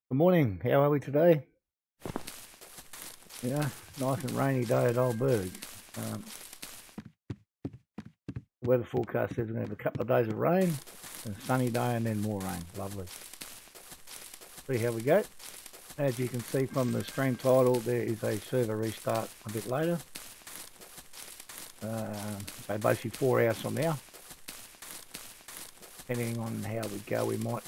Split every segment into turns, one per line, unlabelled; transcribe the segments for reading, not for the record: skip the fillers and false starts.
Good morning. How are we today? Yeah, nice and rainy day at Old Burg. Um, the weather forecast says we're going to have a couple of days of rain, and a sunny day, and then more rain. Lovely. See how we go. As you can see from the stream title, there is a server restart a bit later. So basically 4 hours from now. Depending on how we go, we might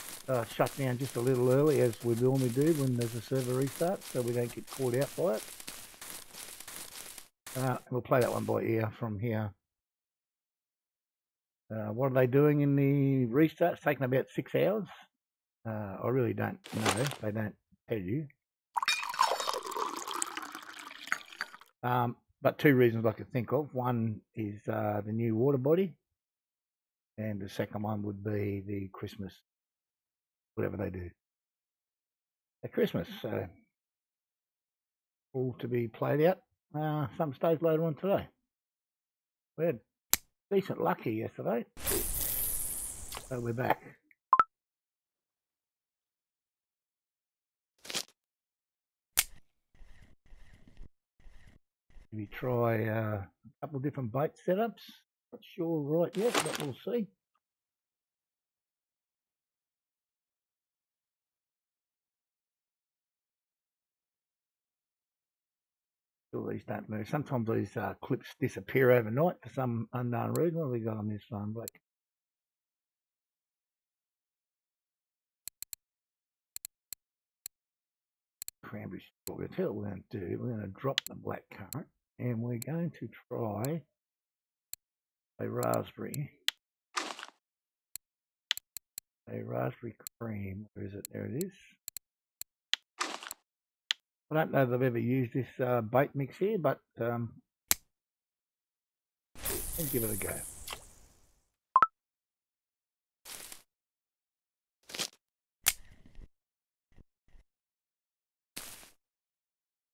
shut down just a little early, as we normally do when there's a server restart, so we don't get caught out by it. We'll play that one by ear from here. What are they doing in the restart? It's taking about 6 hours. I really don't know. They don't tell you. But two reasons I could think of. One is the new water body, and the second one would be the Christmas, whatever they do at Christmas. So all to be played out some stage later on today. We had decent luck here yesterday, so we're back. Maybe try a couple of different bait setups. Not sure right yet, but we'll see. All these don't move. Sometimes these clips disappear overnight for some unknown reason. What have we got on this one? Like cranberry. What we'll tell you what we're going to do. We're going to drop the black currant, and we're going to try a raspberry cream. Where is it? There it is. I don't know if I've ever used this bait mix here, but I'll give it a go.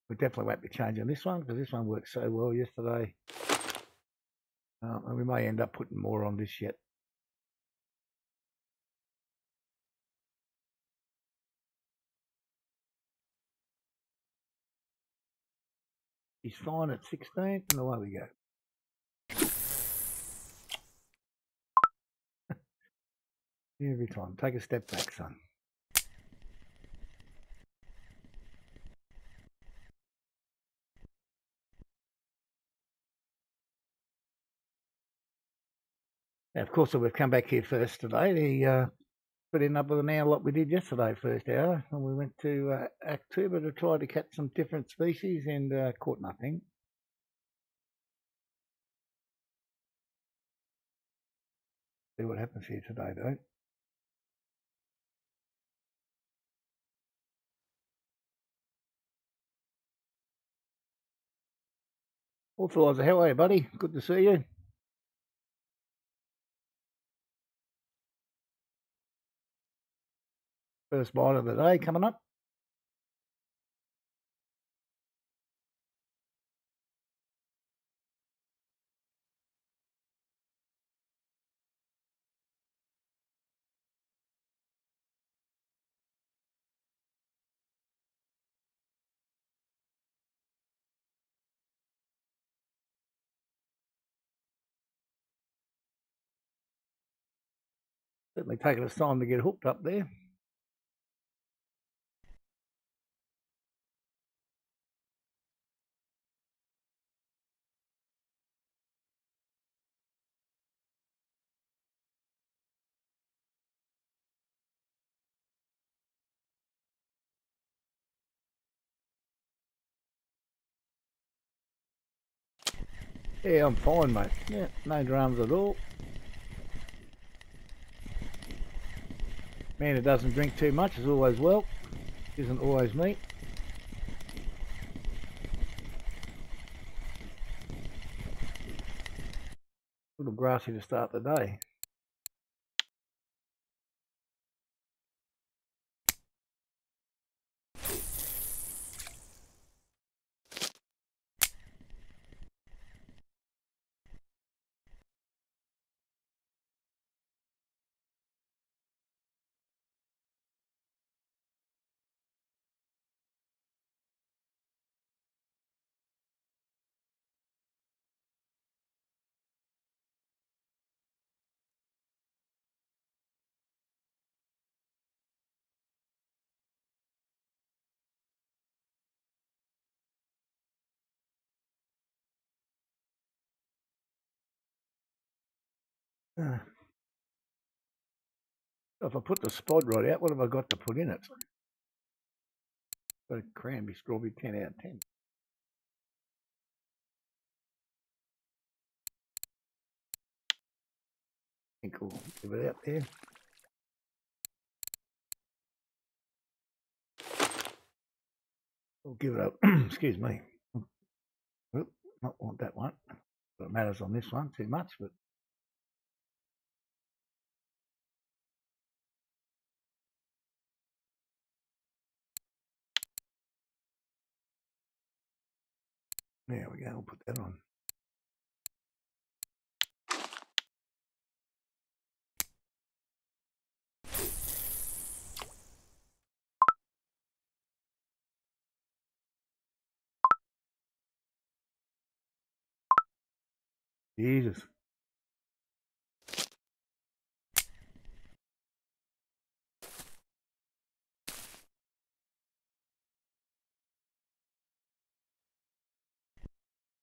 We definitely won't be changing this one because this one worked so well yesterday. And we may end up putting more on this yet. He's fine at 16, and away we go. Every time. Take a step back, son. Now, of course, we've come back here first today. The put in up with an hour like we did yesterday, first hour, and we went to Act 2 to try to catch some different species and caught nothing. See what happens here today, though. Authorizer, how are you, buddy? Good to see you. First bite of the day coming up. Certainly taking us time to get hooked up there. Yeah, I'm fine, mate. Yeah, no dramas at all. Man who doesn't drink too much is always well. Isn't always me. A little grassy to start the day. If I put the spod rod out, what have I got to put in it? Got a cranberry strawberry 10 out of 10. I think we'll give it out there. We'll give it up. Excuse me. Oop, not want that one. It matters on this one too much, but there we go. We'll put that on. Jesus.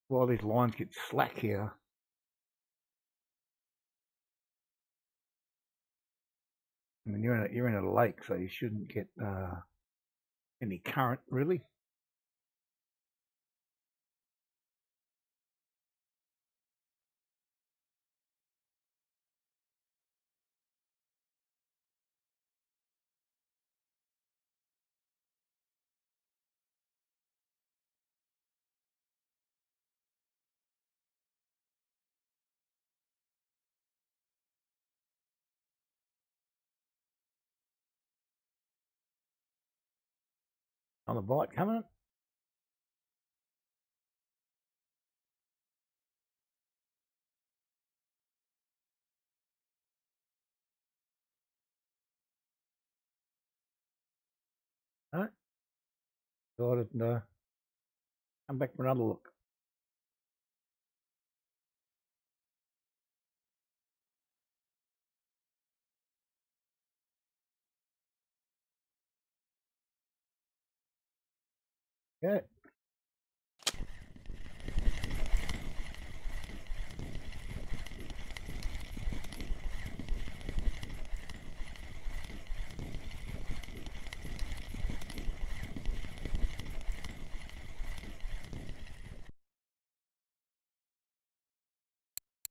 While these lines get slack here, I mean, you're in a lake, so you shouldn't get any current really. On the bite coming. No. Decided to come back for another look. Yeah.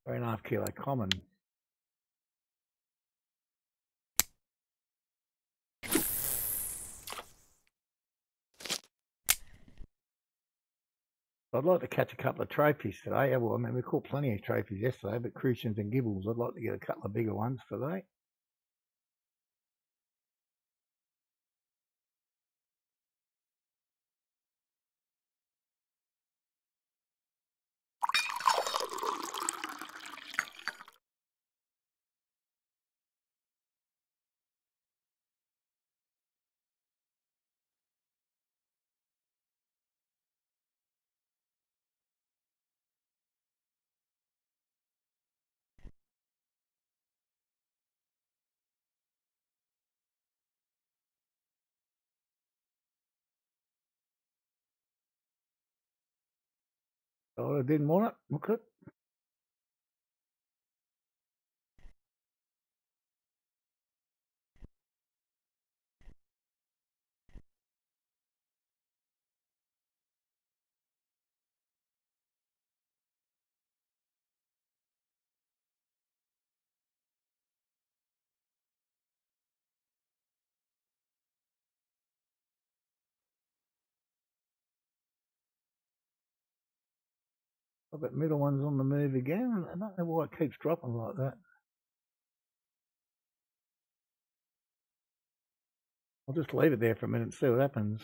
$3.5 kilo common. I'd like to catch a couple of trophies today. Well, I mean, we caught plenty of trophies yesterday, but crucians and gibbles, I'd like to get a couple of bigger ones today. Oh, I didn't want it. Look at it. Oh, that middle one's on the move again. I don't know why it keeps dropping like that. I'll just leave it there for a minute and see what happens.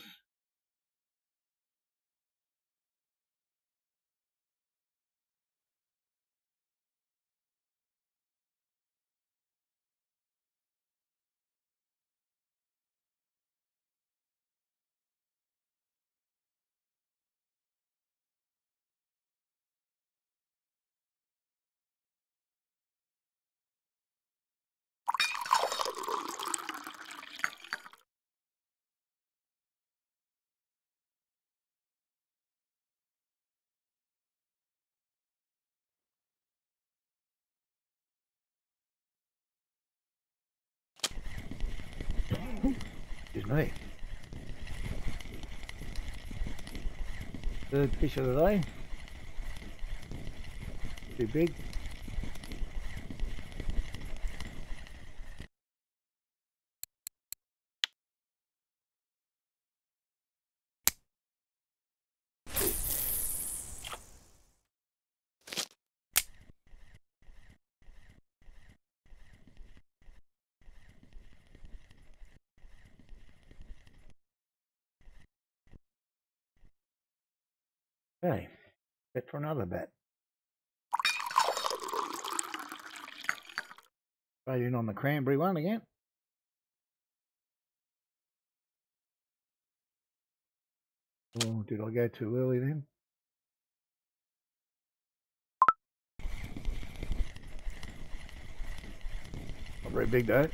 me. Third fish of the day. Too big. Okay, set for another bat. Straight in on the cranberry one again. Oh, did I go too early then? Not very big though.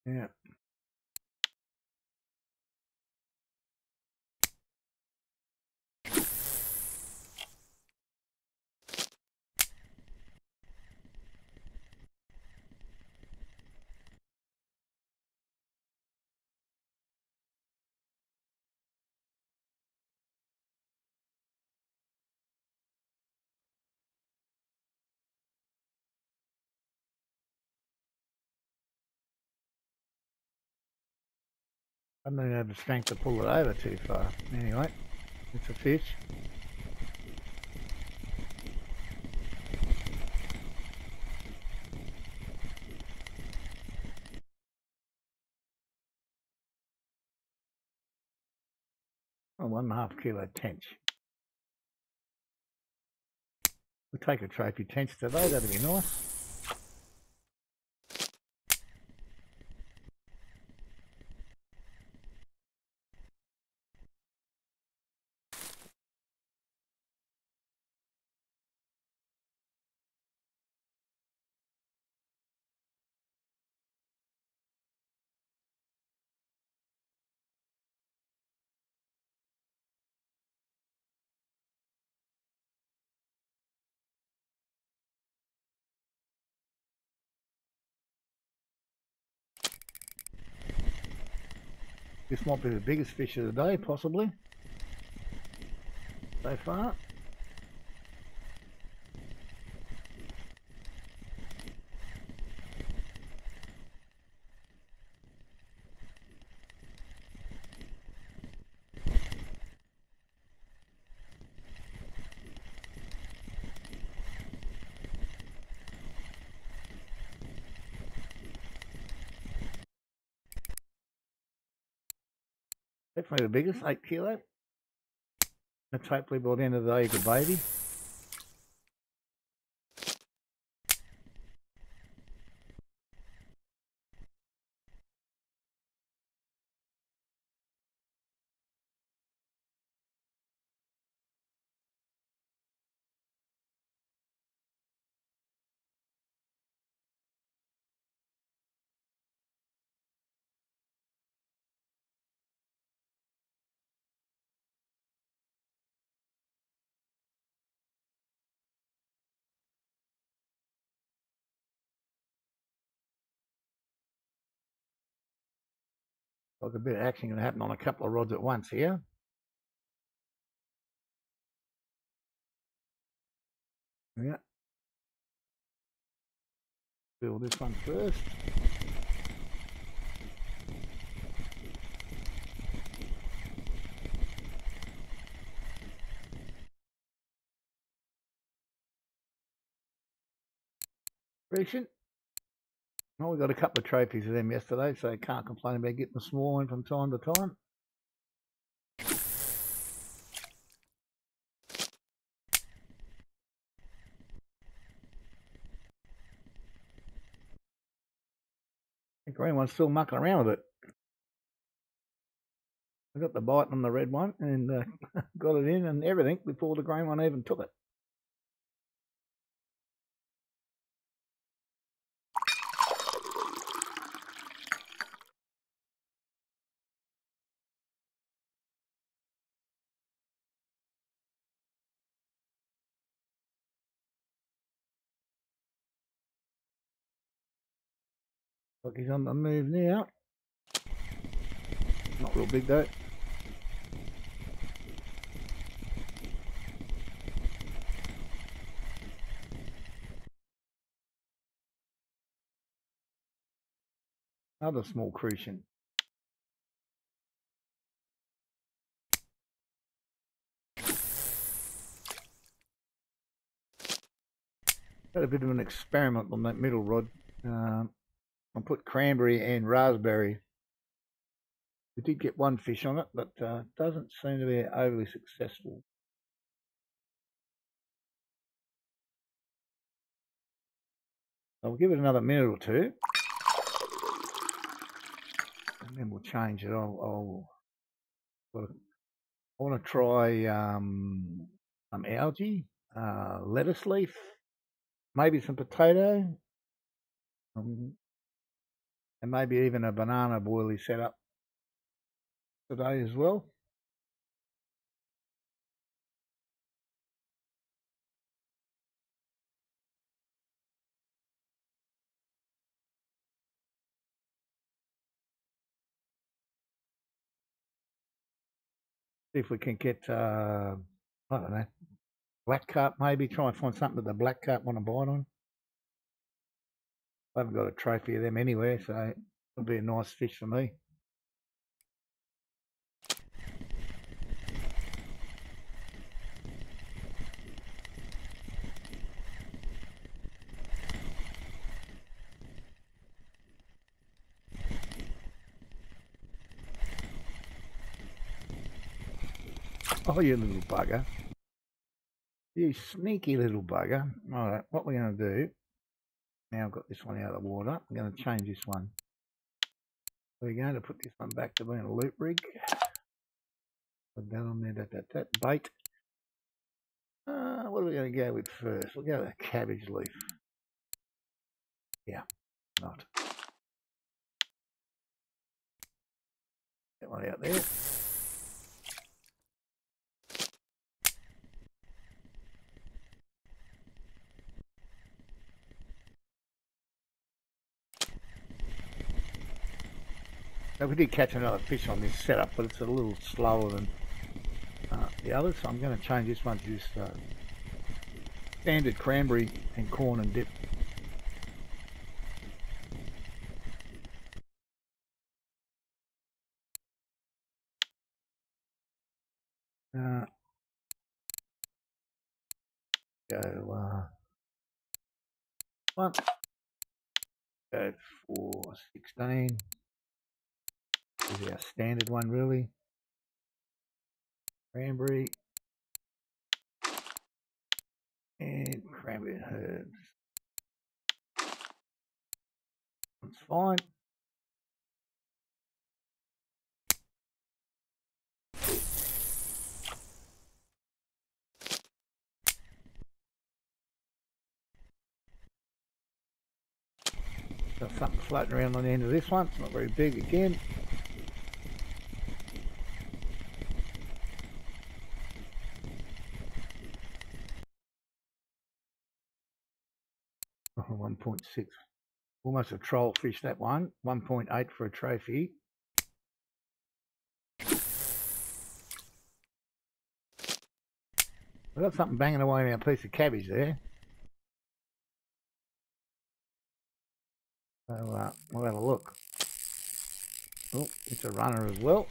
Yeah. I don't have the strength to pull it over too far. Anyway, it's a fish. A 1.5 kilo tench. We'll take a trophy tench today, that'd be nice. This might be the biggest fish of the day, possibly, so far. Definitely the biggest, 8 kilo. That's hopefully by the end of the day you could baby. Like a bit of action can happen on a couple of rods at once here. Yeah. Fill this one first. Decent. Well, we got a couple of trophies of them yesterday, so can't complain about getting a small one from time to time. The green one's still mucking around with it. I got the bite on the red one and got it in and everything before the green one even took it. Look, he's on the move now. Not real big though. Another small crucian. Had a bit of an experiment on that middle rod. I put cranberry and raspberry. We did get one fish on it, but doesn't seem to be overly successful. I'll give it another minute or two, and then we'll change it. I want to try some algae, lettuce leaf, maybe some potato, and maybe even a banana boilie setup today as well. See if we can get, I don't know, black carp maybe. Try and find something that the black carp want to bite on. I haven't got a trophy of them anywhere, so it'll be a nice fish for me. Oh, you little bugger. You sneaky little bugger. Alright, what we're going to do, now I've got this one out of the water, I'm going to change this one. We're going to put this one back to being a loop rig. Put that on there, that bait. What are we going to go with first? We'll go with a cabbage leaf. Yeah, not. That one out there. Now we did catch another fish on this setup, but it's a little slower than the others, so I'm going to change this one to just standard cranberry and corn and dip. One. Go for 16. This is our standard one, really. Cranberry and cranberry and herbs. That's fine. Got something floating around on the end of this one. It's not very big again. Oh, 1.6. Almost a troll fish, that one. 1.8 for a trophy. We've got something banging away in our piece of cabbage there. So we'll have a look. Oh, it's a runner as well.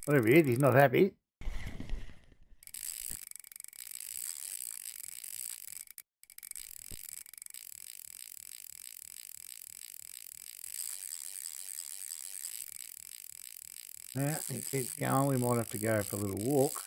Whatever he is, he's not happy. Yeah, he keeps going. We might have to go for a little walk.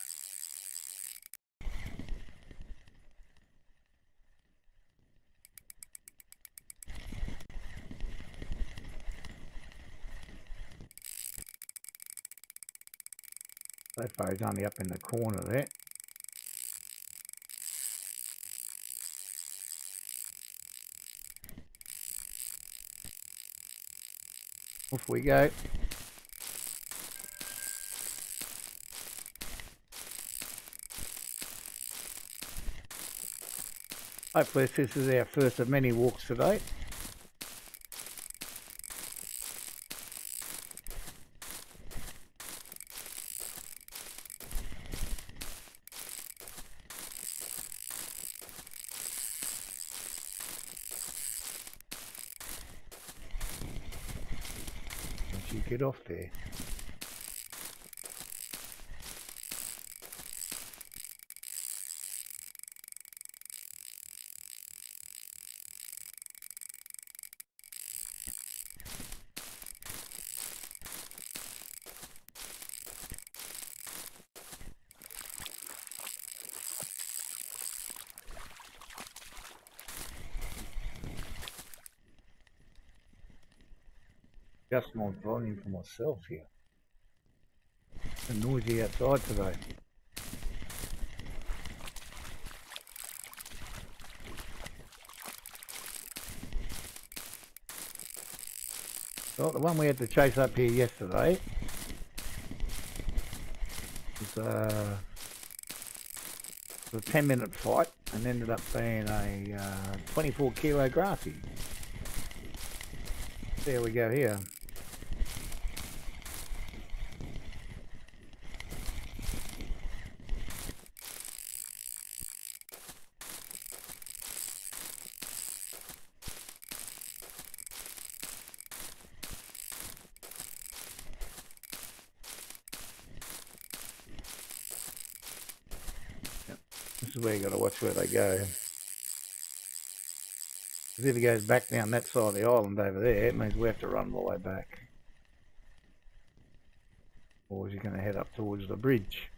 So far he's only up in the corner there. Off we go. Hopefully this is our first of many walks today. Once you get off there. Just my volume for myself here. It's noisy outside today. Well, the one we had to chase up here yesterday was a 10-minute fight and ended up being a 24 kilo grassy. There we go here. This is where you got to watch where they go. Because if he goes back down that side of the island over there, it means we have to run all the way back. Or is he going to head up towards the bridge?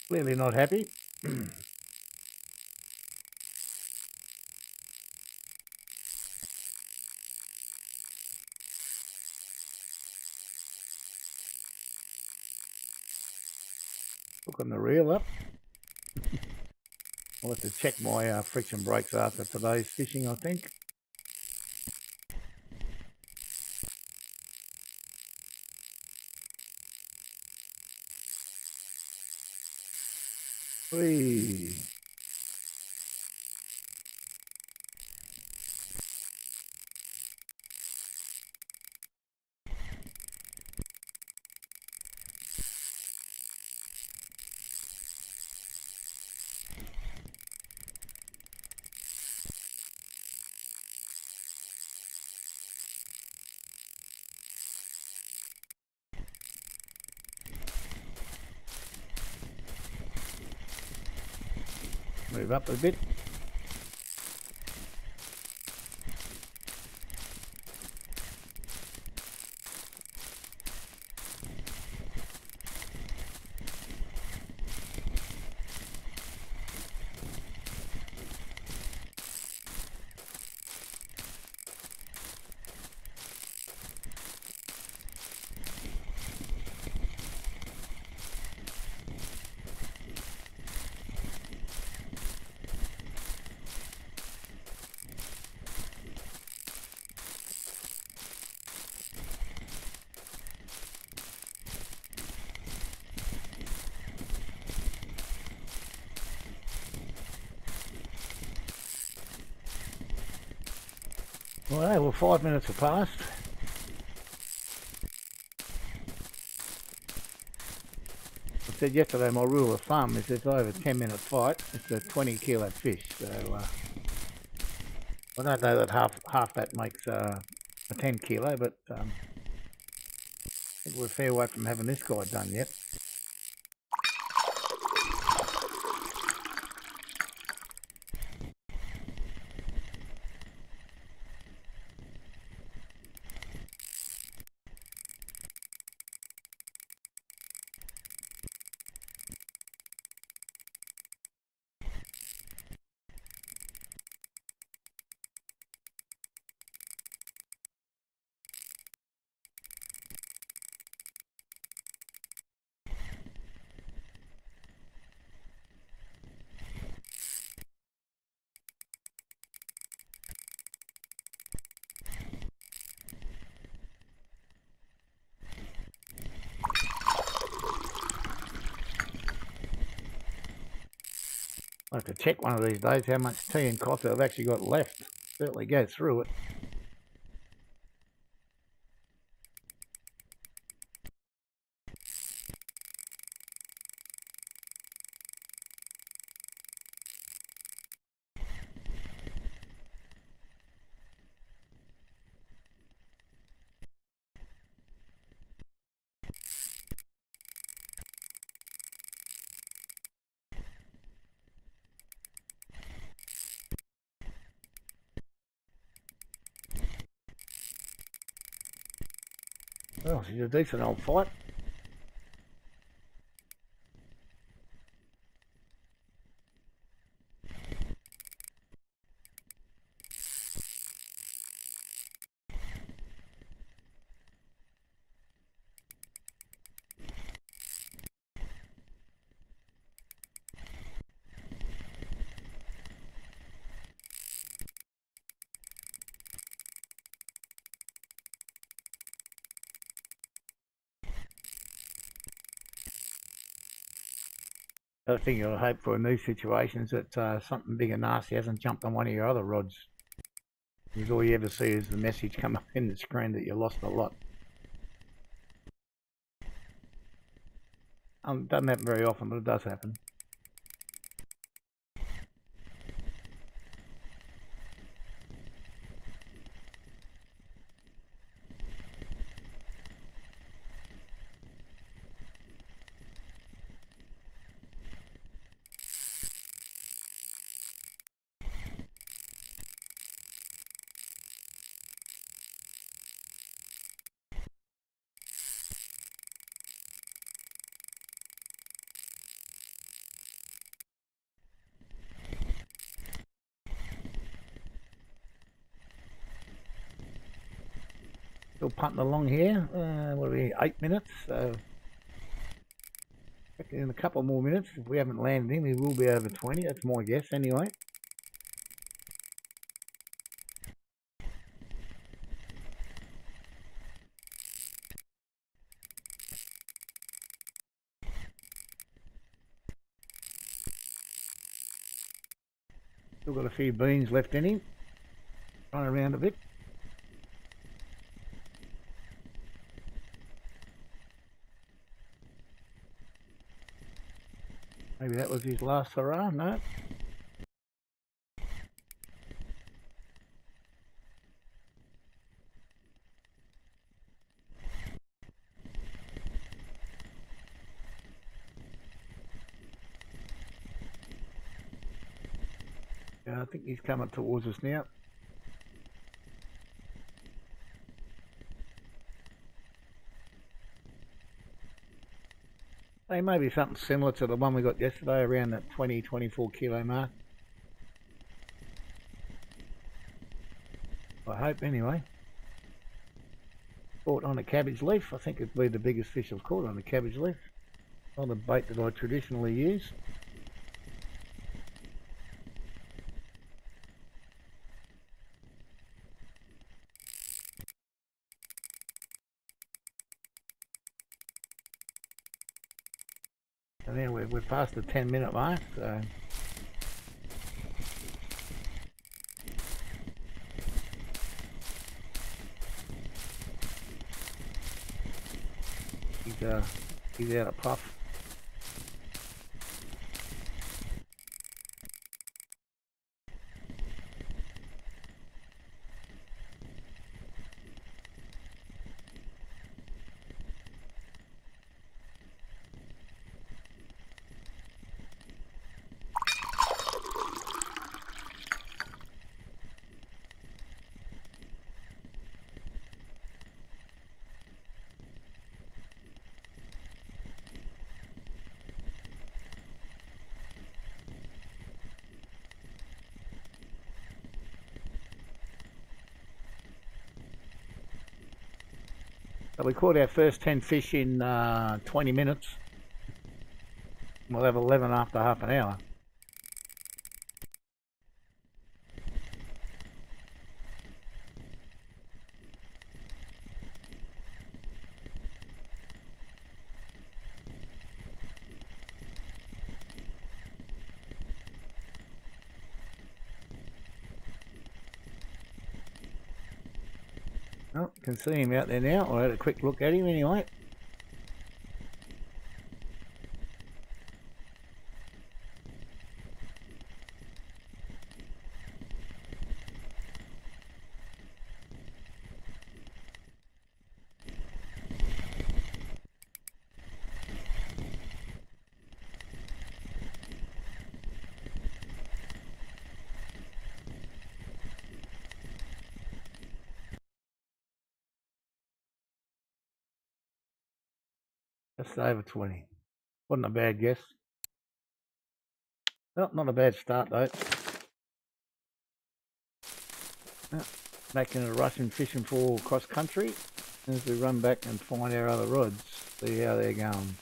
Clearly not happy. Hooking the reel up. I'll have to check my friction brakes after today's fishing, I think. Whee. Move up a bit. Well, 5 minutes have passed. I said yesterday my rule of thumb is if over a 10-minute fight, it's a 20 kilo fish. So I don't know that half that makes a 10 kilo, but I think we're a fair way from having this guy done yet. I have to check one of these days how much tea and coffee I've actually got left. Certainly go through it. Well, she's a decent old fight. The other thing you'll hope for in these situations that something big and nasty hasn't jumped on one of your other rods. Because all you ever see is the message come up in the screen that you lost a lot. Doesn't happen very often, but it does happen. Still punting along here. What are we, 8 minutes? So in a couple more minutes, if we haven't landed him, he will be over 20. That's my guess anyway. Still got a few beans left in him. Run around a bit. Maybe that was his last hurrah, no? Yeah, I think he's coming towards us now. They may be something similar to the one we got yesterday, around that 24 kilo mark. I hope anyway. Caught on a cabbage leaf. I think it'd be the biggest fish I've caught on a cabbage leaf. Not a bait that I traditionally use. And then we're past the 10-minute mark, so he's out of puff. So we caught our first 10 fish in 20 minutes. We'll have 11 after half an hour. Oh, can see him out there now. I had a quick look at him anyway. Just over 20. Wasn't a bad guess. Well, not a bad start though. Well, back in a rush and fishing for cross country as we run back and find our other rods, see how they're going.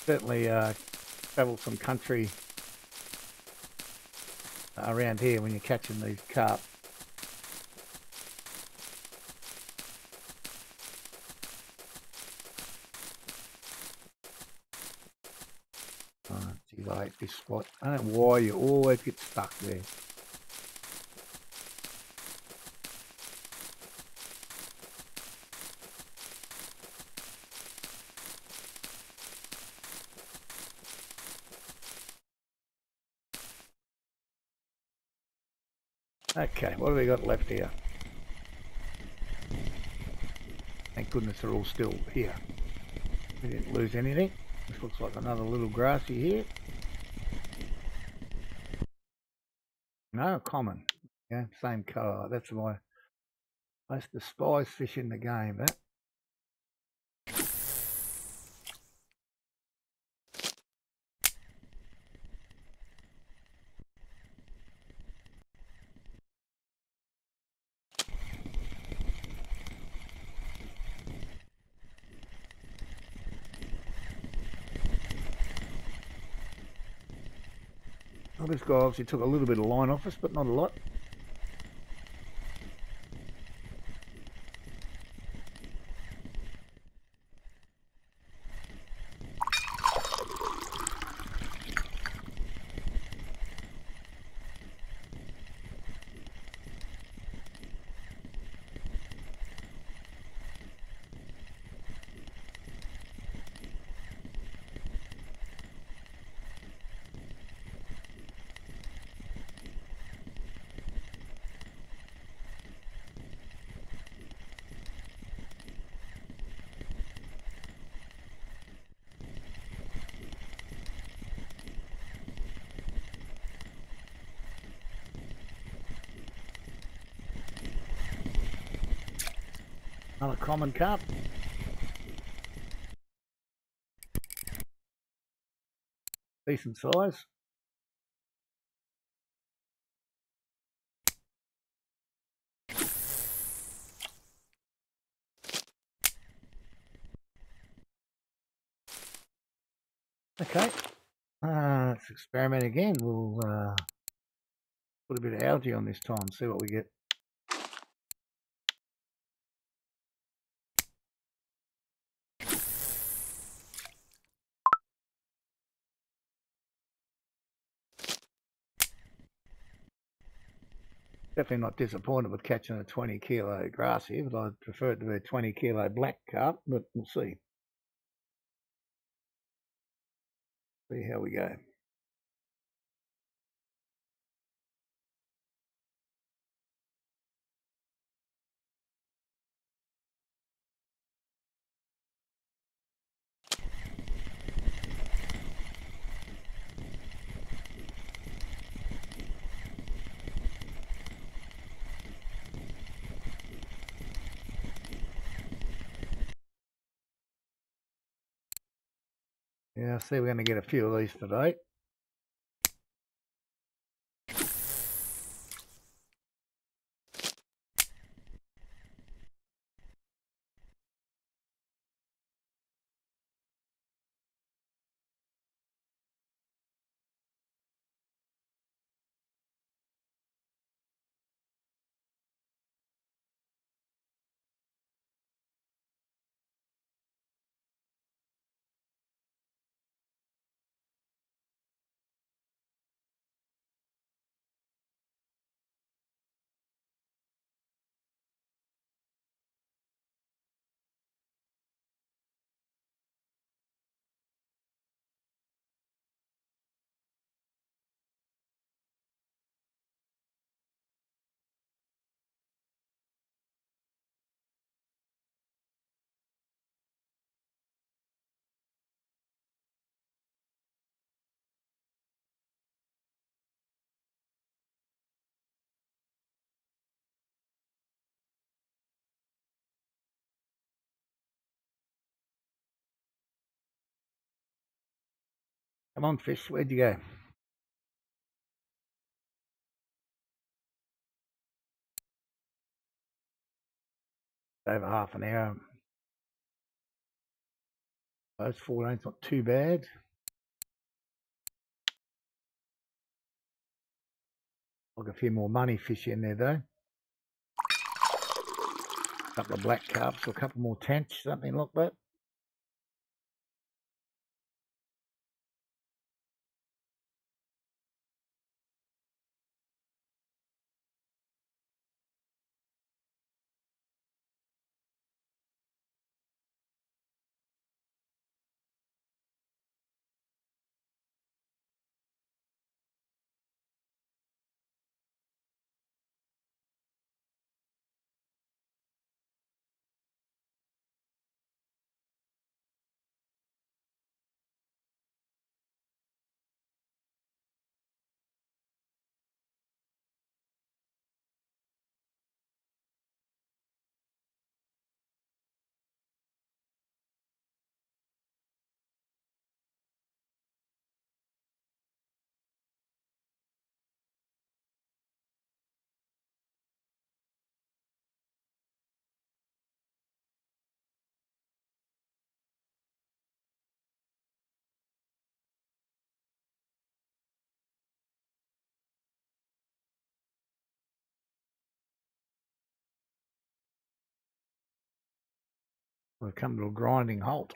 Certainly travel some country around here when you're catching these carp. Oh, geez, I hate this spot. I don't know why you always get stuck there. Okay, what have we got left here? Thank goodness they're all still here. We didn't lose anything. This looks like another little grassy here. No, common. Yeah, same colour. That's my most despised fish in the game, that. Well, this guy obviously took a little bit of line off us, but not a lot. Another common carp. Decent size. Okay. Let's experiment again. We'll put a bit of algae on this time, see what we get. Definitely not disappointed with catching a 20 kilo grass here, but I'd prefer it to be a 20 kilo black carp, but we'll see. See how we go. Yeah, I see we're going to get a few of these today. Come on, fish, where'd you go? Over half an hour. Those 14's not too bad. Like a few more money fish in there though. A couple of black carps or a couple more tench, something like that. We've come to a grinding halt.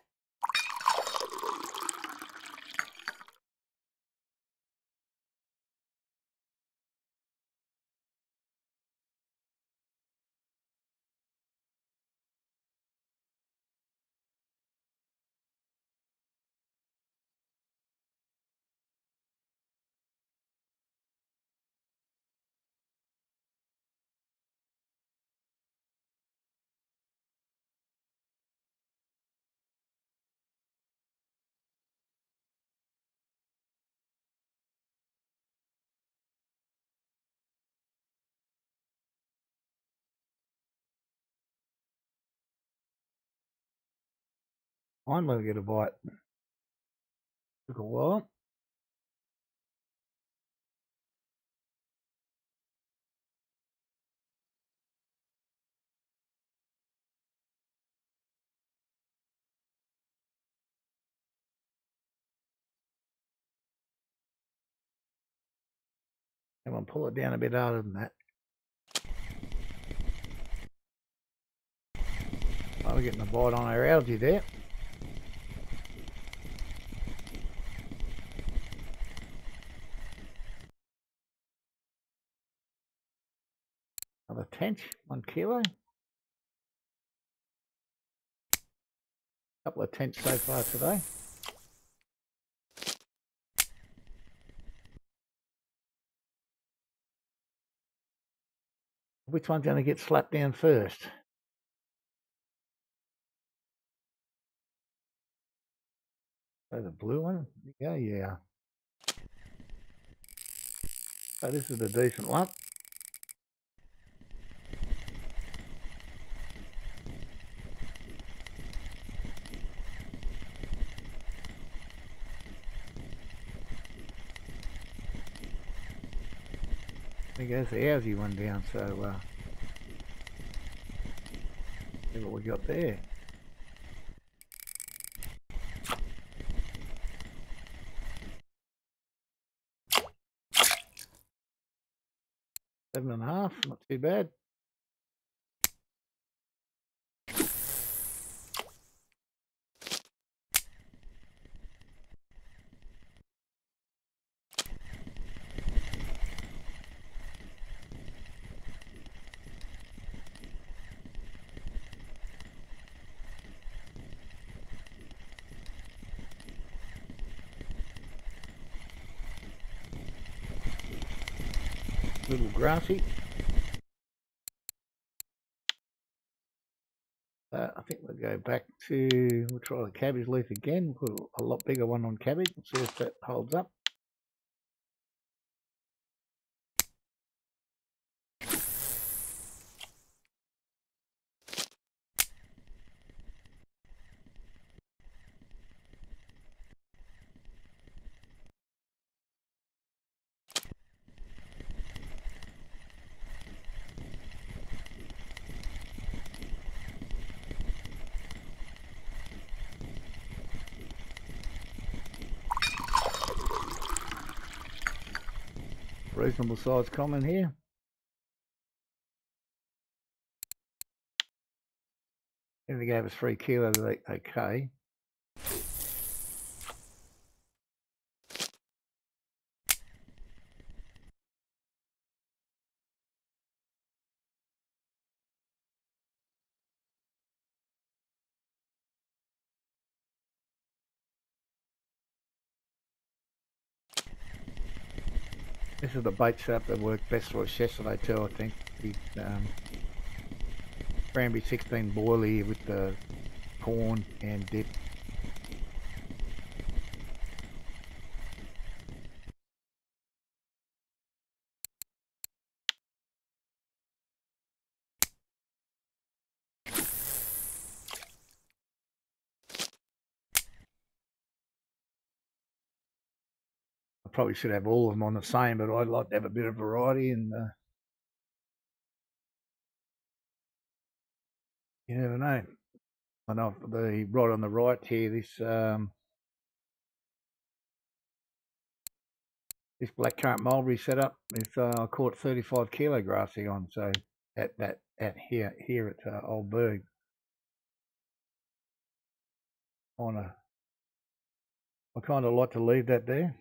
Finally get a bite. Took a while. Come on, pull it down a bit harder than that. Oh, we're getting a bite on our algae there. Another tench, 1 kilo. Couple of tench so far today. Which one's going to get slapped down first? So the blue one? Yeah. So this is a decent one. There goes the algae one down, so see what we got there. Seven and a half, not too bad. Little grassy. I think we'll go back to, we'll try the cabbage leaf again. Put a lot bigger one on cabbage and see if that holds up. Reasonable size common here. And they gave us 3 kilos, okay. This is the bait setup that worked best for us yesterday too, I think. The Cranberry 16 boil here with the corn and dip. I probably should have all of them on the same, but I'd like to have a bit of variety, and you never know. I know the rod on the right here, this blackcurrant mulberry setup is I caught 35 kilo grassing on, so at here at Old Burg. I kind of like to leave that there.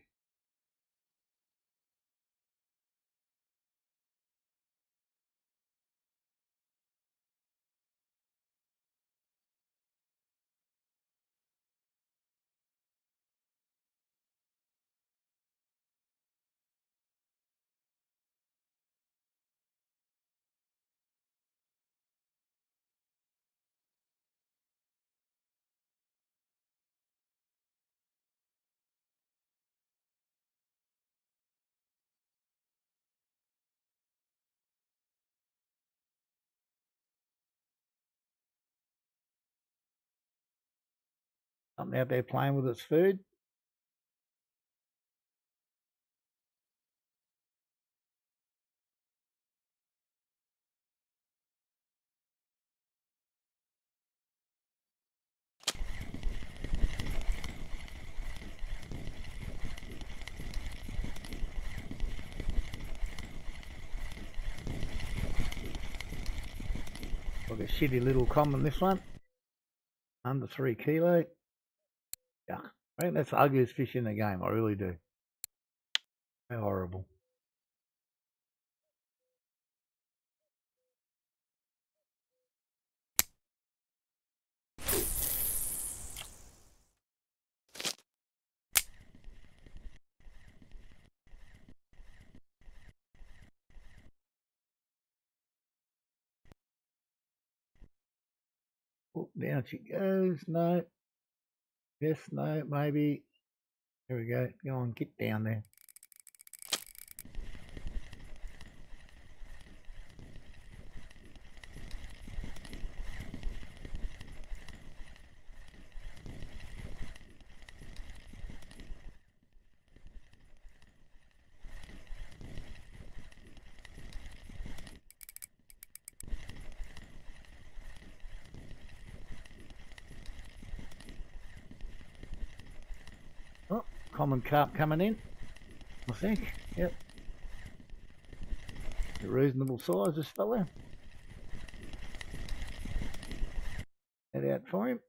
Something out there playing with its food. Like a shitty little common, this one. Under 3 kilo. Yeah, I think that's the ugliest fish in the game. I really do. How horrible. Oh, down she goes. No. Yes, no, maybe. Here we go. Go on, get down there. Oh, common carp coming in, I think. Yep. A reasonable size, this fella. Head out for him.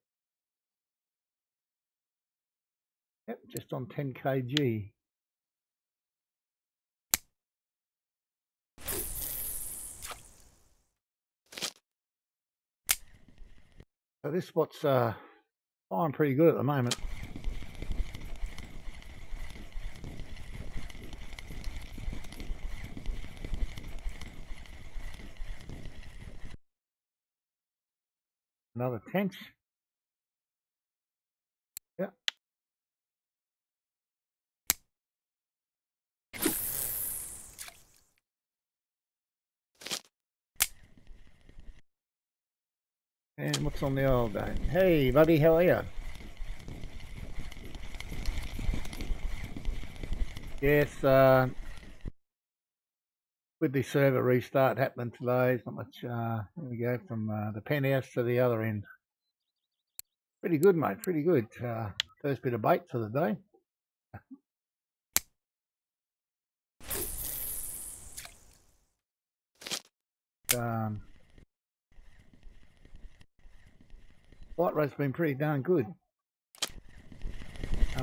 Yep, just on 10 kg. So this spot's flying pretty good at the moment. Another tench. Yep. And what's on the old day? Hey buddy, how are you? Yes, with the server restart happening today, it's not much, there we go, from the penthouse to the other end. Pretty good, mate, pretty good. First bit of bait for the day. Light rate's been pretty darn good.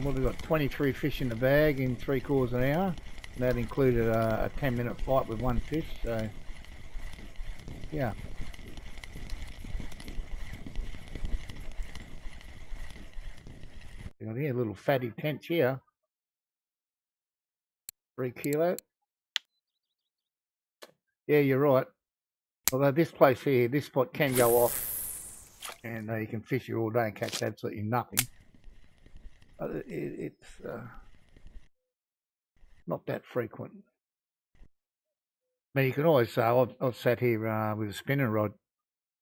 Well, we've got 23 fish in the bag in 3/4 an hour. That included a 10-minute fight with one fish, so yeah. We've got here little fatty tench here. 3 kilo. Yeah, you're right. Although this place here, this spot can go off and you can fish here all day and catch absolutely nothing. It's not that frequent. I mean, you can always say, I've sat here with a spinning rod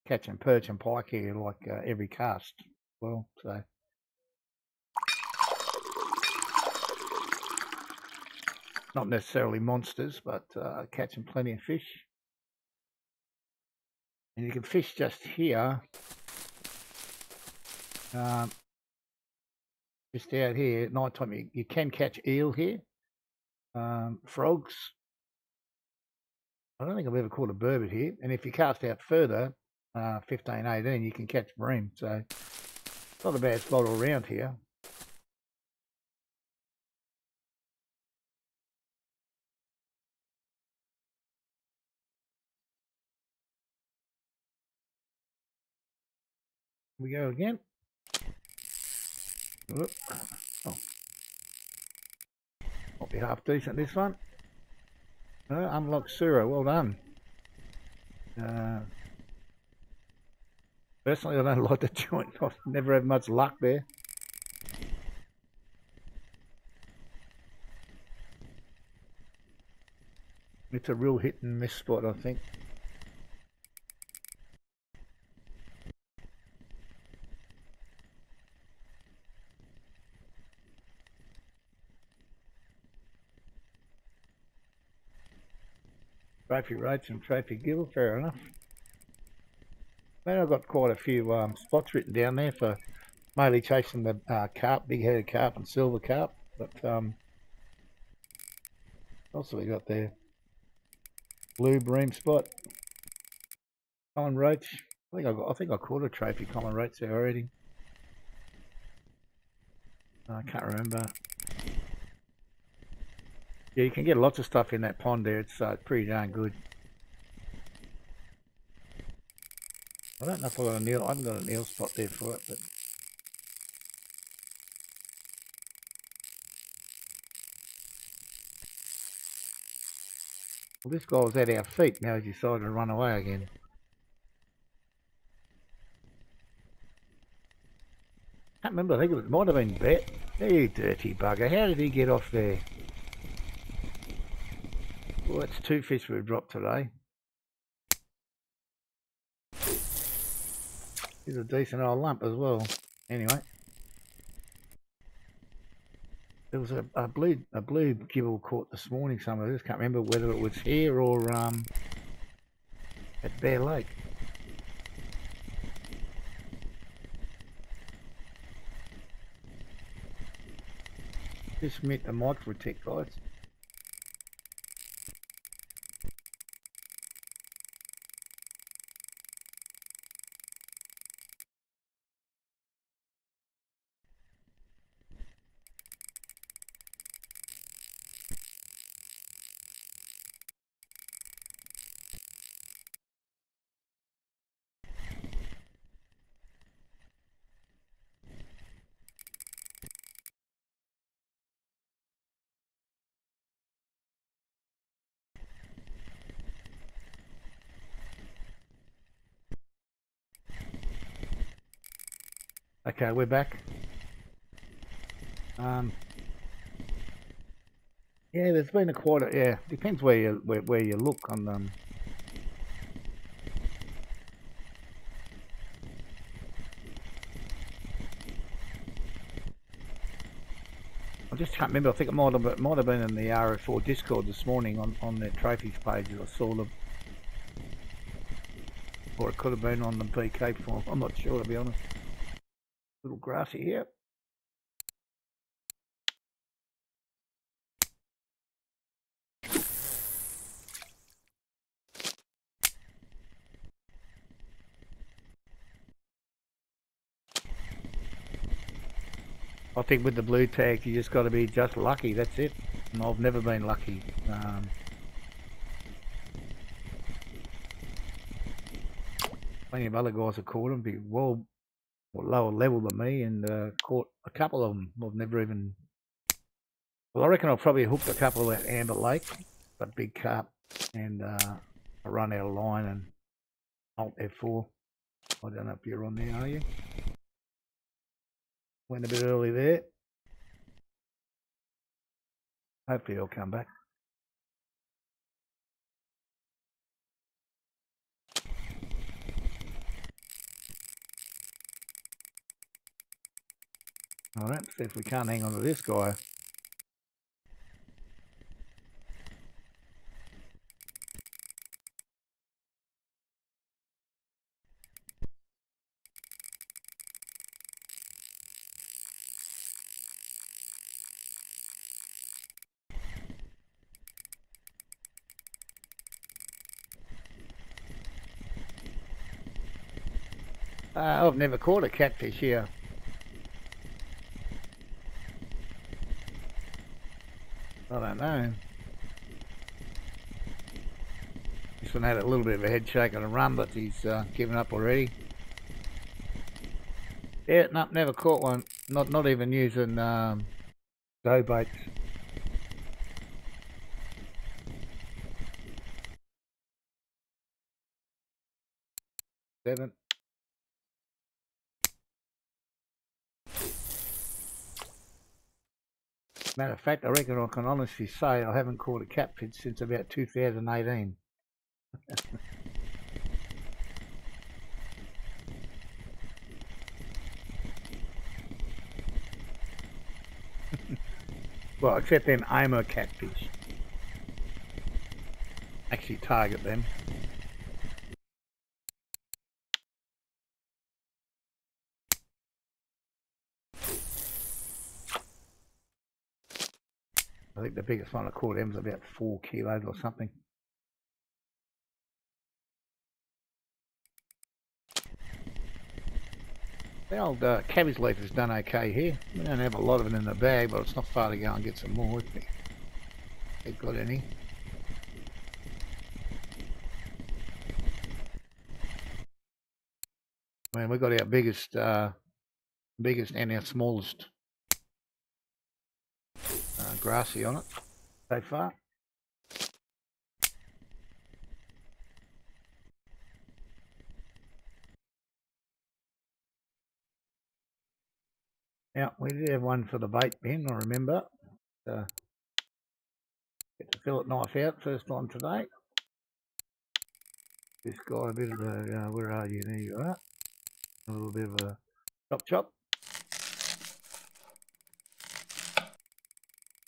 catching perch and pike here like every cast. Well, so. Not necessarily monsters, but catching plenty of fish. And you can fish just here. Just out here at night time, you can catch eel here. Frogs. I don't think I've ever caught a burbot here. And if you cast out further, 15, 18, you can catch bream. So it's not a bad spot all around here. We go again. Oh. Might be half decent this one. Unlocked Sura, well done. Personally, I don't like the joint. I've never had much luck there. It's a real hit and miss spot, I think. Trophy rates and trophy gill, fair enough. Then I've got quite a few spots written down there for mainly chasing the carp, big-headed carp and silver carp. But also we got there blue bream spot, common roach. I think I caught a trophy common roach there already. I can't remember. Yeah, you can get lots of stuff in that pond there. It's pretty darn good. I don't know if I got a Neil. I haven't got a Neil spot there for it, but well, this guy was at our feet. Now he's decided to run away again. Can't remember. I think it might have been Bet. You dirty bugger! How did he get off there? Well, that's 2 fish we've dropped today. He's a decent old lump as well. Anyway, there was a blue gibble caught this morning somewhere. I just can't remember whether it was here or at Bear Lake. Just met the micro tech guys. Okay, we're back. Yeah, there's been yeah, depends where you look on them. I just can't remember. I think it might have been in the RF4 Discord this morning on their trophies pages. I saw them, or it could have been on the PK form. I'm not sure, to be honest. Little grassy here. I think with the blue tag, you just got to be just lucky. That's it. And I've never been lucky. Plenty of other guys have caught them, be well lower level than me, and caught a couple of them. I've never even. Well, I reckon I've probably hooked a couple at Amber Lake, but big carp, and I run out of line and Alt F4. I don't know if you're on there, are you? Went a bit early there. Hopefully he'll come back. Alright, see if we can't hang on to this guy. I've never caught a catfish here. I don't know. This one had a little bit of a head shake and a run, but he's given up already. Yeah, no, never caught one. Not even using dough baits. Seven. Matter of fact, I reckon I can honestly say I haven't caught a catfish since about 2018. Well, except them Aimer catfish. Actually target them. I think the biggest one I caught him was about 4 kilos or something. The old cabbage leaf has done okay here. We don't have a lot of it in the bag, but it's not far to go and get some more with me. Ain't got any. Man, we got our biggest and our smallest grassy on it so far. Yeah, we did have one for the bait bin, I remember. Get the fillet knife out first time today. This guy a bit of a, where are you? There you are. A little bit of a chop.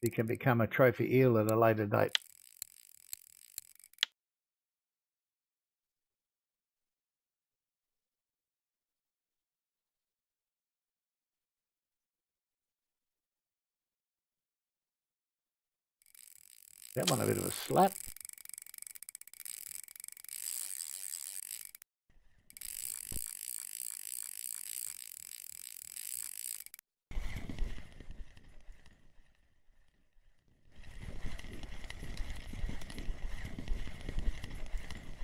He can become a trophy eel at a later date. That one a bit of a slap.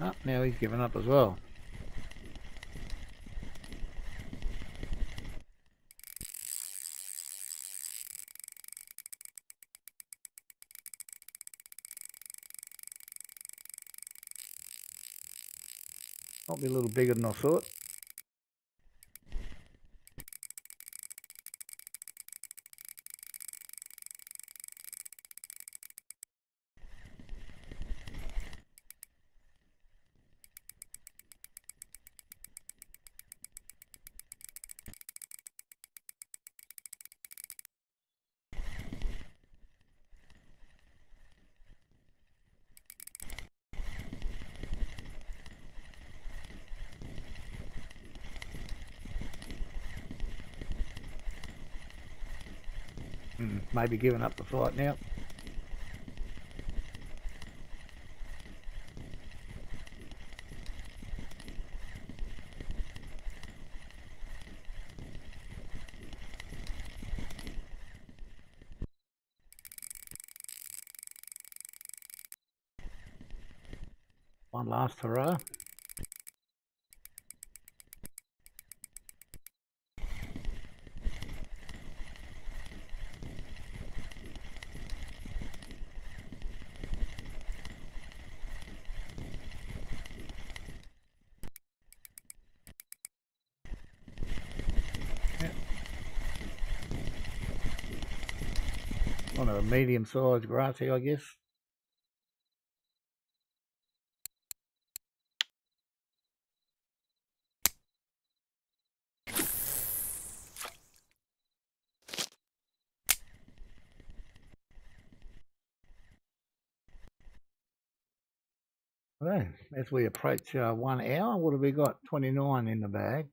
Oh, now he's given up as well. Might be a little bigger than I thought. Maybe giving up the fight now. One last hurrah. One of a medium-sized grassy, I guess. Well, as we approach 1 hour, what have we got? 29 in the bag.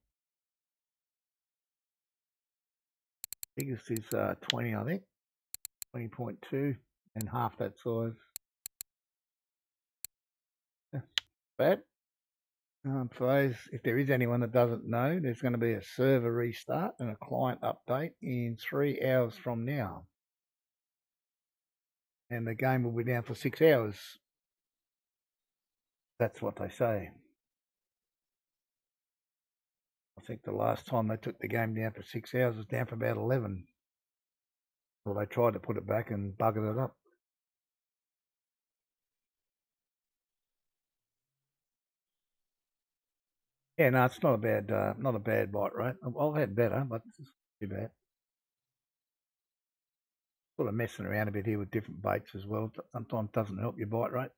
Biggest is 20, I think. 20.2 and half that size. Bad. For those, if there is anyone that doesn't know, there's going to be a server restart and a client update in 3 hours from now. And the game will be down for 6 hours. That's what they say. I think the last time they took the game down for 6 hours was down for about 11. Well, they tried to put it back and buggered it up. Yeah, no, it's not a bad bite rate. I've had better, but it's too bad. Sort of messing around a bit here with different baits as well. Sometimes doesn't help your bite rate.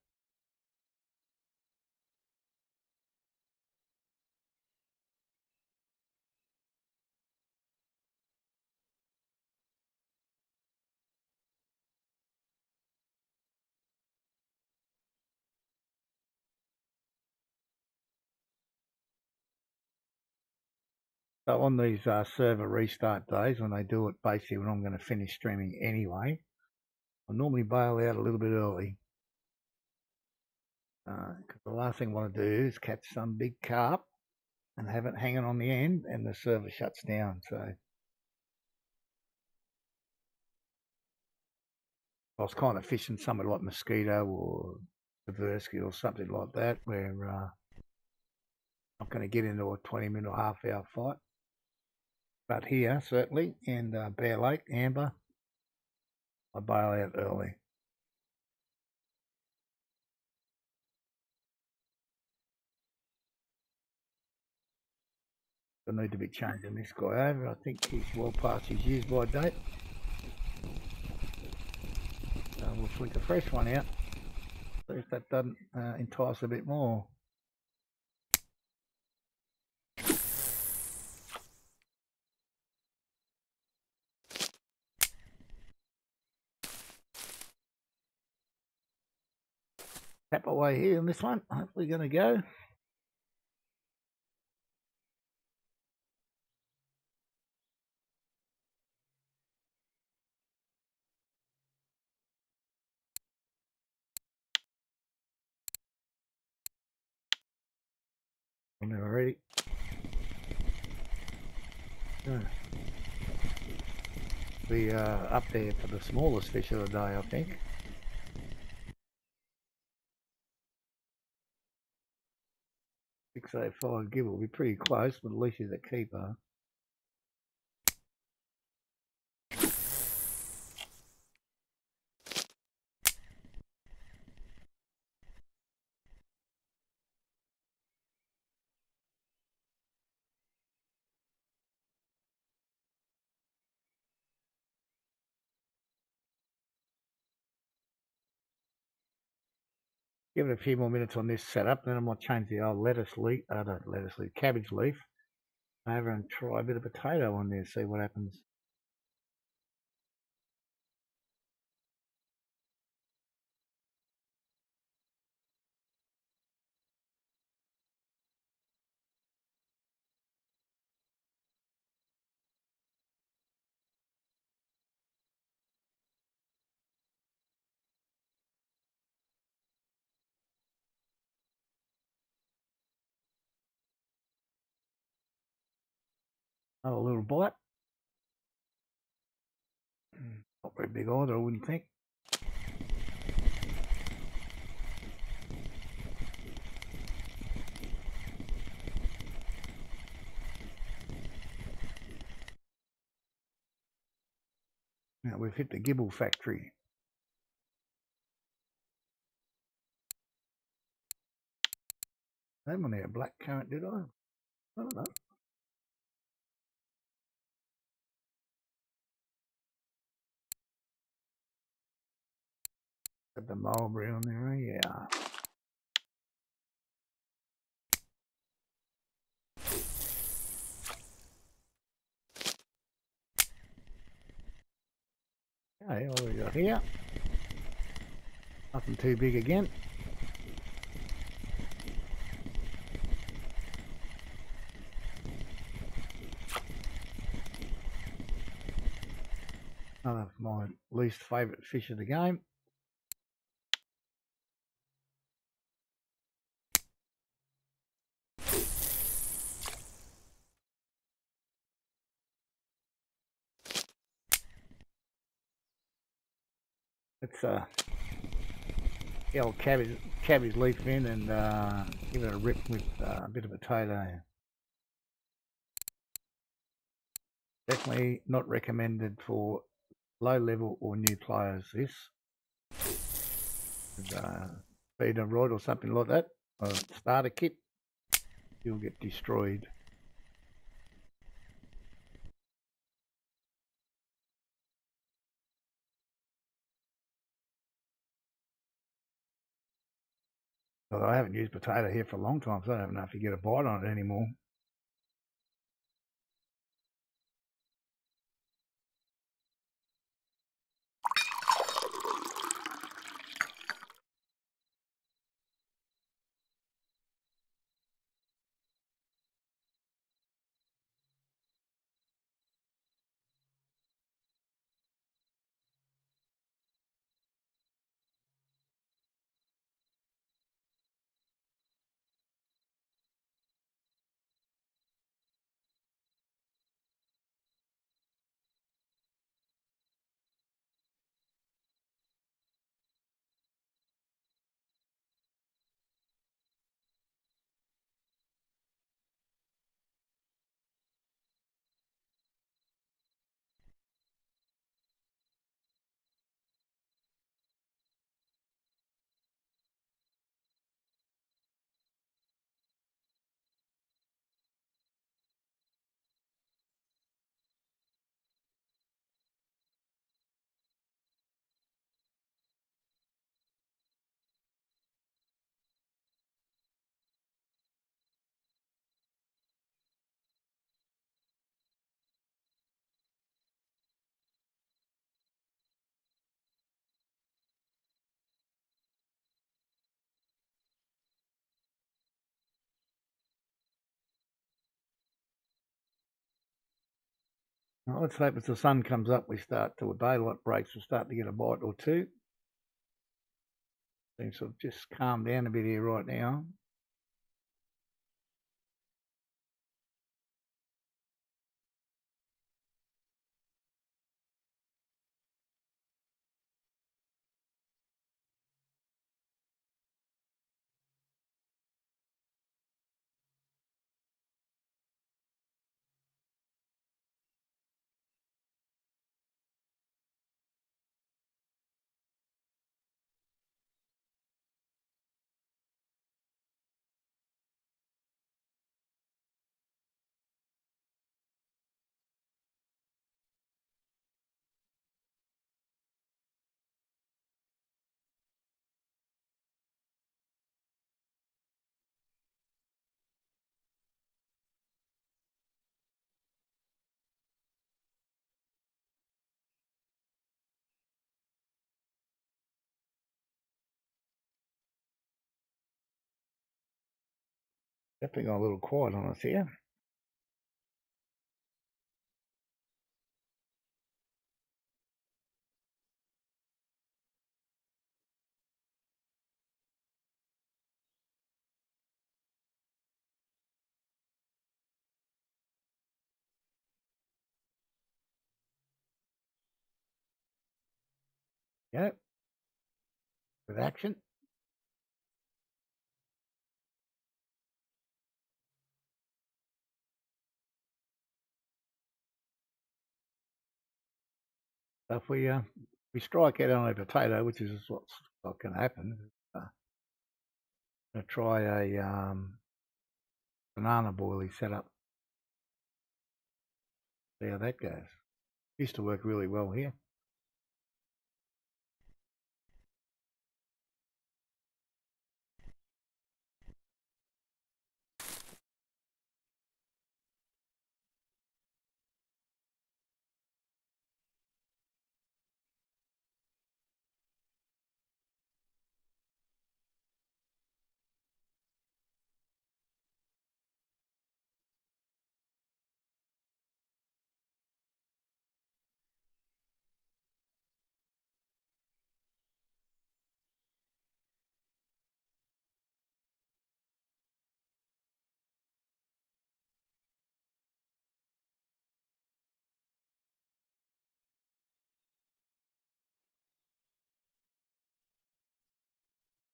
So on these server restart days, when they do it, basically when I'm going to finish streaming anyway, I normally bail out a little bit early. Because the last thing I want to do is catch some big carp and have it hanging on the end and the server shuts down. So I was kind of fishing something like Mosquito or Tversky or something like that, where I'm going to get into a 20-minute or half-hour fight. But here, certainly, in Bear Lake, Amber, I bail out early. I need to be changing this guy over. I think he's well past his use by date. So we'll flick a fresh one out. See if that doesn't entice a bit more. Tap away here on this one. Hopefully going to go. I'm never ready. Be up there for the smallest fish of the day, I think. $6.05 give will be pretty close, but at least he's a keeper. Give it a few more minutes on this setup, then I might change the old cabbage leaf over and try a bit of potato on there, see what happens. Oh, a little bite. Not very big either, I wouldn't think. Now we've hit the Gibble factory. I haven't had a black currant, did I? I don't know. Got the mulberry on there, yeah. Okay, what have we got here? Nothing too big again. One of my least favourite fish of the game. Let's get old cabbage leaf in and give it a rip with a bit of potato. Definitely not recommended for low level or new players, this. Feed a rod or something like that, or a starter kit, you'll get destroyed. Well, I haven't used potato here for a long time, so I don't know if you get a bite on it anymore. Well, let's hope as the sun comes up, we start till daylight breaks, we'll start to get a bite or two. Seems to have just calmed down a bit here right now. Definitely got a little quiet on us here. Yeah, with action. So if we strike out on a potato, which is what's going to happen, I'm going to try a banana boilie setup. See how that goes. Used to work really well here.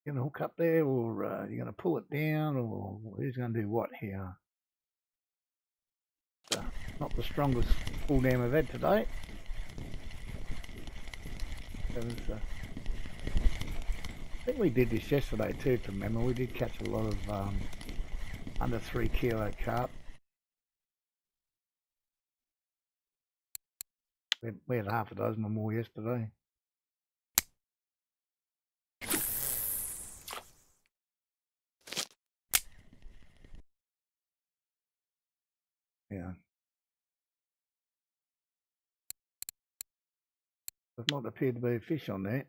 You're going to hook up there, or you're going to pull it down, or who's going to do what here? Not the strongest pull down I've had today. I think we did this yesterday too, from memory. We did catch a lot of under 3 kilo carp. We had half a dozen or more yesterday. Yeah. Does not appear to be a fish on there.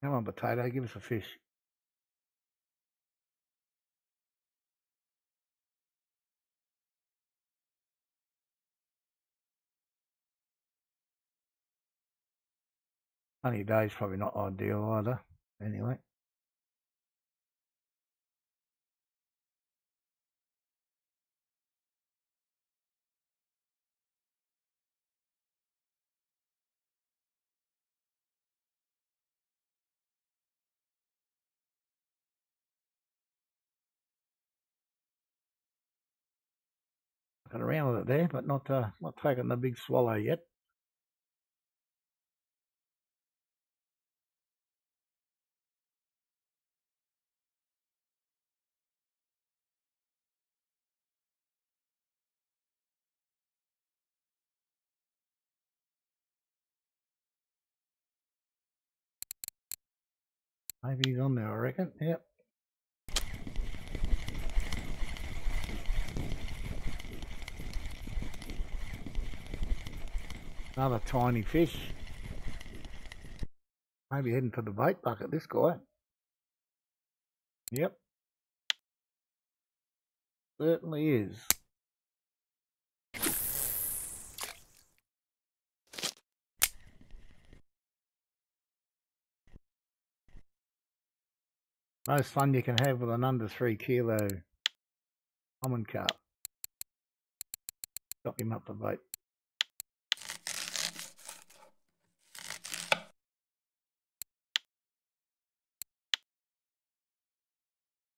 Come on, potato, give us a fish. Sunny day's probably not ideal either. Anyway. Got around with it there, but not taking the big swallow yet. Maybe he's on there, I reckon. Yep. Another tiny fish. Maybe heading for the bait bucket, this guy. Yep. Certainly is. Most fun you can have with an under 3 kilo common carp. Chop him up for bait.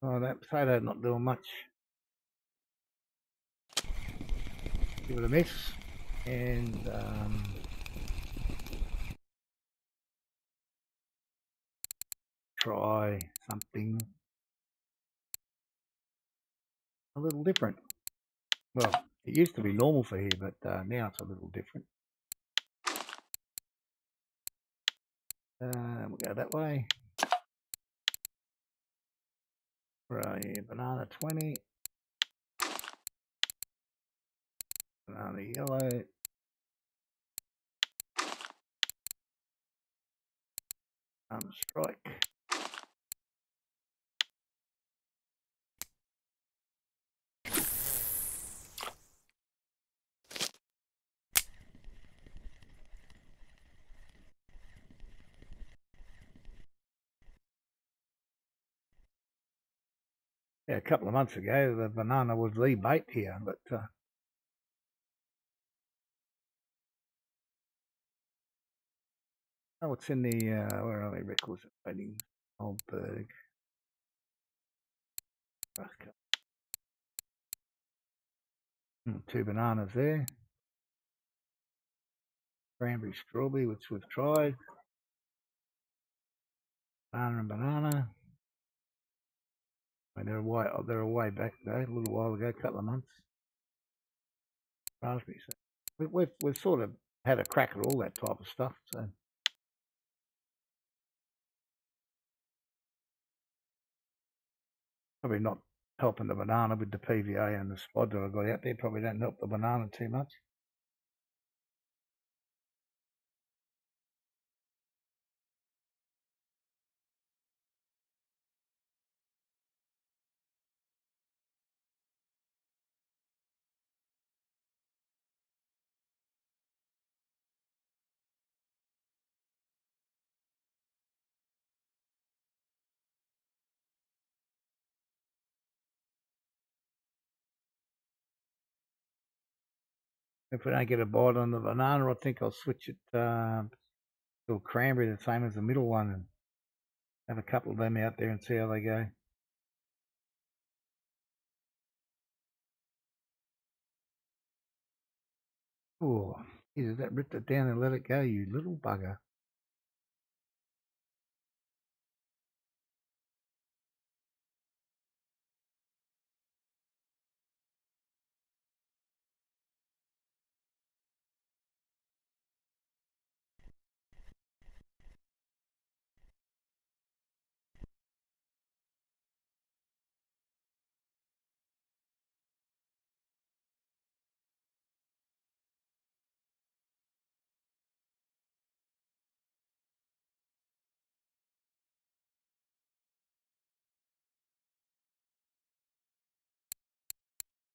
Oh, that potato's not doing much. Give it a miss and try something a little different. Well, it used to be normal for here, but now it's a little different. We'll go that way. Right, banana 20. Banana yellow. Strike. Yeah, a couple of months ago, the banana was the bait here, but oh, it's in the where are they records of waiting? Old Burg. 2 bananas there. Cranberry, strawberry, which we've tried. Banana and banana. I mean, they're way back though, a little while ago, a couple of months. Raspberries. We've sort of had a crack at all that type of stuff. So probably not helping the banana with the PVA and the spod that I got out there. Probably don't help the banana too much. If we don't get a bite on the banana, I think I'll switch it to a cranberry, the same as the middle one, and have a couple of them out there and see how they go. Oh, Jesus, that ripped it down and let it go, you little bugger.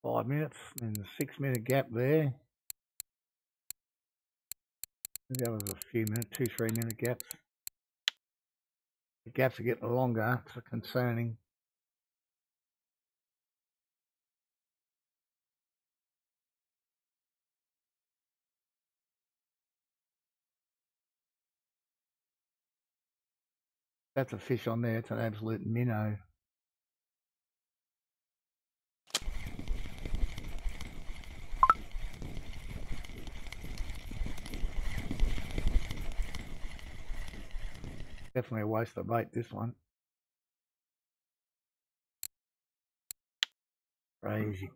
Five minutes, and a 6 minute gap there. That was a few minutes, 2-3 minute gaps. The gaps are getting longer, it's concerning. That's a fish on there, it's an absolute minnow. Definitely a waste of bait, this one. Crazy.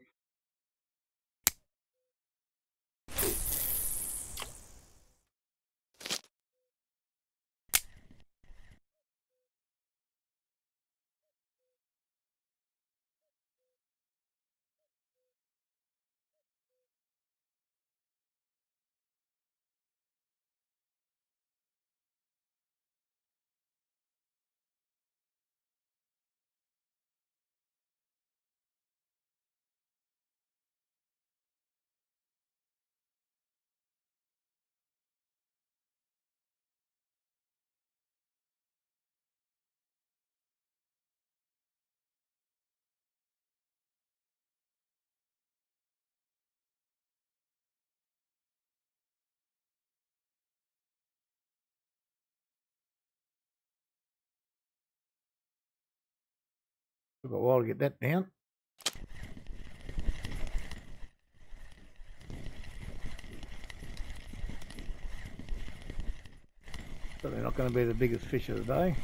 Took a while to get that down. So they're not going to be the biggest fish of the day.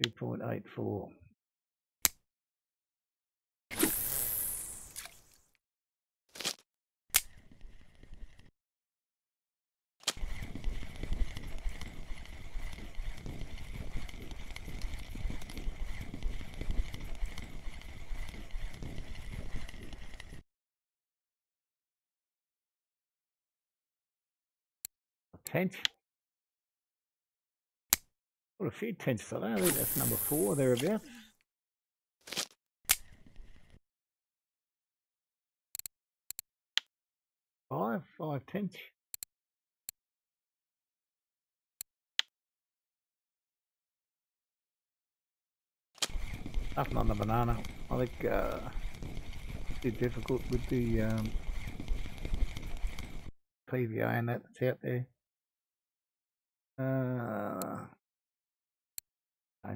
.84. Tench. Got a few tench today. I think that's number 4 thereabouts. 5 tench. Nothing on the banana. I think it's too difficult with the PVA and that's out there. Change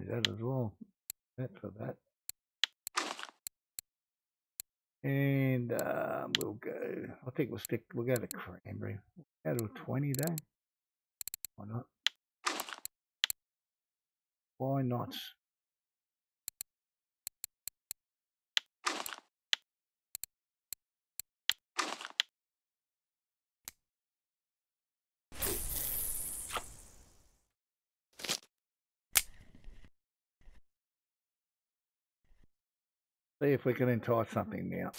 that as well. That for that. And we'll go, I think we'll go to cranberry. Go to a 20 day. Why not? Why not? See if we can entice something now.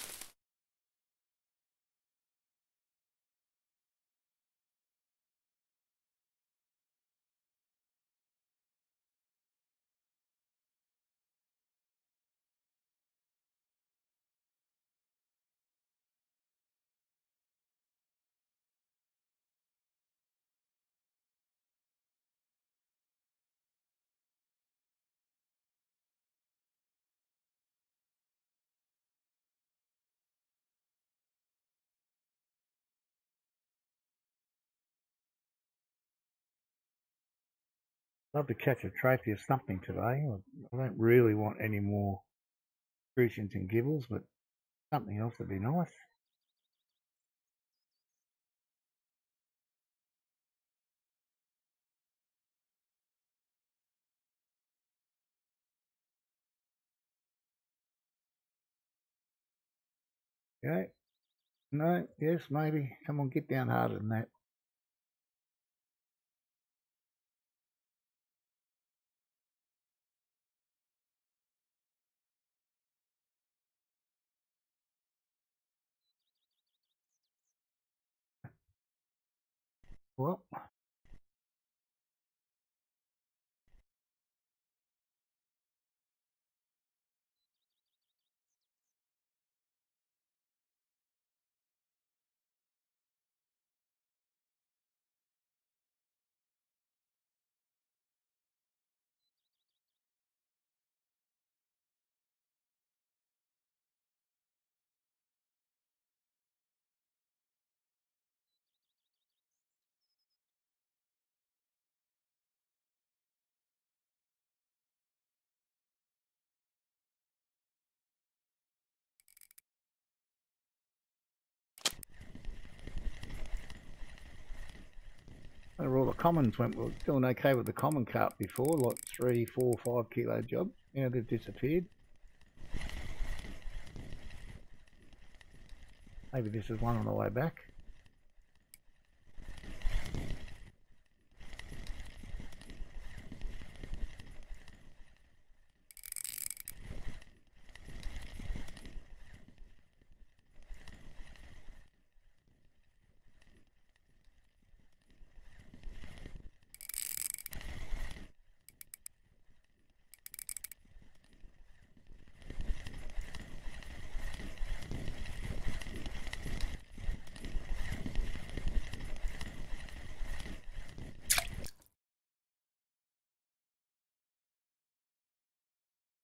Love to catch a trophy or something today. I don't really want any more crucians and gibbles, but something else would be nice. Okay. No, yes, maybe. Come on, get down harder than that. Well, overall the commons went well, doing okay with the common carp before, like 3, 4, 5 kilo job. Now they've disappeared. Maybe this is one on the way back.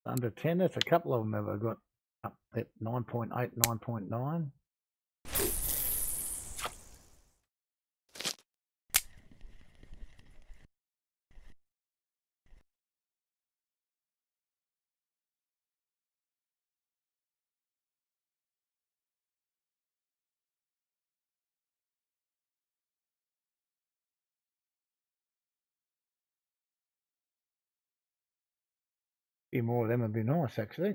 Under 10, that's a couple of them have got up at 9.8, 9.9. A few more of them would be nice, actually.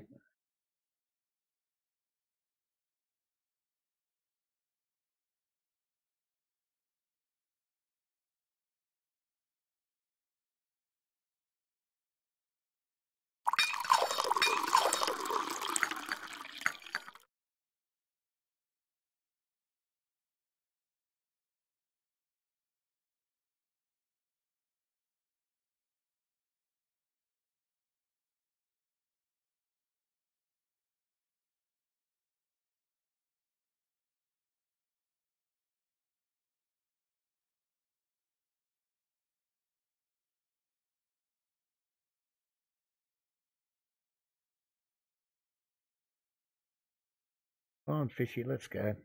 Come on, fishy, let's go.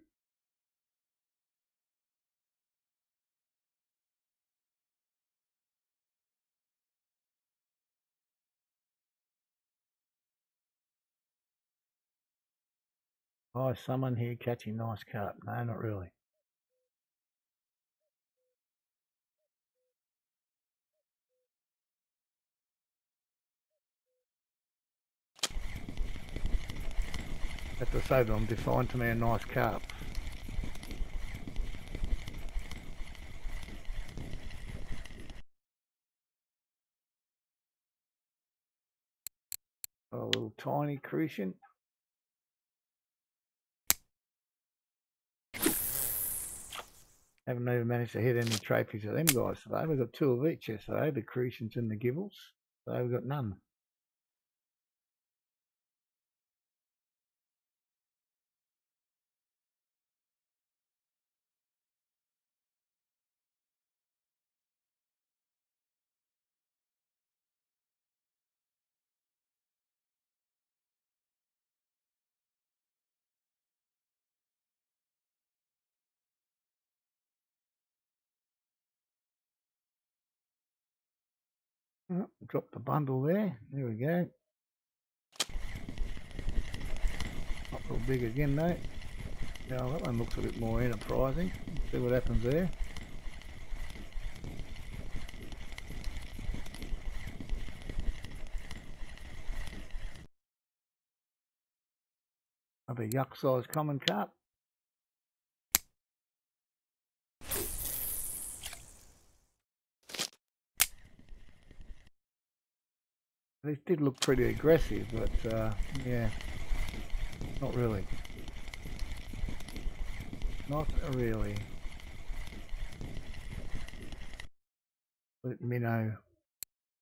Oh, someone here catching nice carp. No, not really. That's the say to them, define to me a nice carp. A little tiny crucian. Haven't even managed to hit any trophies of them guys today. We've got 2 of each yesterday, the crucians and the gibbles. So we've got none. Oh, drop the bundle there. There we go. Not real big again though. Now that one looks a bit more enterprising. Let's see what happens there. A big yuck sized common carp. These did look pretty aggressive, but yeah, not really. Not really. Let me know.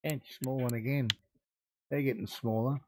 And small one again. They're getting smaller.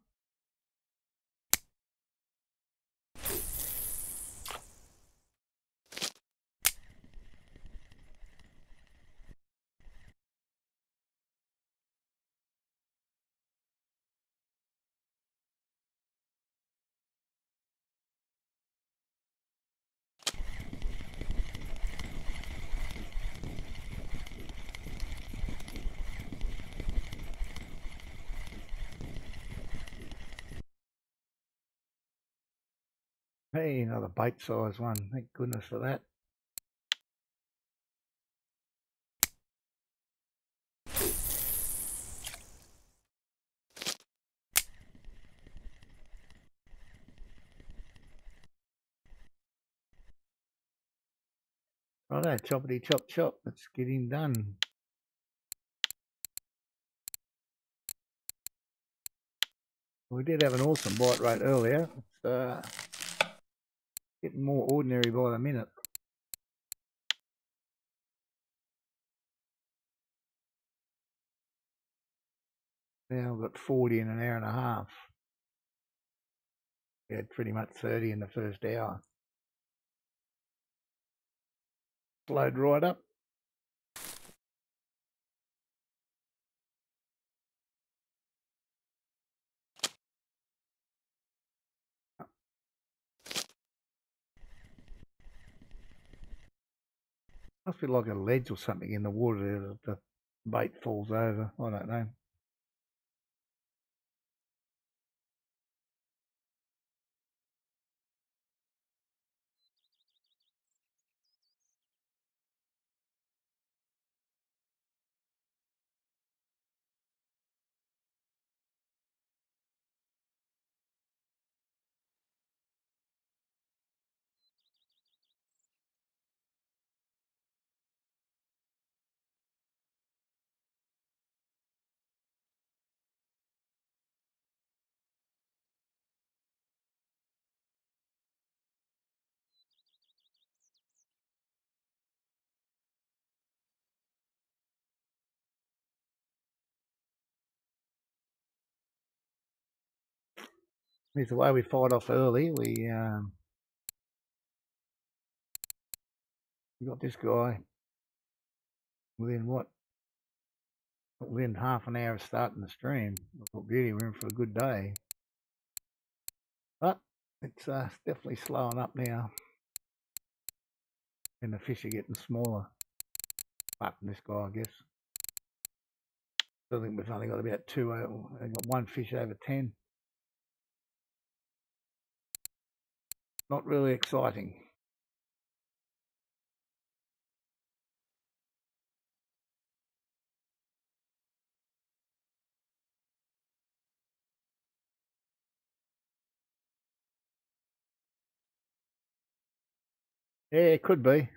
Hey, another bait size one. Thank goodness for that. Righto, choppity chop chop. Let's get him done. We did have an awesome bite rate earlier. It's getting more ordinary by the minute. Now we've got 40 in an hour and a half. We had pretty much 30 in the first hour. Slowed right up. Must be like a ledge or something in the water there that the bait falls over. I don't know. It's the way we fight off early. We got this guy within what? Within half an hour of starting the stream. I thought, beauty, we're in for a good day. But it's definitely slowing up now. And the fish are getting smaller. Apart from this guy, I guess. I think we've only got about 2. We've got 1 fish over 10. not really exciting. Yeah, it could be.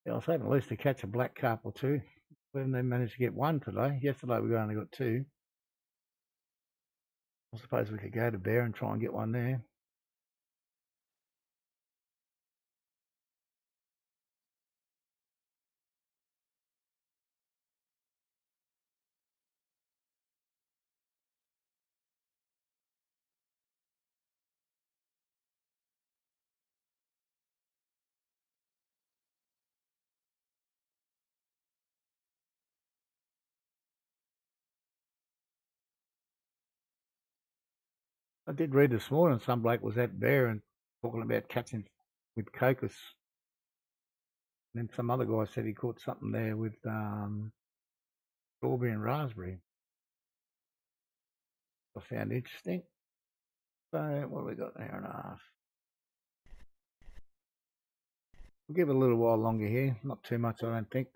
Yeah, I was hoping at least to catch a black carp or two. We haven't even managed to get one today. Yesterday we only got two. I suppose we could go to Bear and try and get one there. I did read this morning some bloke was at Bear and talking about catching with cocos. And then some other guy said he caught something there with strawberry and raspberry. I found interesting. So what have we got? An hour and a half. We'll give it a little while longer here. Not too much, I don't think.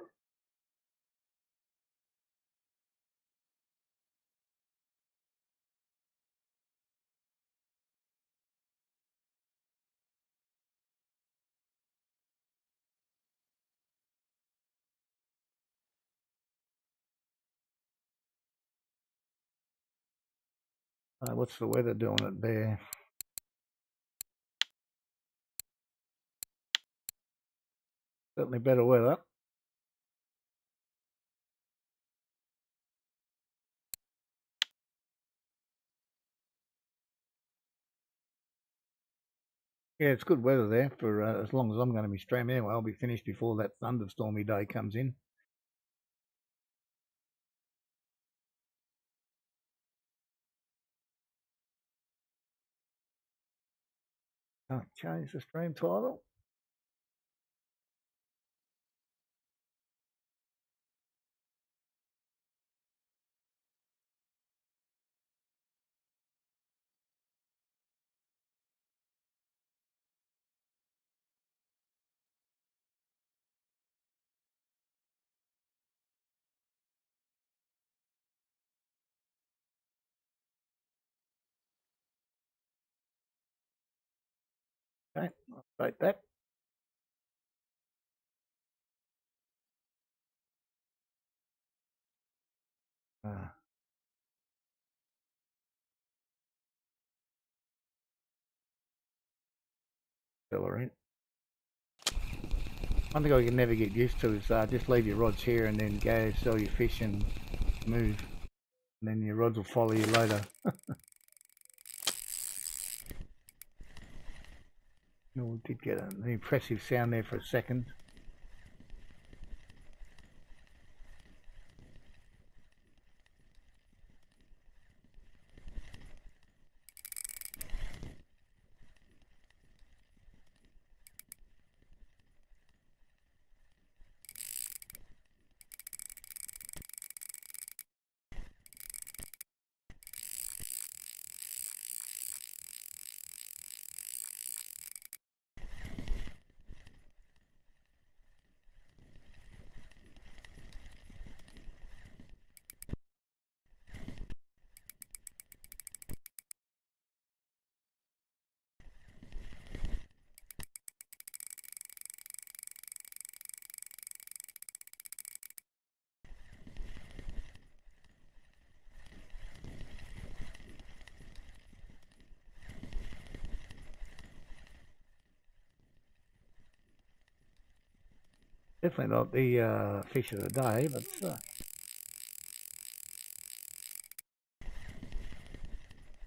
What's the weather doing at Bear? Certainly better weather. Yeah, it's good weather there for as long as I'm going to be streaming. Anyway, I'll be finished before that thunderstormy day comes in. Change the stream title. Okay, I'll state that. Accelerate. One thing I can never get used to is just leave your rods here and then go sell your fish and move. And then your rods will follow you later. We did get an impressive sound there for a second. Definitely not the fish of the day, but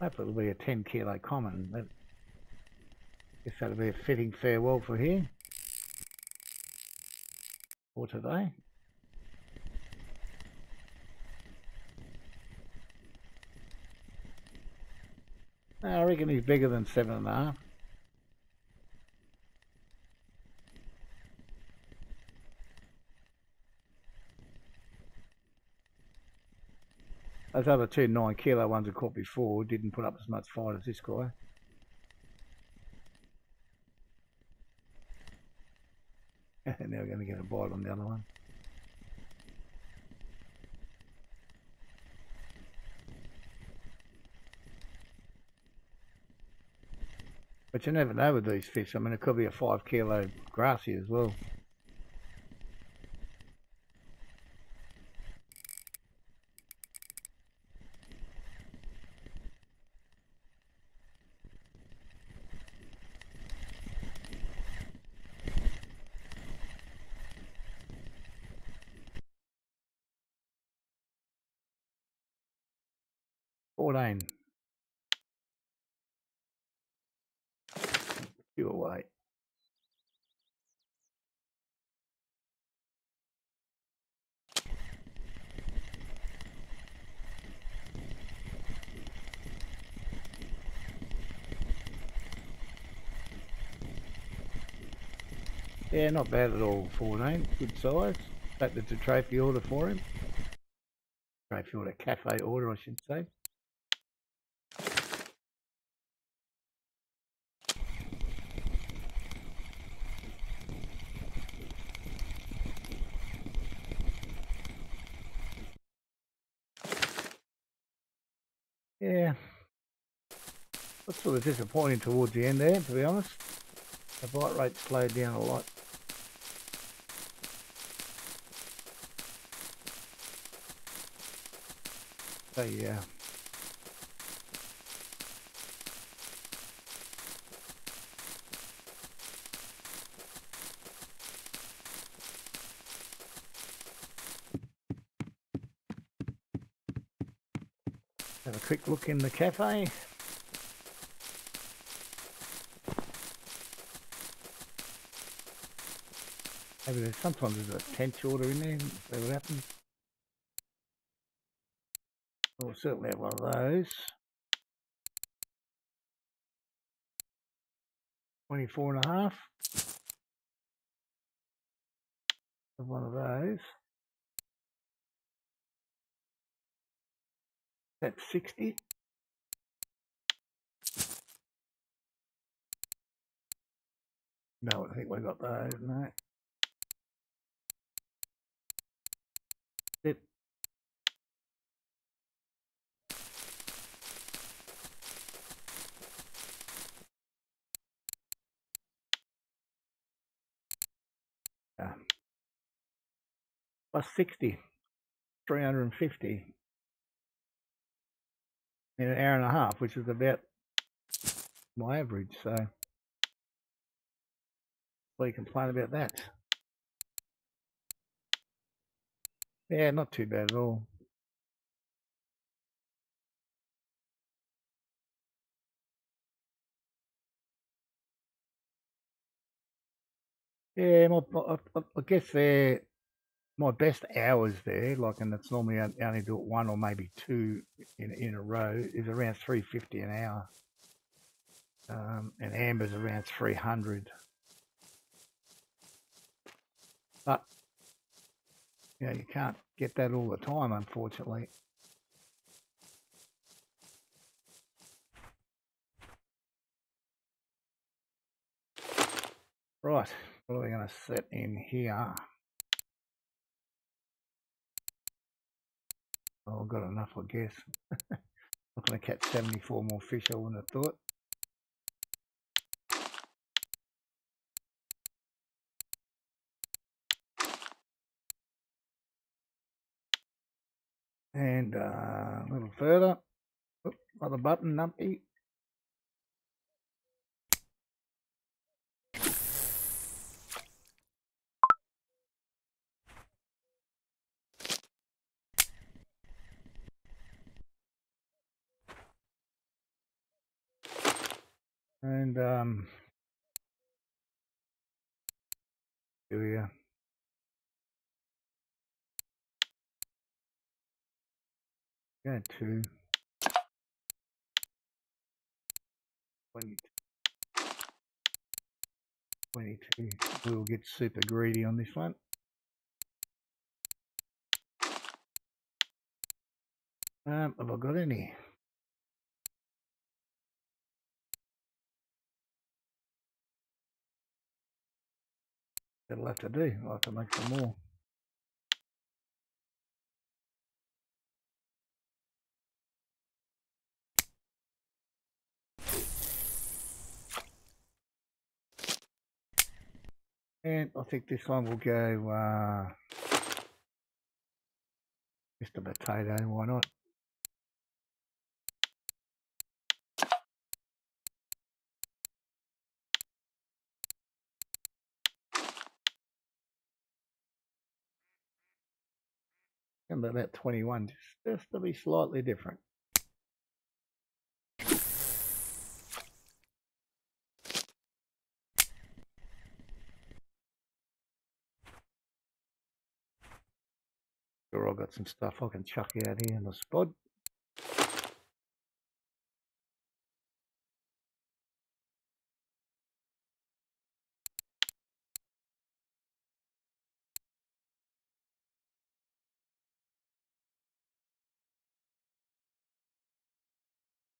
hopefully it'll be a 10 kilo common. I guess that'll be a fitting farewell for here for today. I reckon he's bigger than 7.5. Those other two 9 kilo ones I caught before didn't put up as much fight as this guy. Now we're going to get a bite on the other one. But you never know with these fish. I mean, it could be a 5 kilo grassy as well. $14. Pure weight. Yeah, not bad at all. 14, good size. Hope that's a trophy order for him. Trophy order, cafe order, I should say. Yeah, that's sort of disappointing towards the end there, to be honest. The bite rate slowed down a lot. So yeah. Have a quick look in the cafe. Maybe there's sometimes there's a tench order in there. See what happens. We'll certainly have one of those. 24.5. Have one of those. That's 60. No, I think we got those. No. Yep. Plus 60. 350 in an hour and a half, which is about my average. So, what do you complain about that? Yeah, not too bad at all. Yeah, I guess they're my best hours there, like, and it's normally I only do it one or maybe two in a row, is around 350 an hour. And amber's around 300. But, you know, you can't get that all the time, unfortunately. Right, what are we going to set in here? Oh, I've got enough, I guess. Not going to catch 74 more fish, I wouldn't have thought. And a little further. Oop, another button, numpy. And here we are. Go to 22. We'll get super greedy on this one. Have I got any? That'll have to do. I'll have to make some more. And I think this one will go Mr. Potato, why not? And about 21, just to be slightly different. Sure, I've got some stuff I can chuck out here in the spot.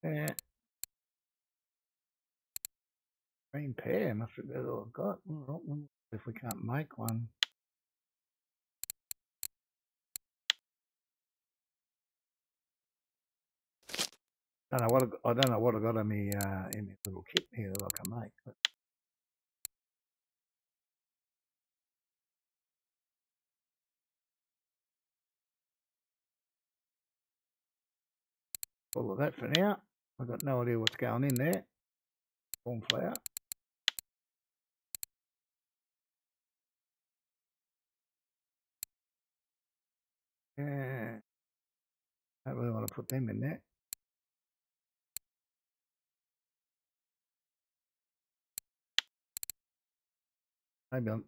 Yeah. Green pear must be about all I've got. If we can't make one. I don't know what I got in me in this little kit here that I can make. But all of that for now. I've got no idea what's going in there. Corn flour. Yeah. I don't really want to put them in there. Maybe I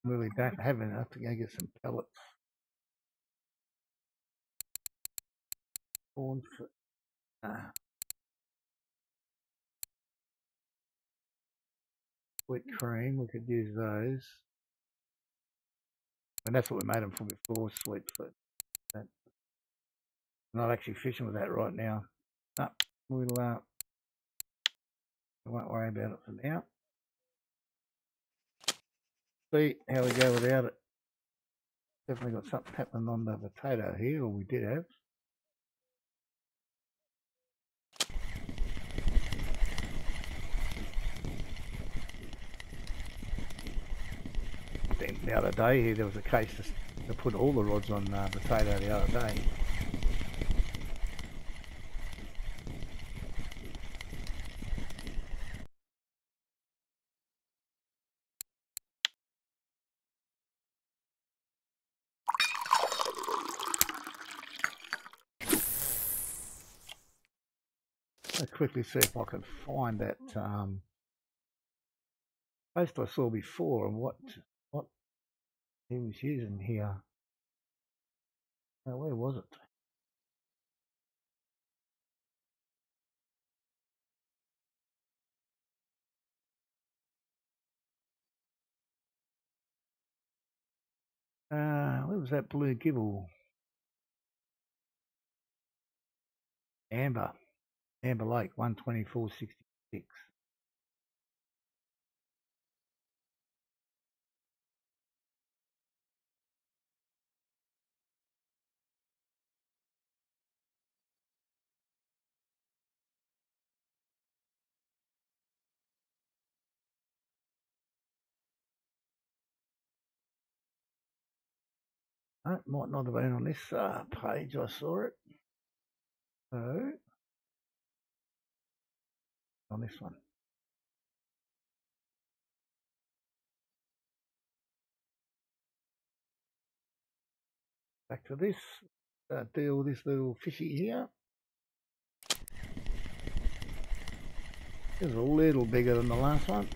really don't have enough to go get some pellets. Corn wheat cream, we could use those. And that's what we made them for before, sweet food. I'm not actually fishing with that right now. No, we won't worry about it for now. See how we go without it. Definitely got something happening on the potato here, or we did have. Then the other day here, there was a case to put all the rods on potato the other day. Let's quickly see if I can find that post I saw before and what he was using here. Now, where was it? Where was that blue gibble? Amber Lake, 124.66. It might not have been on this page, I saw it. So, on this one. Back to this, deal with this little fishy here. It's a little bigger than the last one.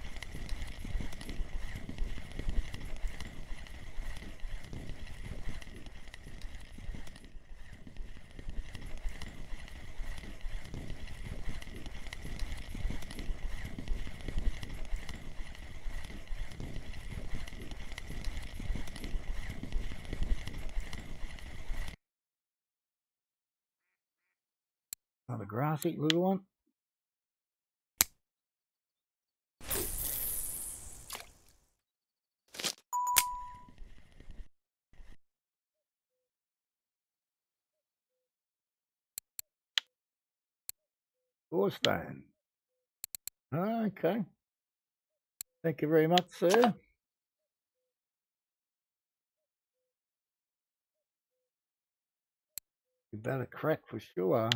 Another grassy little one. Stone. Okay. Thank you very much, sir. You better crack for sure.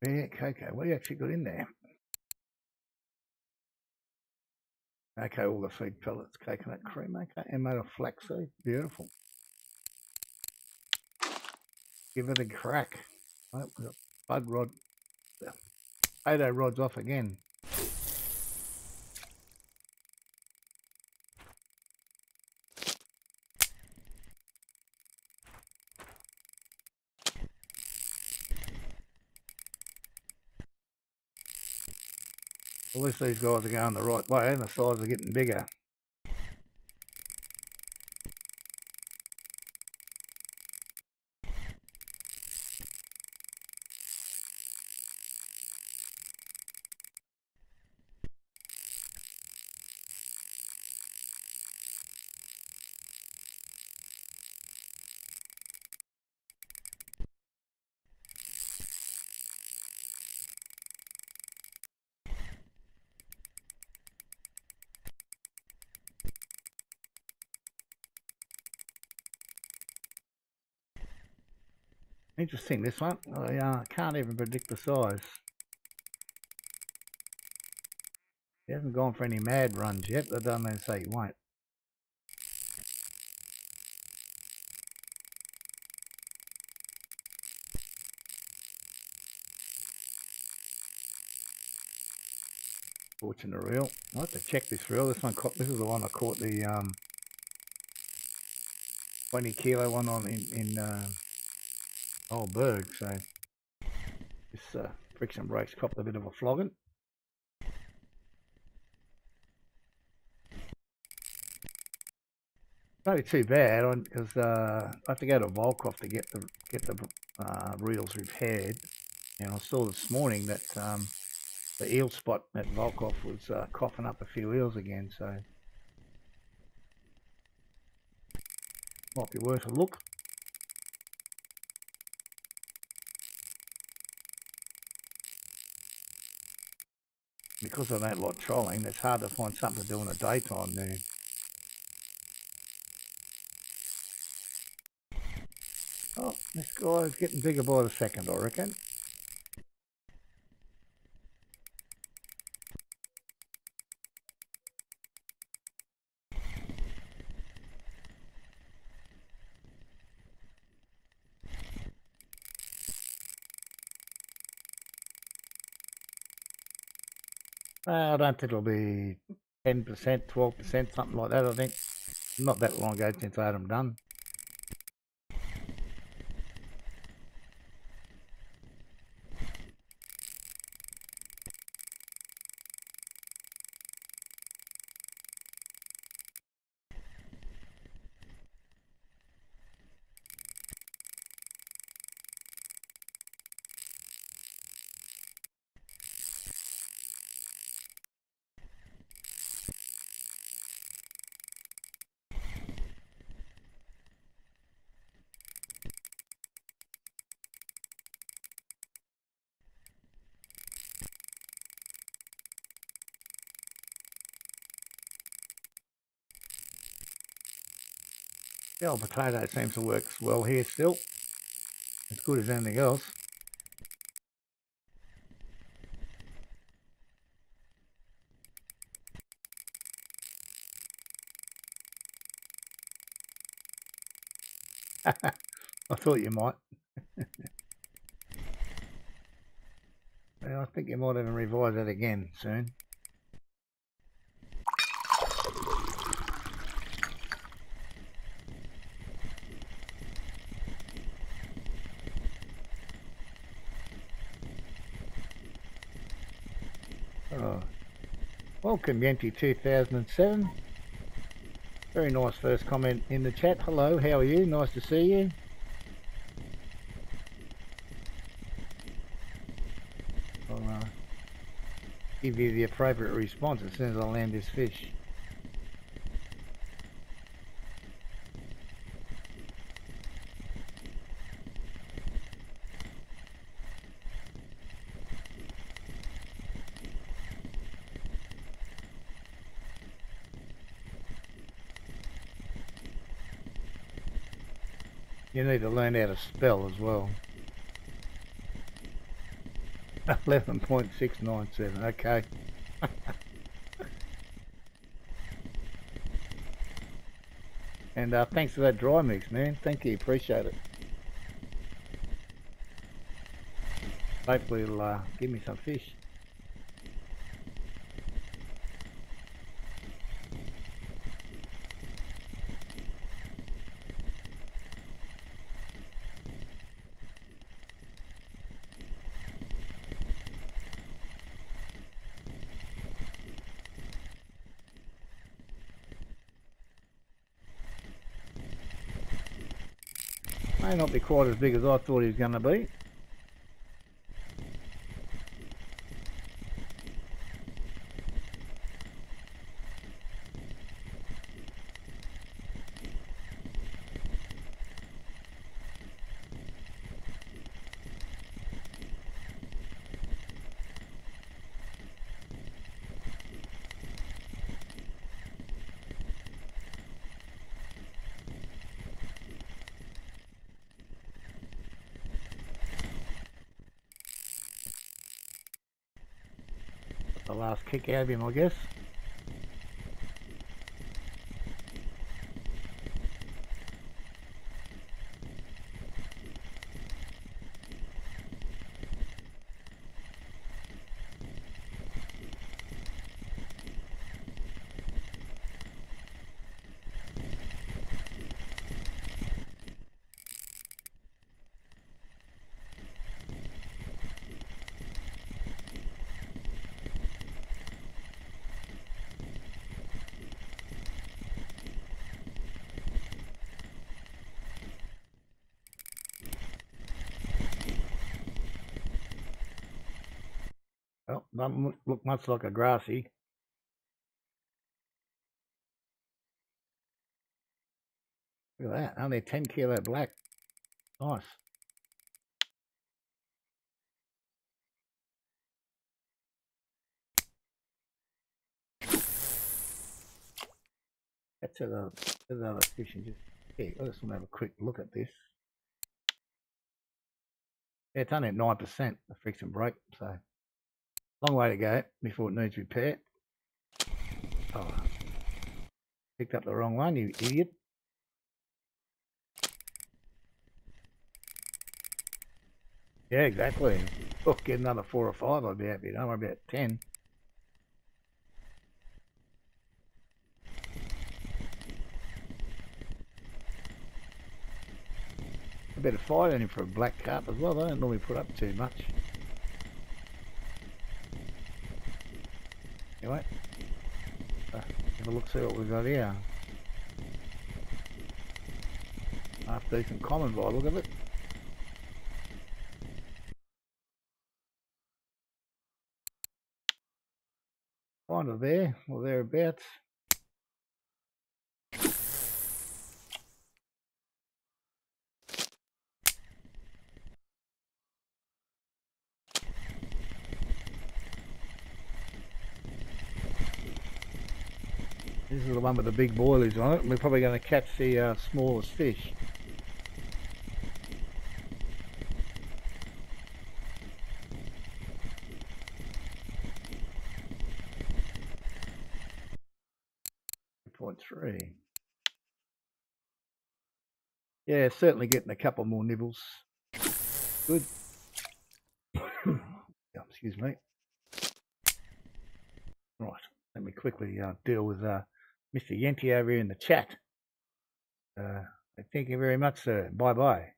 Yeah, okay. What do you actually got in there? Okay, all the feed pellets, coconut cream, okay, and made of flaxseed. Beautiful. Give it a crack. Right, we've got bud rod, potato rods off again. At least these guys are going the right way and the sides are getting bigger. Interesting, this one. I can't even predict the size. He hasn't gone for any mad runs yet. That doesn't mean to say he won't. Fortune reel. I have to check this reel. This is the one I caught the 20 kilo one on in Burg. So this friction brakes copped a bit of a flogging. Not too bad because I have to go to Volkov to get the reels repaired. And I saw this morning that the eel spot at Volkov was coughing up a few eels again, so might be worth a look. Because I don't like trolling, it's hard to find something to do in the daytime there. Oh, this guy's getting bigger by the second, I reckon. I don't think it'll be 10%, 12%, something like that, I think. Not that long ago since I had them done. The old potato seems to work well here still. as good as anything else. I thought you might. Well, I think you might even revise that again soon. Oh. Welcome, Yenti 2007. Very nice first comment in the chat. Hello, how are you? Nice to see you. I'll give you the appropriate response as soon as I land this fish. You need to learn how to spell as well. 11.697, okay. And thanks for that dry mix, man. Thank you, appreciate it. Hopefully it'll give me some fish. May not be quite as big as I thought he was going to be. The last kick out of him, I guess. Well, doesn't look much like a grassy. Look at that, only 10 kilo black. Nice. That's another fish and just, yeah, I just want to have a quick look at this. Yeah, it's only at 9%, the friction brake, so long way to go before it needs repair. Oh, picked up the wrong one, you idiot. Yeah, exactly. Oh, get another 4 or 5, I'd be happy. Don't worry about 10. A bit of fight on him for a black carp as well. They don't normally put up too much. Anyway, have a look, see what we've got here. Half decent common by the look of it. Kind of there, or thereabouts. This is the one with the big boilies on it. We're probably going to catch the smallest fish. 2.3. Yeah, certainly getting a couple more nibbles. Good. Excuse me. Right, let me quickly deal with Mr. Yenti over here in the chat. Thank you very much, sir. Bye-bye.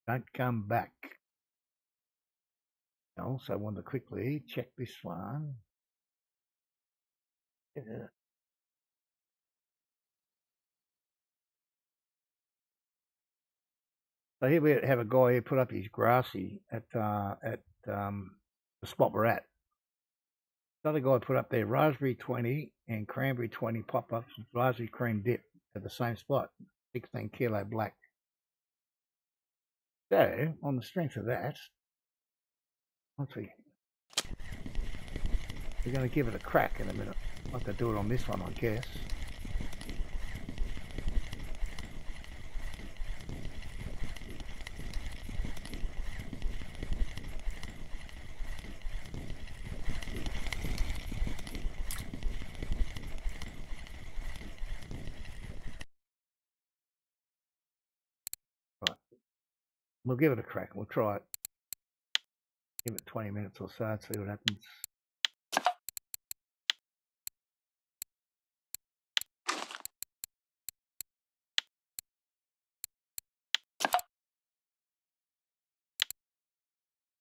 Don't come back. I also want to quickly check this one. So here we have a guy here put up his grassy at the spot we're at. Another guy put up there raspberry 20 and cranberry 20 pop-ups with raspberry cream dip at the same spot, 16 kilo black. So on the strength of that, we're going to give it a crack in a minute. I'll have to do it on this one, I guess. Right. We'll give it a crack. We'll try it. Give it 20 minutes or so and see what happens.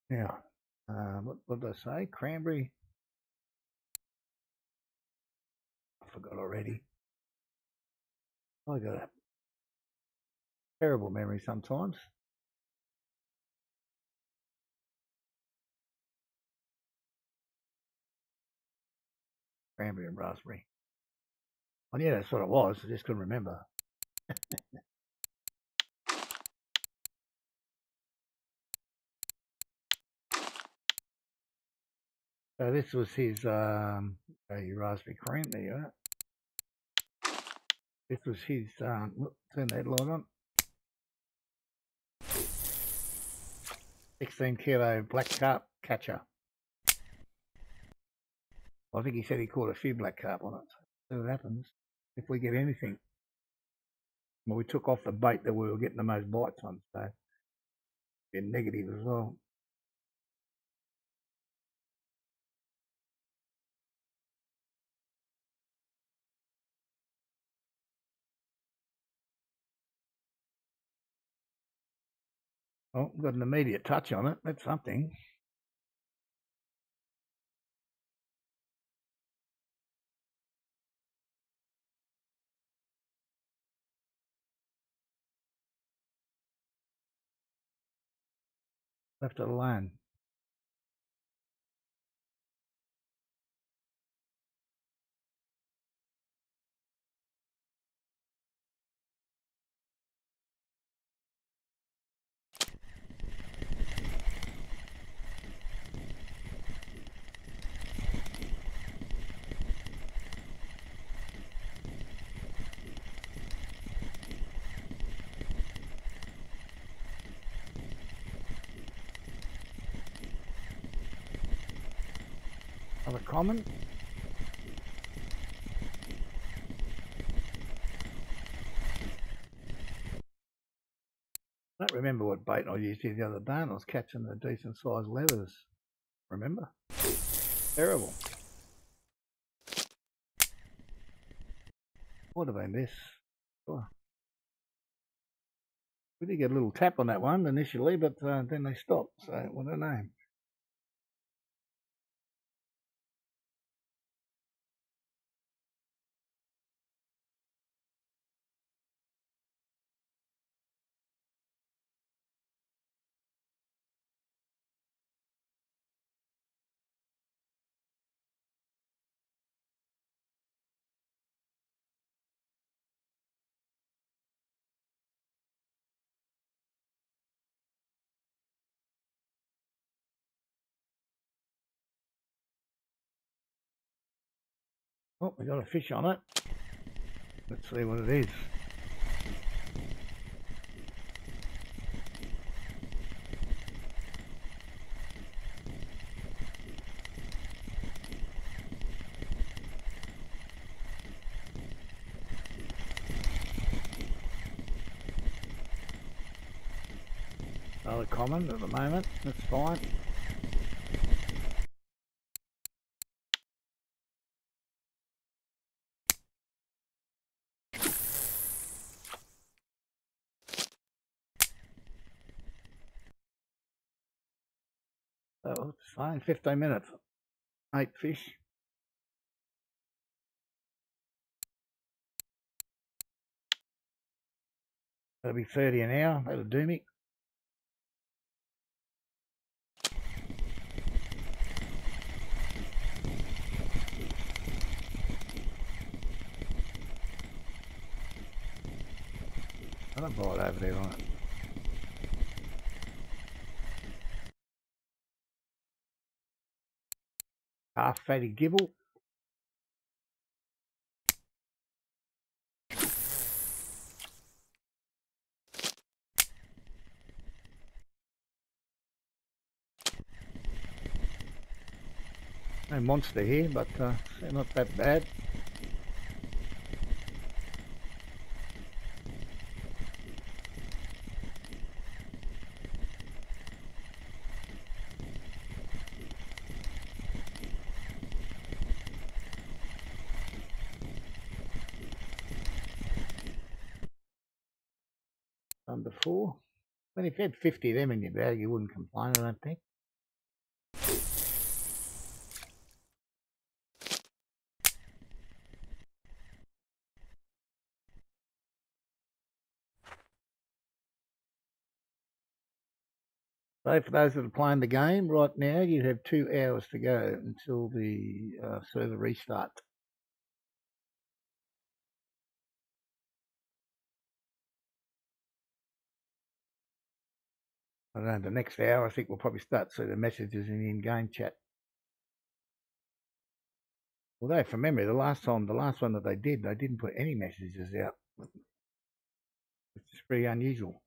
Now, what did I say? Cranberry? I forgot already. I got a terrible memory sometimes. Cranberry and raspberry. Oh yeah, that's what it was. I just couldn't remember. So this was his raspberry cream. There you are. This was his. Turn that light on. 16 kilo black carp catcher. I think he said he caught a few black carp on it. See what happens if we get anything. Well, we took off the bait that we were getting the most bites on, so been negative as well. Oh, got an immediate touch on it. That's something. Left it alone. Another common. I don't remember what bait I used here the other day, and I was catching the decent sized leathers. Remember? Terrible. Would have been this. Oh. We did get a little tap on that one initially, but then they stopped. So what a name. Oh, we got a fish on it. Let's see what it is. Rather common at the moment. That's fine. So it's fine. 15 minutes. 8 fish. That'll be 30 an hour. That'll do me. I don't bite over there on it. Half fatty gibble. No monster here, but they're not that bad. Under 4. I mean, if you had 50 of them in your bag, you wouldn't complain, I don't think. So for those that are playing the game right now, you have 2 hours to go until the server restarts. I don't know, the next hour I think we'll probably start to see the messages in the in-game chat. Although from memory, the last one that they didn't put any messages out, which is pretty unusual.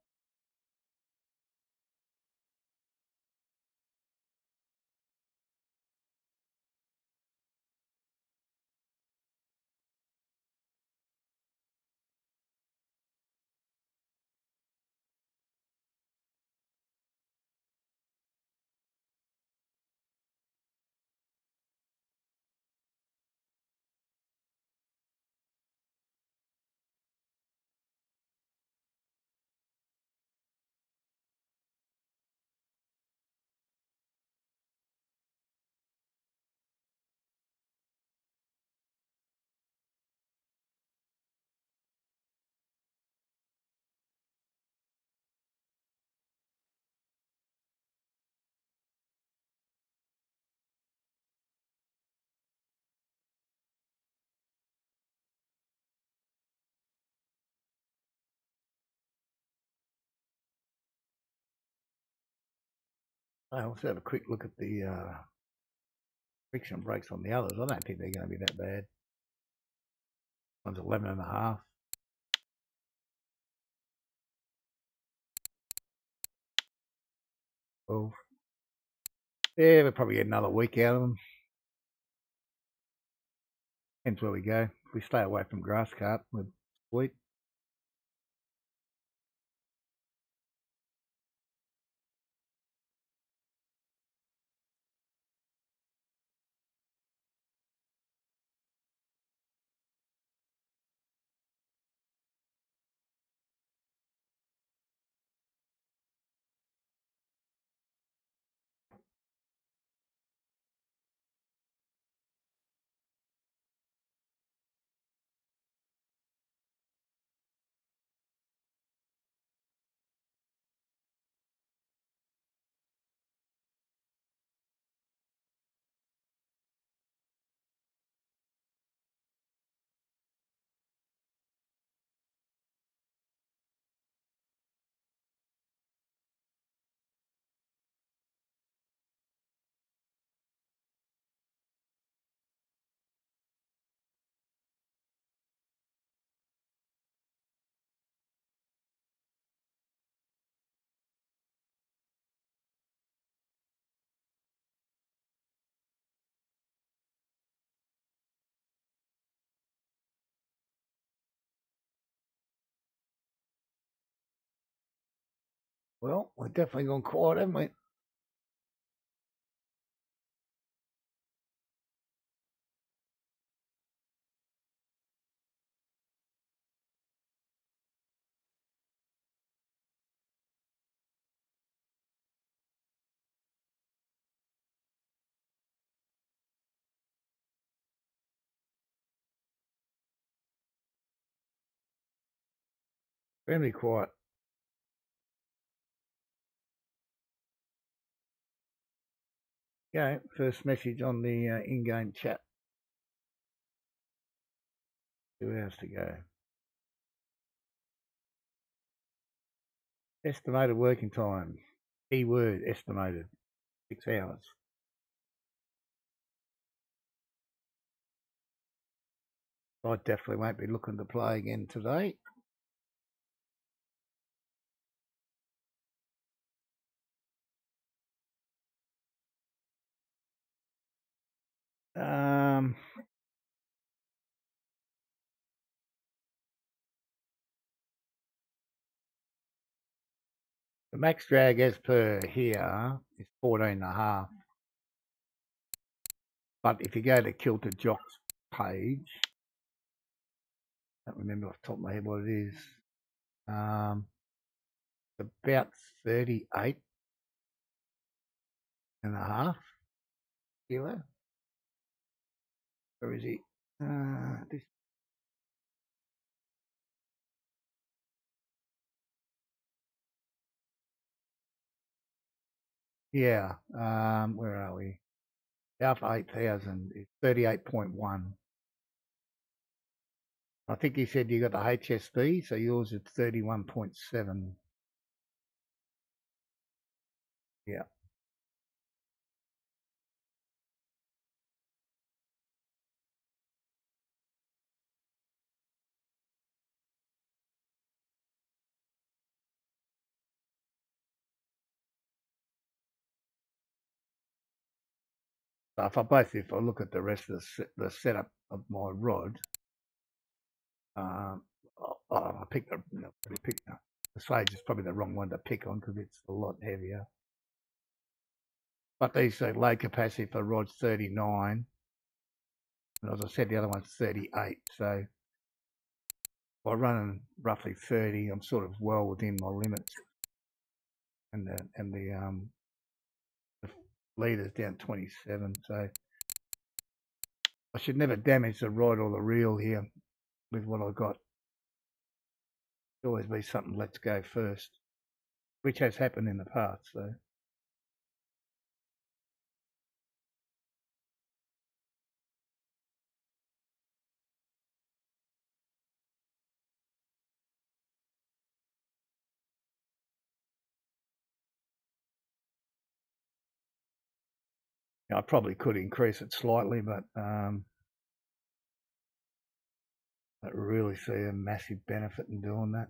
I also have a quick look at the friction brakes on the others. I don't think they're going to be that bad. One's 11.5. 12. Yeah, we'll probably get another week out of them. Depends where we go. If we stay away from grass carp, we're sweet. Well, we're definitely gone quiet, haven't we? Very quiet. Okay, first message on the in-game chat. 2 hours to go. Estimated working time. Keyword estimated. 6 hours. I definitely won't be looking to play again today. Um, the max drag as per here is 14.5. But if you go to Kilter Jock's page, I don't remember off the top of my head what it is. About 38.5 kilo. Where is he? This. Yeah. Where are we? Alpha 8000 is 38.1. I think he said you got the HSB, so yours is 31.7. Yeah. So if I look at the rest of the setup of my rod, I picked the Sage is probably the wrong one to pick on because it's a lot heavier. But these low capacity for rod's 39, and as I said, the other one's 38. So by running roughly 30, I'm sort of well within my limits, and the leader's down 27. So I should never damage the rod or the reel here with what I got. There'll always be something let's go first, which has happened in the past. So I probably could increase it slightly, but I don't really see a massive benefit in doing that.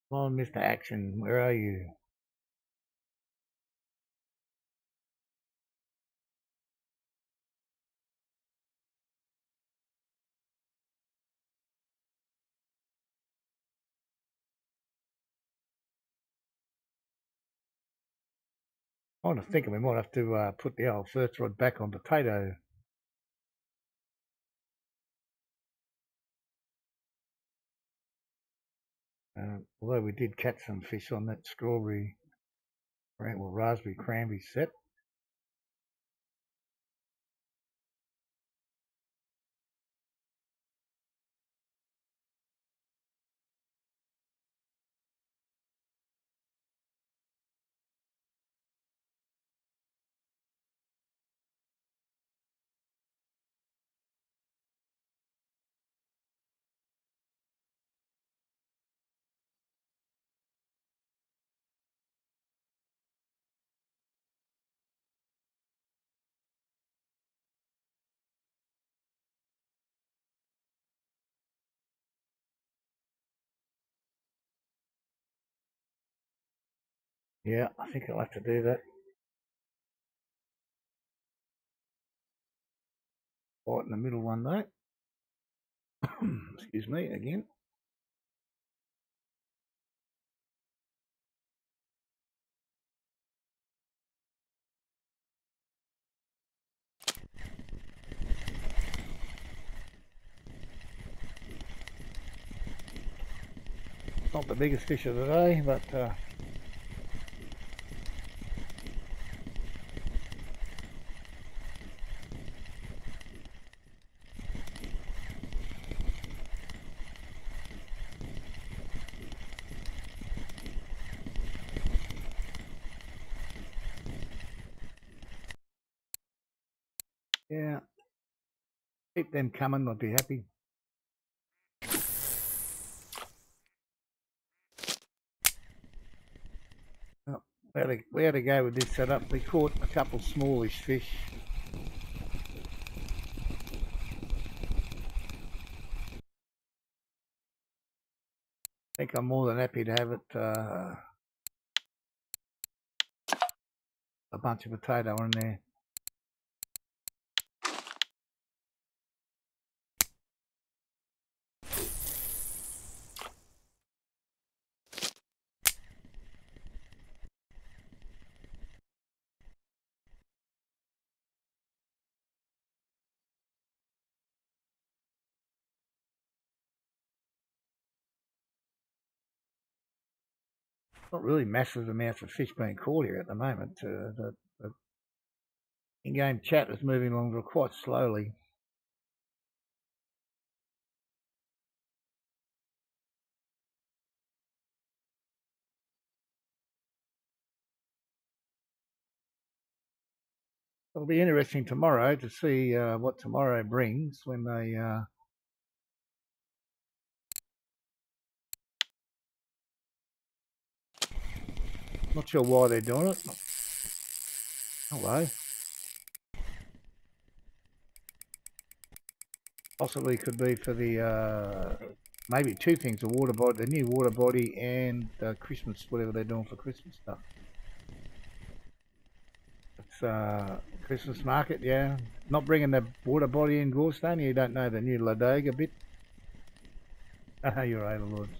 Come on, Mr. Action, where are you? I want to think we might have to put the old first rod back on potato. Although we did catch some fish on that raspberry cranberry set. Yeah, I think I'll have to do that. Right in the middle one though. Excuse me again. Not the biggest fish of the day, but yeah, keep them coming. I'd be happy. Oh, we had to go with this setup. We caught a couple smallish fish. I think I'm more than happy to have it. A bunch of potato in there. Not really massive amounts of fish being caught here at the moment. The in-game chat is moving along quite slowly. It'll be interesting tomorrow to see what tomorrow brings when they. Not sure why they're doing it. Hello. Possibly could be for the maybe two things: the water body, the new water body, and Christmas, whatever they're doing for Christmas stuff. It's Christmas market, yeah. Not bringing the water body in Gorstone. You don't know the new Ladoga bit. You're overlords.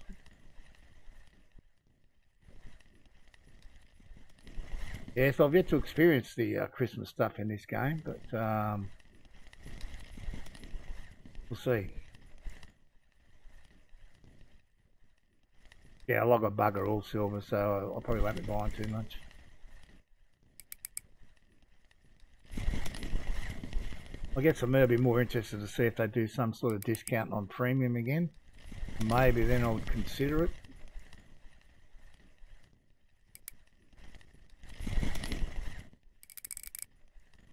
Yeah, so I've yet to experience the Christmas stuff in this game, but we'll see. Yeah, I like a bugger all silver, so I probably won't be buying too much. I guess I'm maybe more interested to see if they do some sort of discount on premium again. Maybe then I would consider it.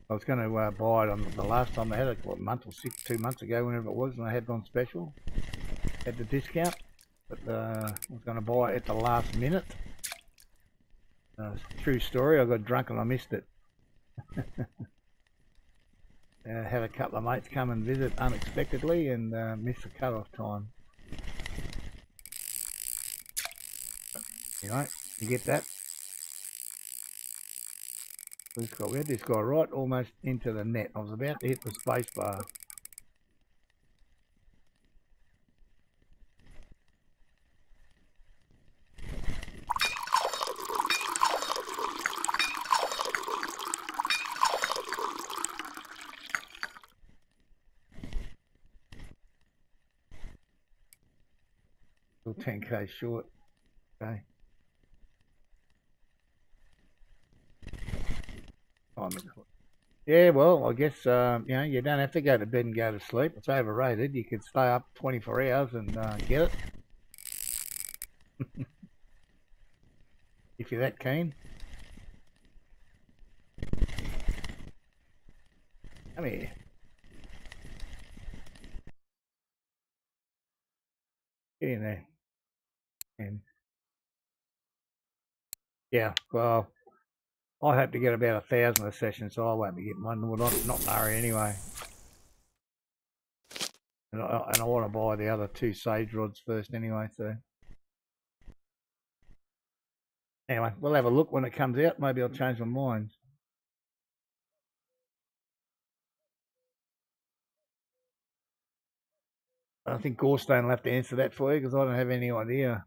I was going to buy it on the last time they had it, what, a month or 2 months ago, whenever it was, and I had it on special. Had the discount, but I was going to buy it at the last minute. True story, I got drunk and I missed it. Had a couple of mates come and visit unexpectedly and missed the cut-off time. Anyway, you get that? We had this guy right almost into the net. I was about to hit the space bar. Still 10k short. Okay. Yeah, well, I guess you know, you don't have to go to bed and go to sleep. It's overrated. You could stay up 24 hours and get it if you're that keen. Come here. Get in there. And yeah, well, I hope to get about 1,000 a session, so I won't be getting one. Well, not in a hurry anyway. And I want to buy the other two sage rods first anyway, so. Anyway, we'll have a look when it comes out. Maybe I'll change my mind. I think Gorstone will have to answer that for you because I don't have any idea.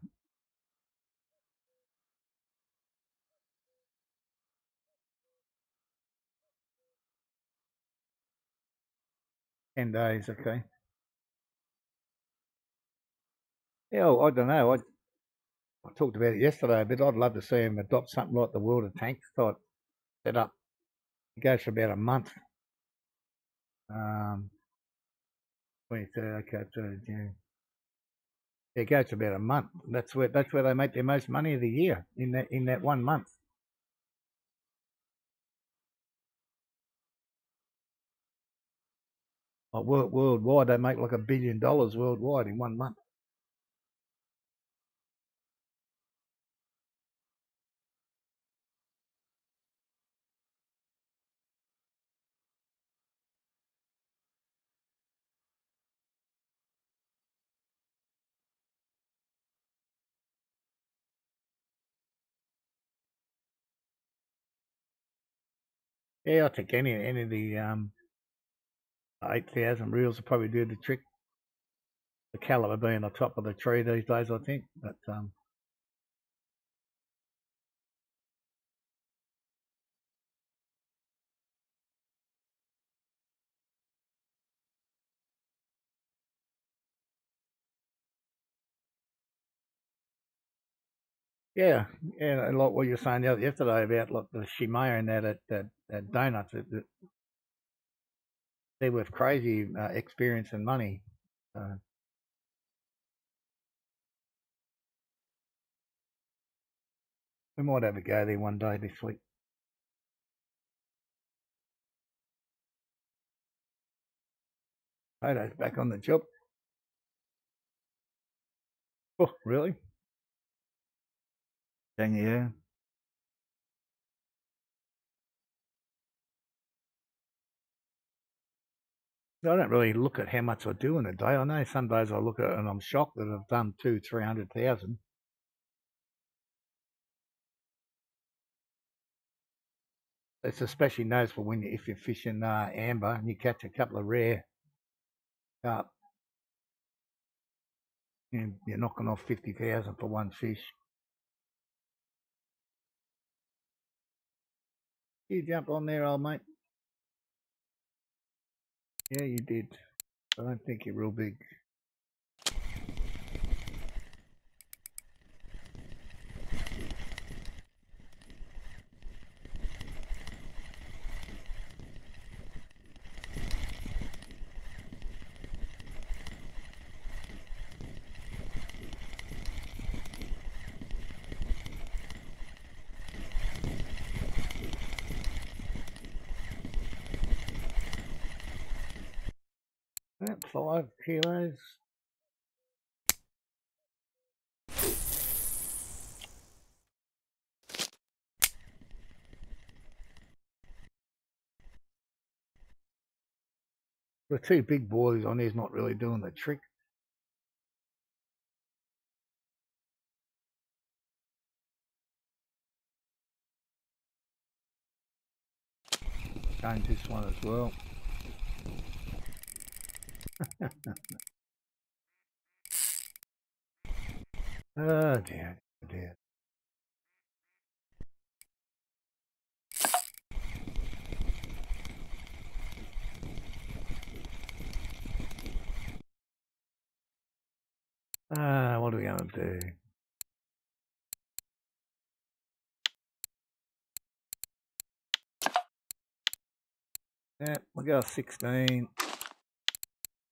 10 days, okay. Yeah, well, I don't know. I talked about it yesterday, but I'd love to see him adopt something like the World of Tanks type setup. It goes for about a month. 23rd, okay, 3rd June. Yeah, it goes for about a month. That's where they make their most money of the year in that 1 month. Like worldwide, they make like $1 billion worldwide in 1 month. Yeah, I think any of the 8,000 reels will probably do the trick. The caliber being the top of the tree these days, I think. But yeah, and like what you were saying yesterday about like the Shimea and that donuts, they're worth crazy experience and money. We might have a go there one day this week. Potato's back on the job. Oh, really? Dang, yeah. I don't really look at how much I do in a day. I know some days I look at it and I'm shocked that I've done 200,000-300,000. It's especially noticeable if you're fishing amber and you catch a couple of rare carp. You're knocking off 50,000 for one fish. You jump on there, old mate. Yeah, you did. I don't think you're real big. About 5 kilos. The 2 big boys on there's not really doing the trick. Change this one as well. Oh dear, dear. What are we going to do? Yeah, we'll go 16.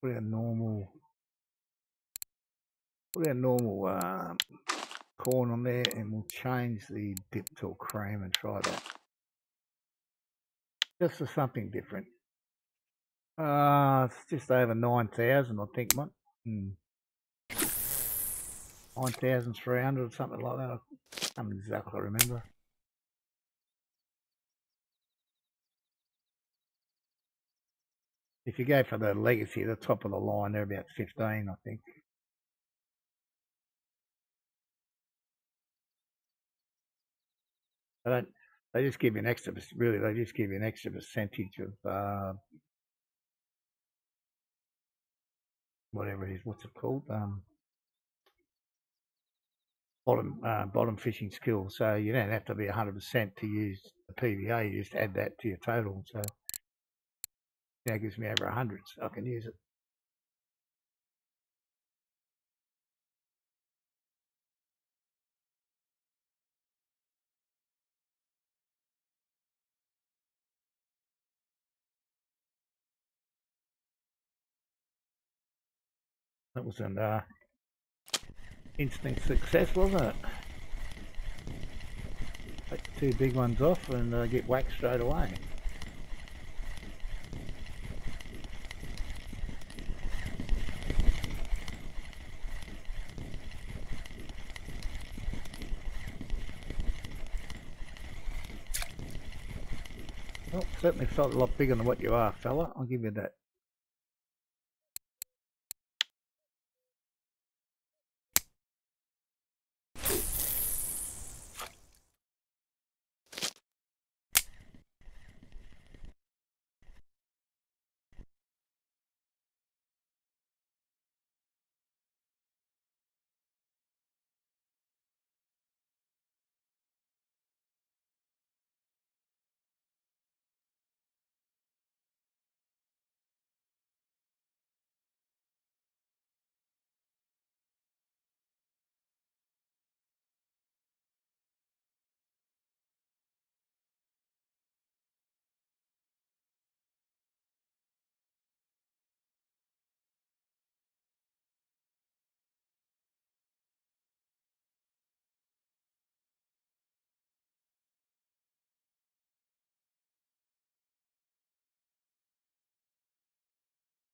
Put our normal. Put our normal corn on there, and we'll change the dip to cream and try that. Just for something different. It's just over 9,000, I think, mate. 9,300 or something like that. I can't exactly remember. If you go for the Legacy, the top of the line, they're about 15, I think. They don't. They just give you an extra. Really, they just give you an extra percentage of whatever it is. What's it called? Bottom fishing skill. So you don't have to be 100% to use the PVA. You just add that to your total. So now it gives me over 100, so I can use it. That was an instant success, wasn't it? Take the two big ones off and get whacked straight away. Well, certainly felt a lot bigger than what you are, fella. I'll give you that.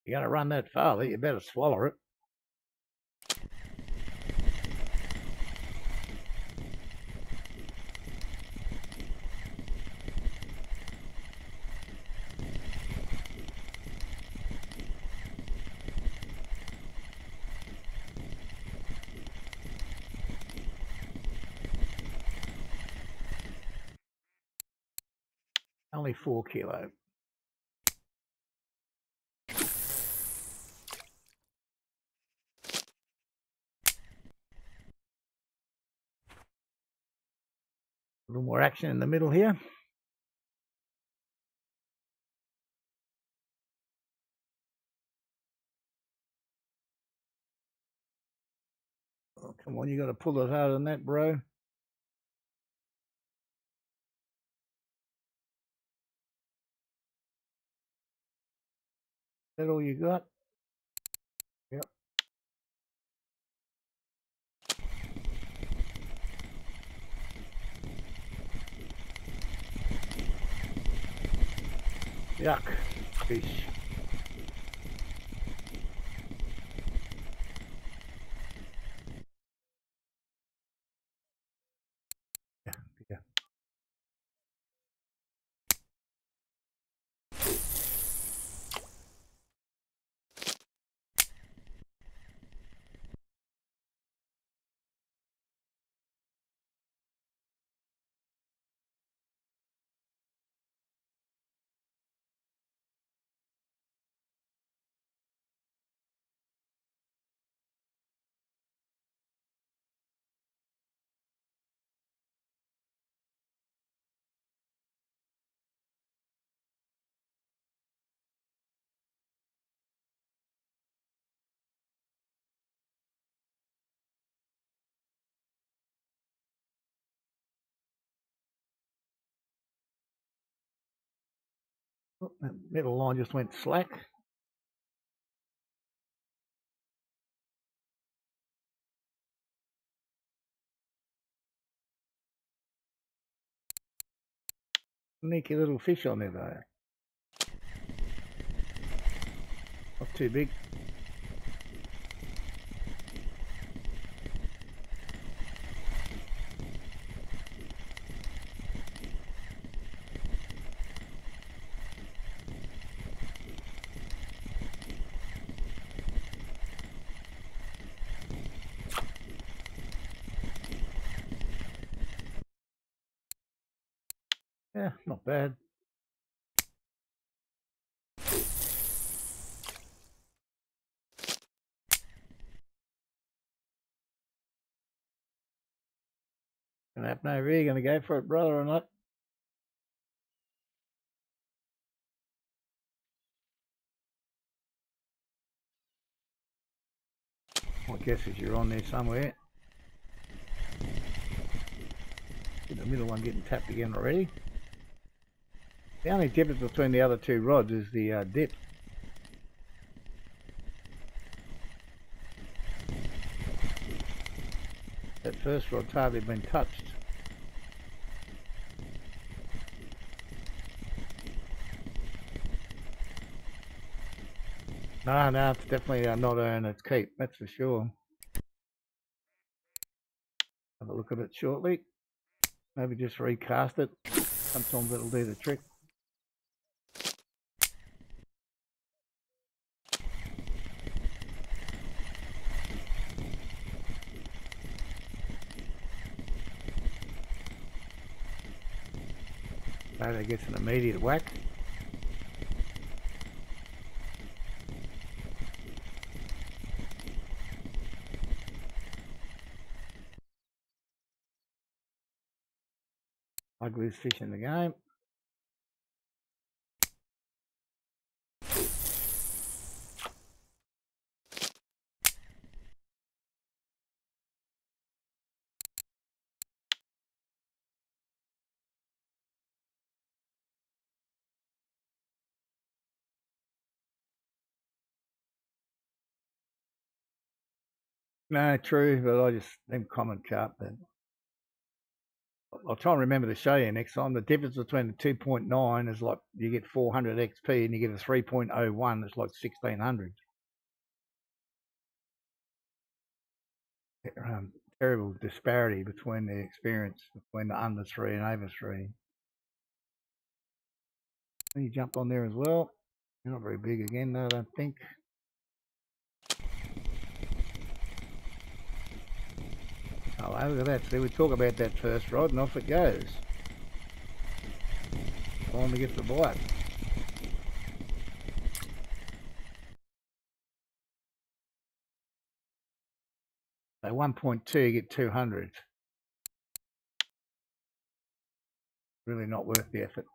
You're going to run that farther, you better swallow it. Only 4 kilo. A little more action in the middle here. Oh, come on, you got to pull it harder than that, bro. Is that all you got? Yep. Yuck. Fish. Yeah. Oh, that middle line just went slack. Sneaky little fish on there though. Not too big. Yeah, not bad. Gonna happen over here. Gonna go for it, brother, or not? My guess is you're on there somewhere. The middle one getting tapped again already. The only difference between the other two rods is the dip. That first rod's hardly been touched. No, it's definitely not earning its keep, that's for sure. Have a look at it shortly. Maybe just recast it. Sometimes it'll do the trick. Maybe it gets an immediate whack. Ugliest fish in the game. No, true, but I just them common carp. But I'll try and remember to show you next time. The difference between the 2.9 is like you get 400 XP and you get a 3.01. It's like 1600. Terrible disparity between the experience between the under 3 and over 3. You jumped on there as well. You're not very big again, though, I don't think. Oh, look at that. See, we talk about that first rod and off it goes. Time to get the bite. So 1.2, you get 200. Really not worth the effort.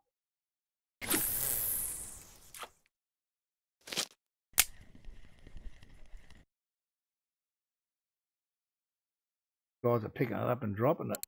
Guys are picking it up and dropping it.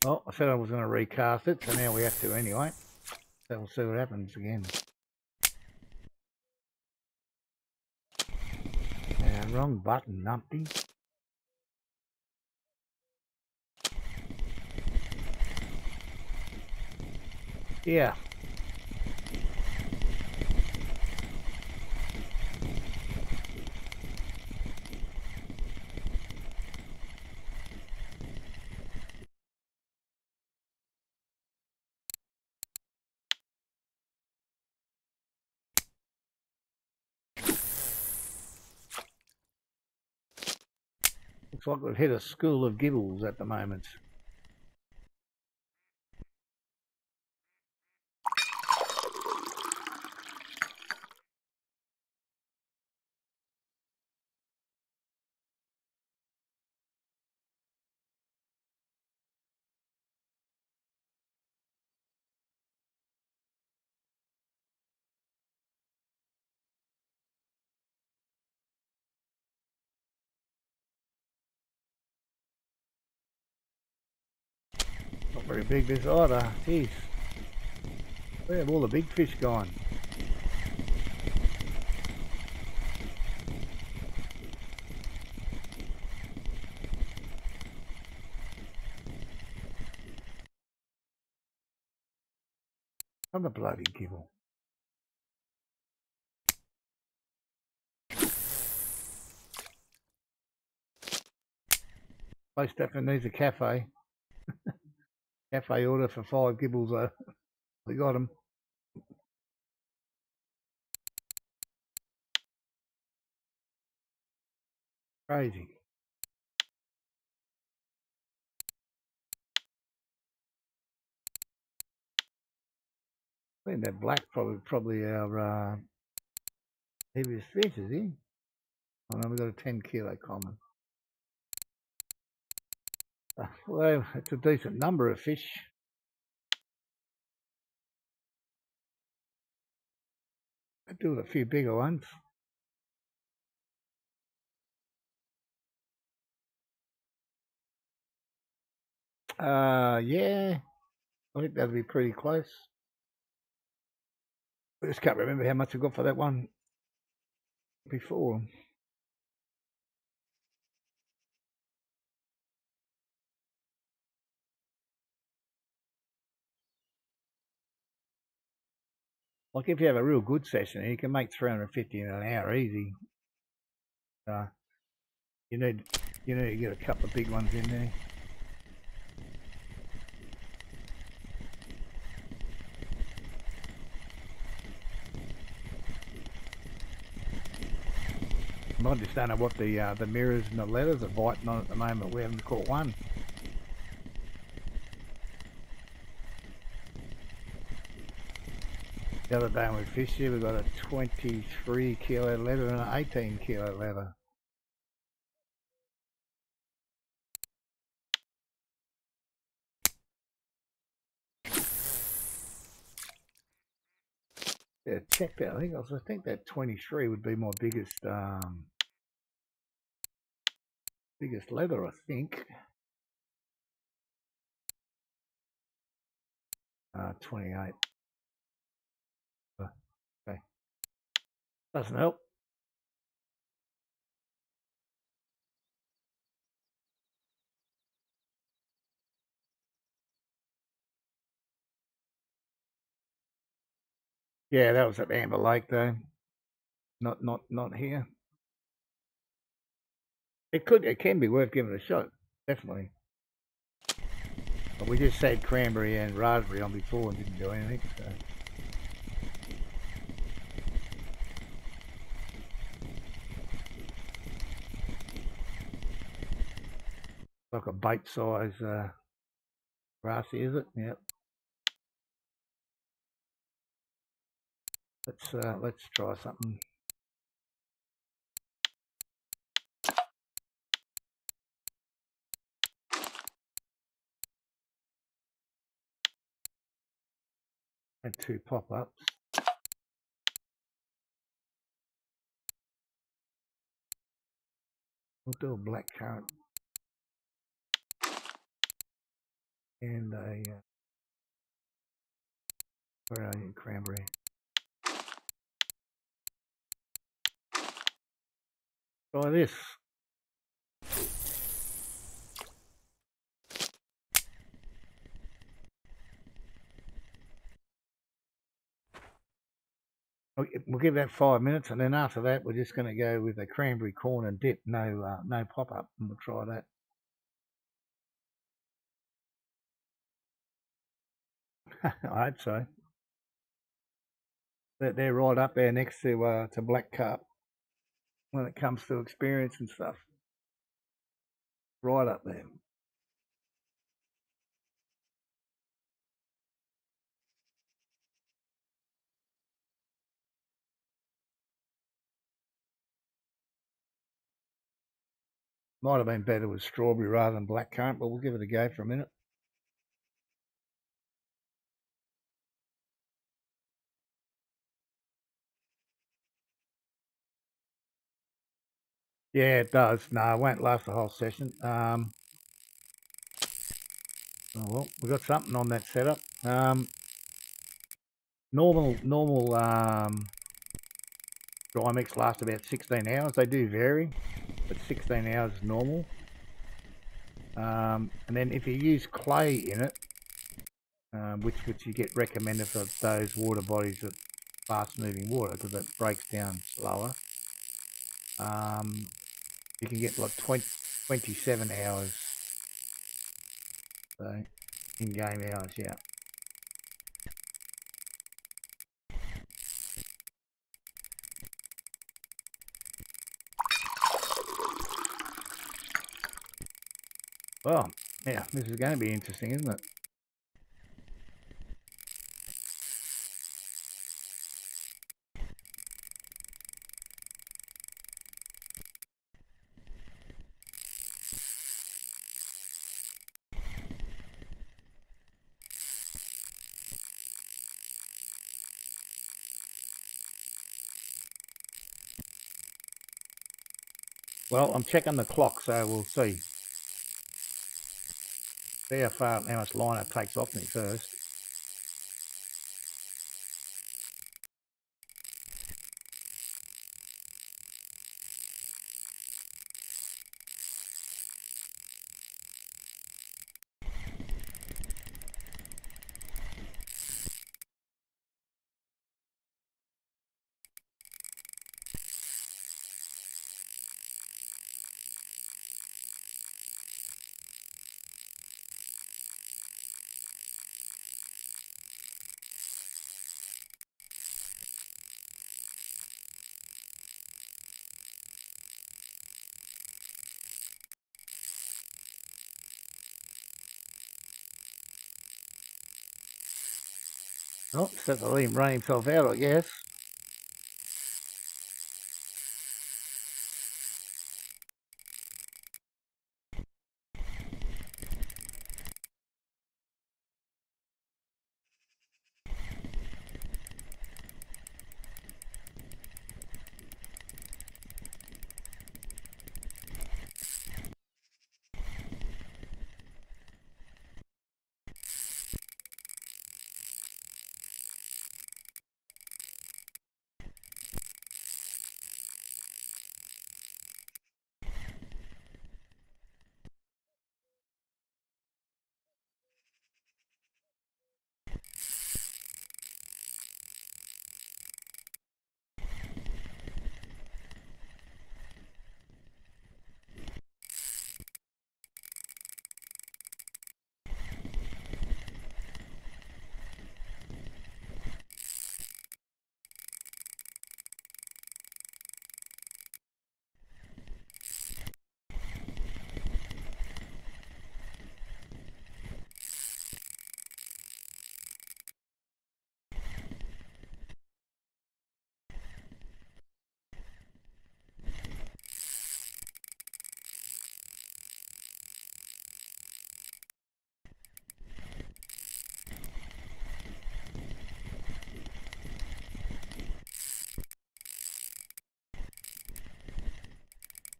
Well, I said I was going to recast it, so now we have to anyway. So we'll see what happens again. Wrong button, numpty. Yeah. Looks like we've hit a school of gibbles at the moment. Not very big this either. Jeez. Where have all the big fish gone? I'm a bloody gibble. Place definitely needs a cafe. Cafe order for 5 gibbles though. We got them. Crazy. I think that black probably our heaviest fish, is he? Oh no, we got a 10 kilo common. Well, it's a decent number of fish. I do with a few bigger ones. Yeah, I think that'd be pretty close. I just can't remember how much I got for that one before. Like if you have a real good session, you can make 350 in an hour easy. You need to get a couple of big ones in there. I just don't know what the mirrors and the letters are biting on at the moment. We haven't caught one. The other day when we fished here, we got a 23 kilo leather and an 18 kilo leather. Yeah, check that. I think that 23 would be my biggest biggest leather, I think. 28. Okay. Doesn't help. Yeah, that was at Amber Lake though. Not here. It can be worth giving it a shot, definitely. But we just said cranberry and raspberry on before and didn't do anything. So. Like a bait size grassy, is it? Yep. Let's try something. Had 2 pop-ups. We'll do a black currant and a where are you, cranberry. Try this. We'll give that 5 minutes, and then after that, we're just going to go with a cranberry corn and dip. No pop-up, and we'll try that. I hope so. They're right up there next to black carp when it comes to experience and stuff. Right up there. Might have been better with strawberry rather than black currant, but we'll give it a go for a minute. Yeah, it does. No, it won't last the whole session. Oh well, we got something on that setup. Normal dry mix lasts about 16 hours. They do vary, but 16 hours is normal. And then if you use clay in it, which you get recommended for those water bodies that fast moving water because it breaks down slower. You can get like 27 hours So, in-game hours, yeah. Well, yeah, this is going to be interesting, isn't it? Well, I'm checking the clock, so we'll see. See how much line it takes off me first. Oh, set to let him run himself out, I guess.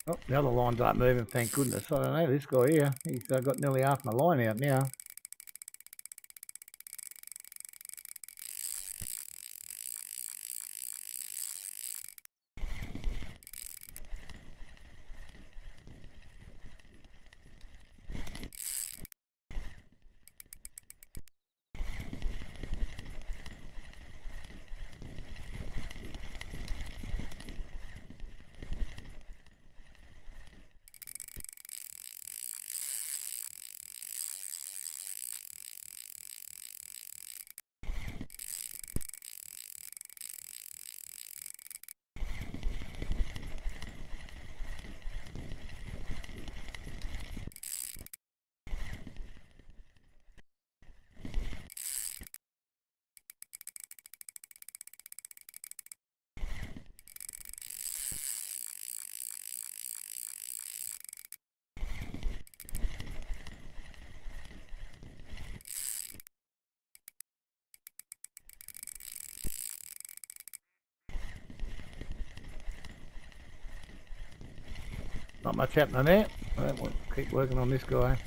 Oh, the other lines aren't moving, thank goodness. I don't know, this guy here, he's got nearly half my line out now. Not much happening there. We'll keep working on this guy.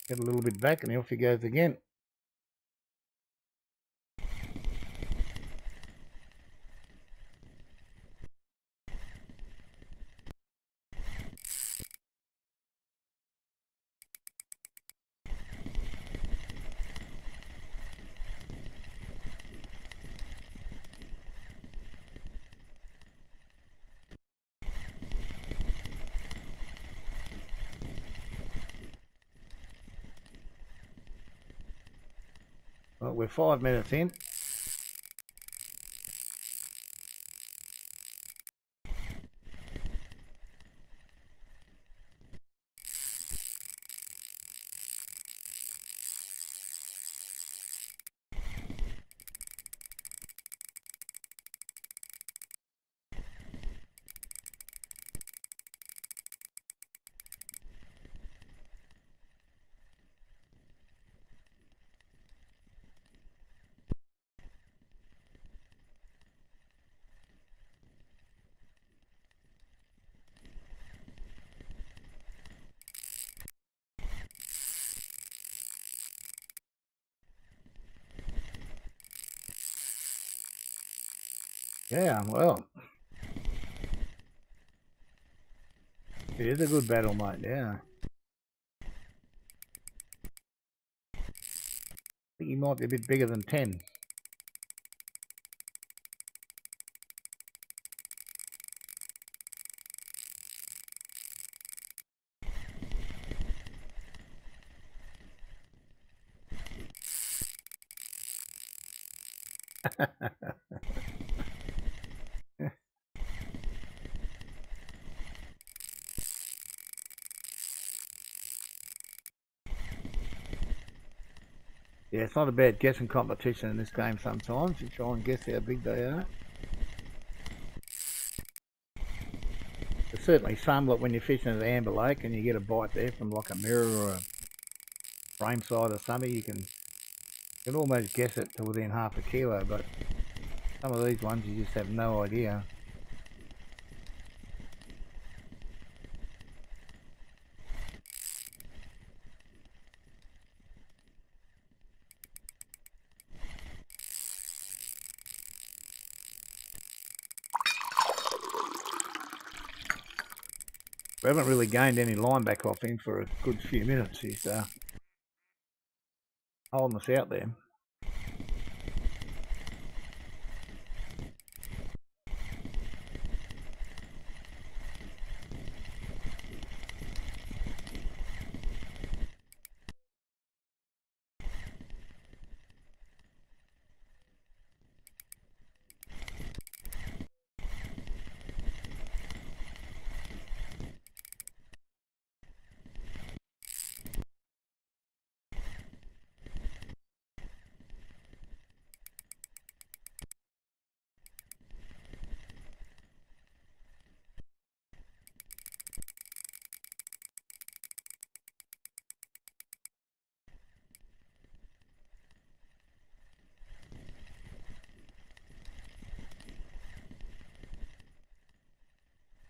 Get a little bit back and off he goes again. Well, we're 5 minutes in. Yeah, well, it is a good battle, mate, yeah. I think he might be a bit bigger than 10. Yeah, it's not a bad guessing competition in this game sometimes. You try and guess how big they are. There's certainly some, like when you're fishing at the Amber Lake and you get a bite there from like a mirror or a frame side or something, you can almost guess it to within half a kilo, but some of these ones you just have no idea. We haven't really gained any line back off him for a good few minutes. He's holding us out there.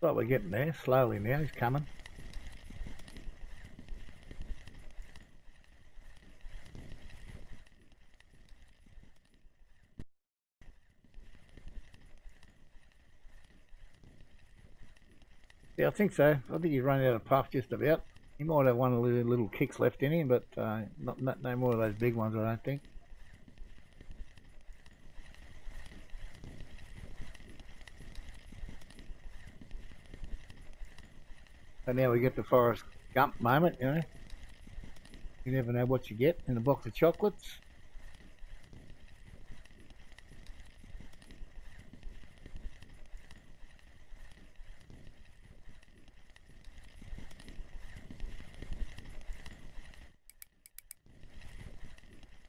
But we're getting there slowly now. He's coming. Yeah, I think so. I think he's running out of puff just about. He might have one of the little kicks left in him, but no more of those big ones, I don't think. So now we get the Forrest Gump moment, you know. You never know what you get in a box of chocolates.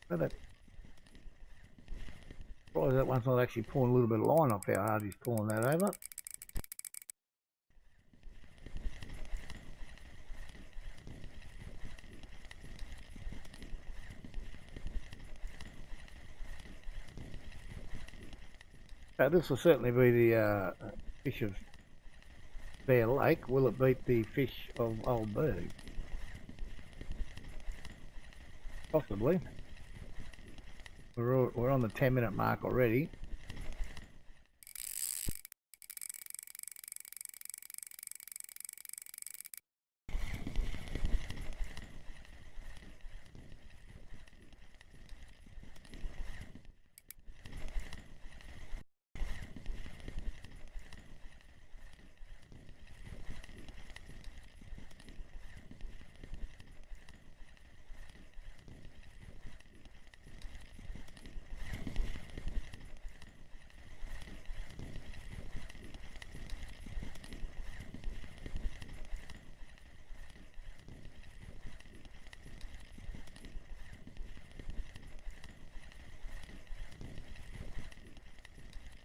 But surprised that one's not actually pulling a little bit of line off how hard he's pulling that over. This will certainly be the fish of Bear Lake. Will it beat the fish of Old Burg? Possibly. We're on the 10-minute mark already.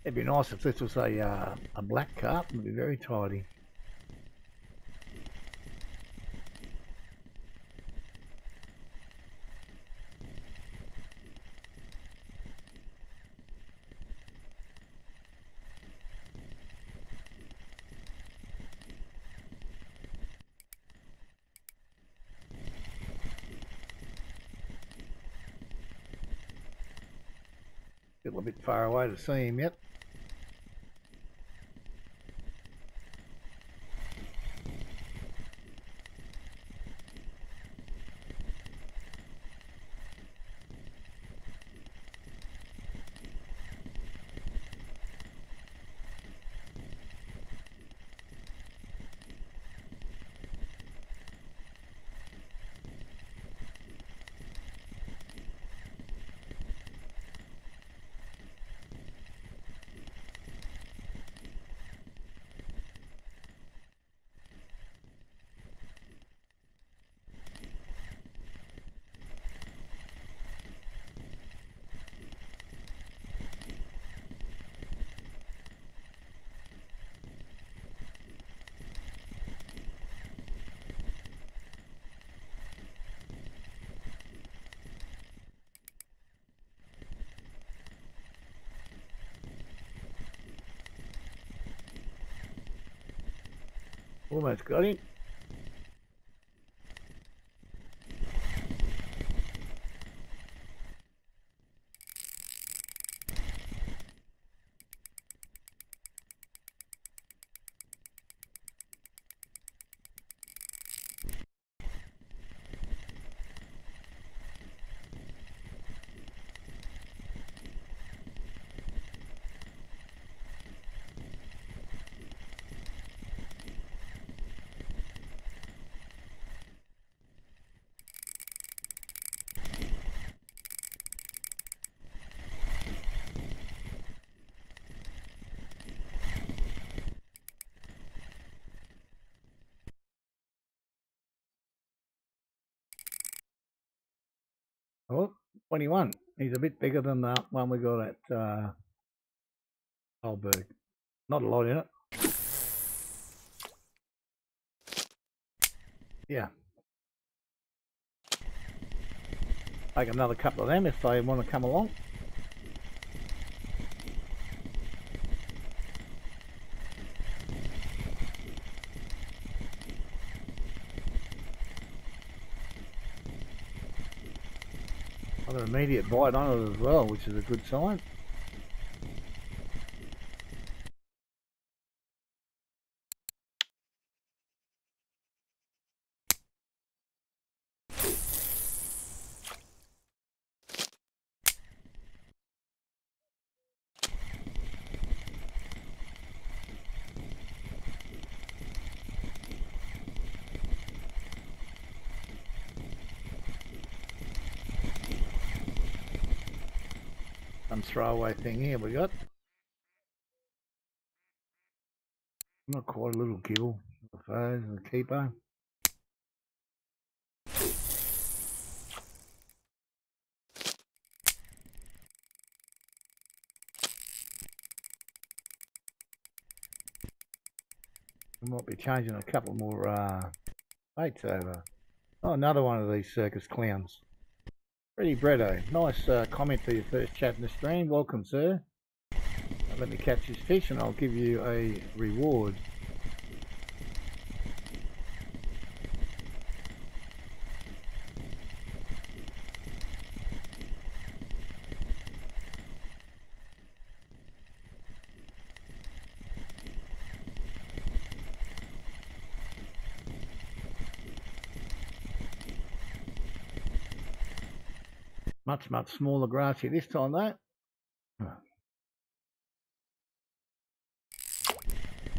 It'd be nice if this was a black carp. It'd be very tidy. Still a bit far away to see him yet. Almost got him. Oh, 21. He's a bit bigger than the one we got at Burg. Not a lot in it. Yeah. Take another couple of them if they want to come along. Got an immediate bite on it as well, which is a good sign. Some throwaway thing here we got. Not quite a little gill, I suppose, and a keeper. We might be changing a couple more baits over. Oh, another one of these circus clowns. Pretty Bretto. Nice comment for your first chat in the stream. Welcome, sir. Let me catch this fish and I'll give you a reward. Much smaller grass here this time though.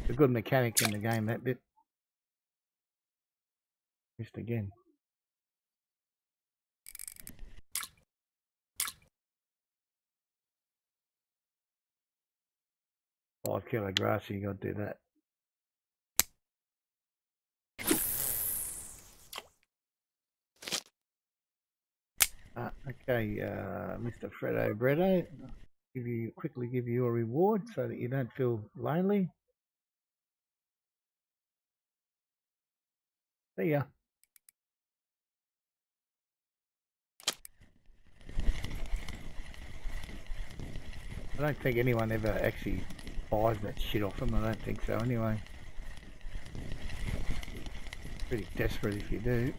A good mechanic in the game, that bit. Missed again. 5 kilo grass, you got to do that. Okay, Mr. Fredo Bretto. quickly give you a reward so that you don't feel lonely. See ya. I don't think anyone ever actually buys that shit off them. I don't think so anyway. Pretty desperate if you do.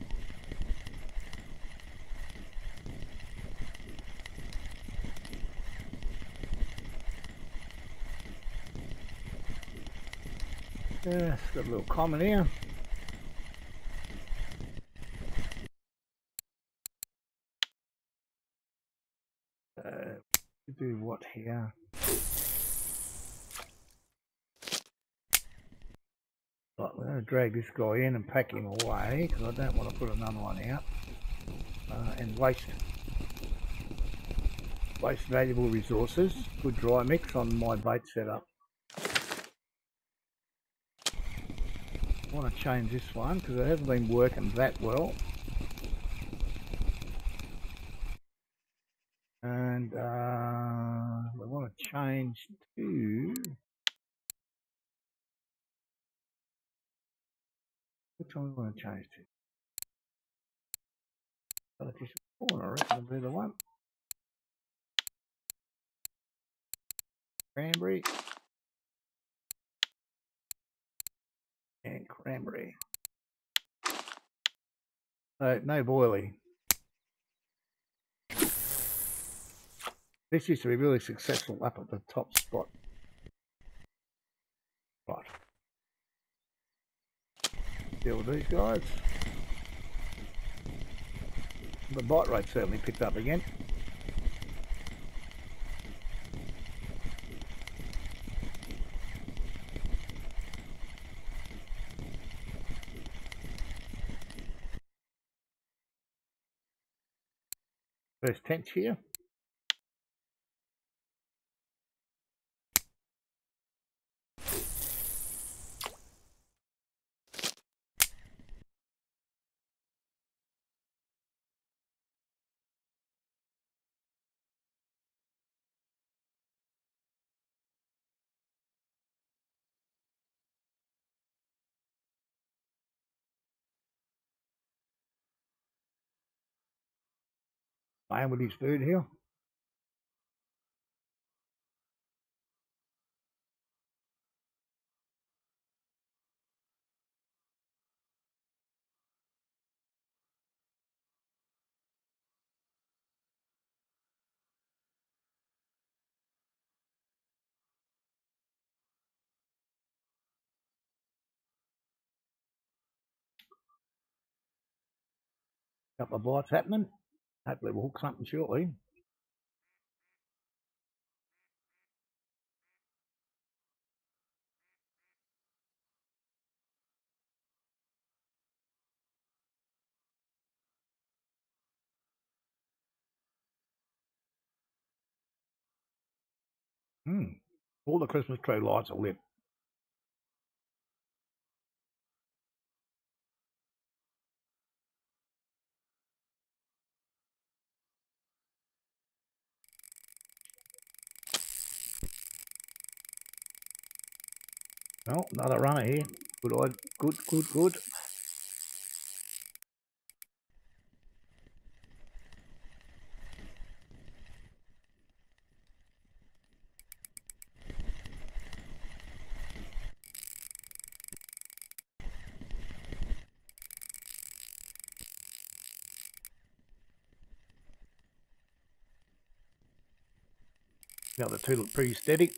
Yeah, it's got a little common here. Do what here? Right, we're going to drag this guy in and pack him away because I don't want to put another one out and waste valuable resources. Good dry mix on my bait setup. I want to change this one because it hasn't been working that well. And we want to change to... Which one we want to change to? Politician corn, I reckon will be the one. Cranberry. And cranberry. No boilie. This used to be really successful up at the top spot. Right. Deal with these guys. The bite rate certainly picked up again. First tench here. Playing with his food here. Couple of bites happening. Hopefully we'll hook something shortly. All the Christmas tree lights are lit. Well, another runner here. Good. The other two look pretty steady.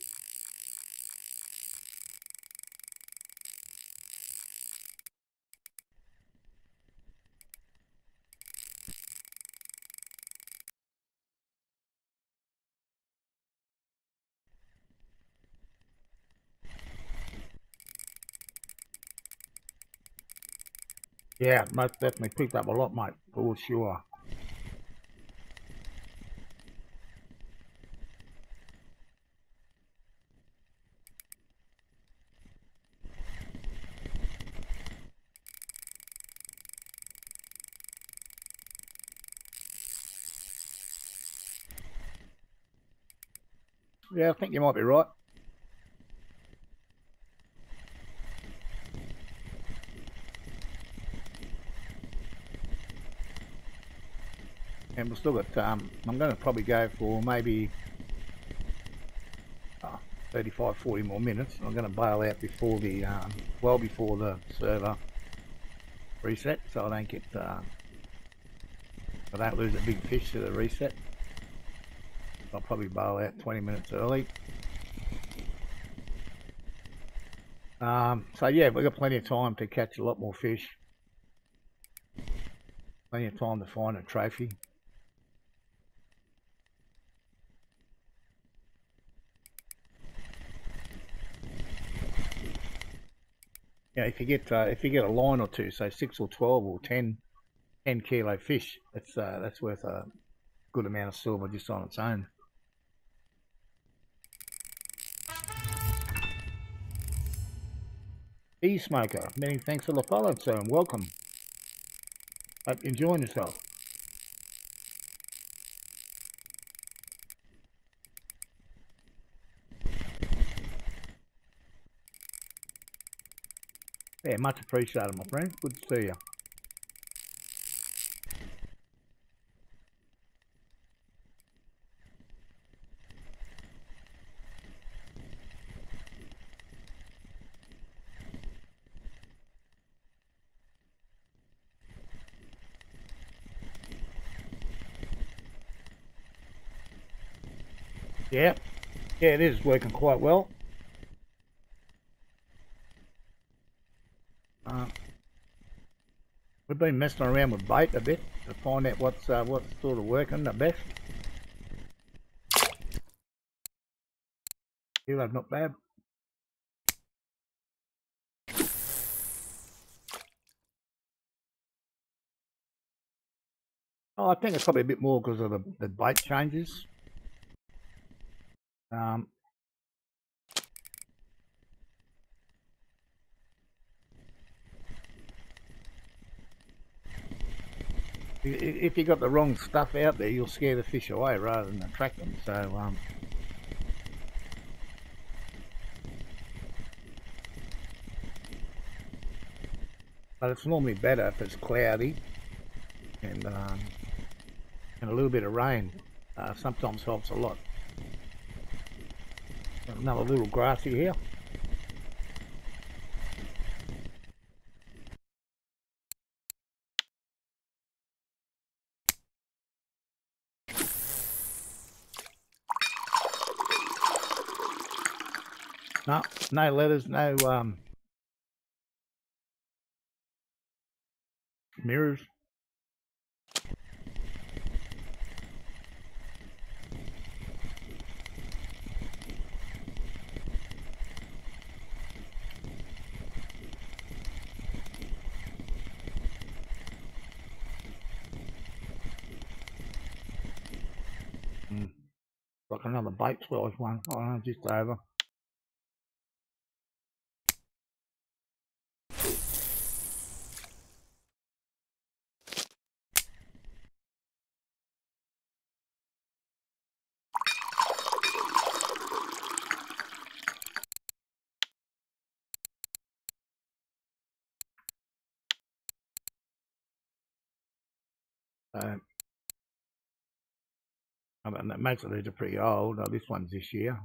Yeah, most definitely picked up a lot, mate, for sure. Yeah, I think you might be right. And we've still got, I'm going to probably go for maybe 35, 40 more minutes. I'm going to bail out before the, well before the server reset, so I don't get, I don't lose a big fish to the reset. I'll probably bail out 20 minutes early. So yeah, we've got plenty of time to catch a lot more fish. Plenty of time to find a trophy. Yeah, if you get a line or two, say 6 or 12 or 10 kilo fish, that's worth a good amount of silver just on its own. E-Smoker, many thanks for the follow, sir, and welcome. Hope you're enjoying yourself. Yeah, much appreciated, my friend. Good to see you. Yeah, it is working quite well. We've been messing around with bait a bit to find out what's sort of working the best. Kilo's not bad. Oh, I think it's probably a bit more because of the bait changes. If you got the wrong stuff out there, you'll scare the fish away rather than attract them. So, but it's normally better if it's cloudy and a little bit of rain. Sometimes helps a lot. Another little grassy here. No letters, no mirrors. Like another bait size one. I don't know, just over. I mean, most of these are pretty old. Oh, this one's this year.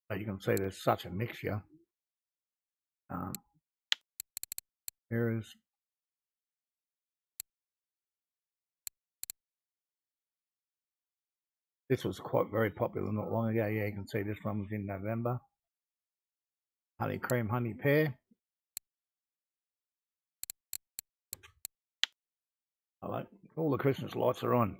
But you can see there's such a mixture. Mirrors. This was quite very popular not long ago. Yeah, you can see this one was in November. Honey cream, honey pear. I like all the Christmas lights are on.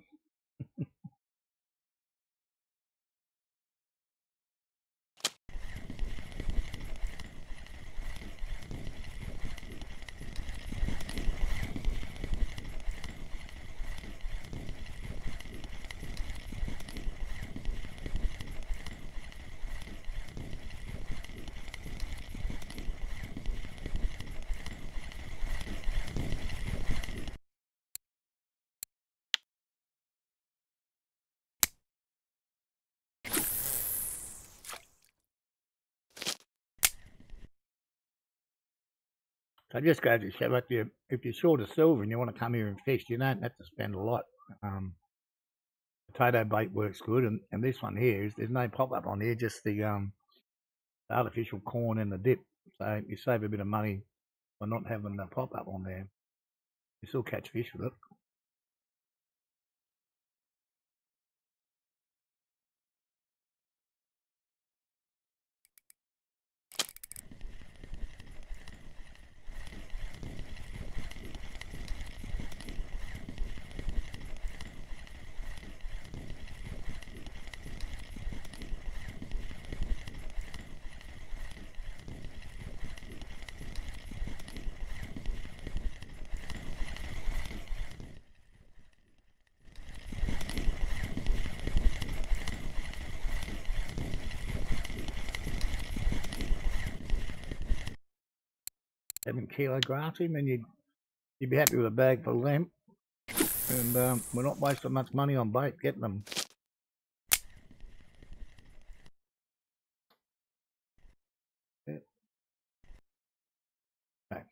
So just go to show if you're short of silver and you want to come here and fish, you don't have to spend a lot. Potato bait works good, and this one here is there's no pop up on here, just the artificial corn and the dip. So you save a bit of money by not having the pop up on there. You still catch fish with it. $7 kilo grass him, and you'd be happy with a bag full of them. And we're not wasting much money on bait getting them. Yeah. Okay.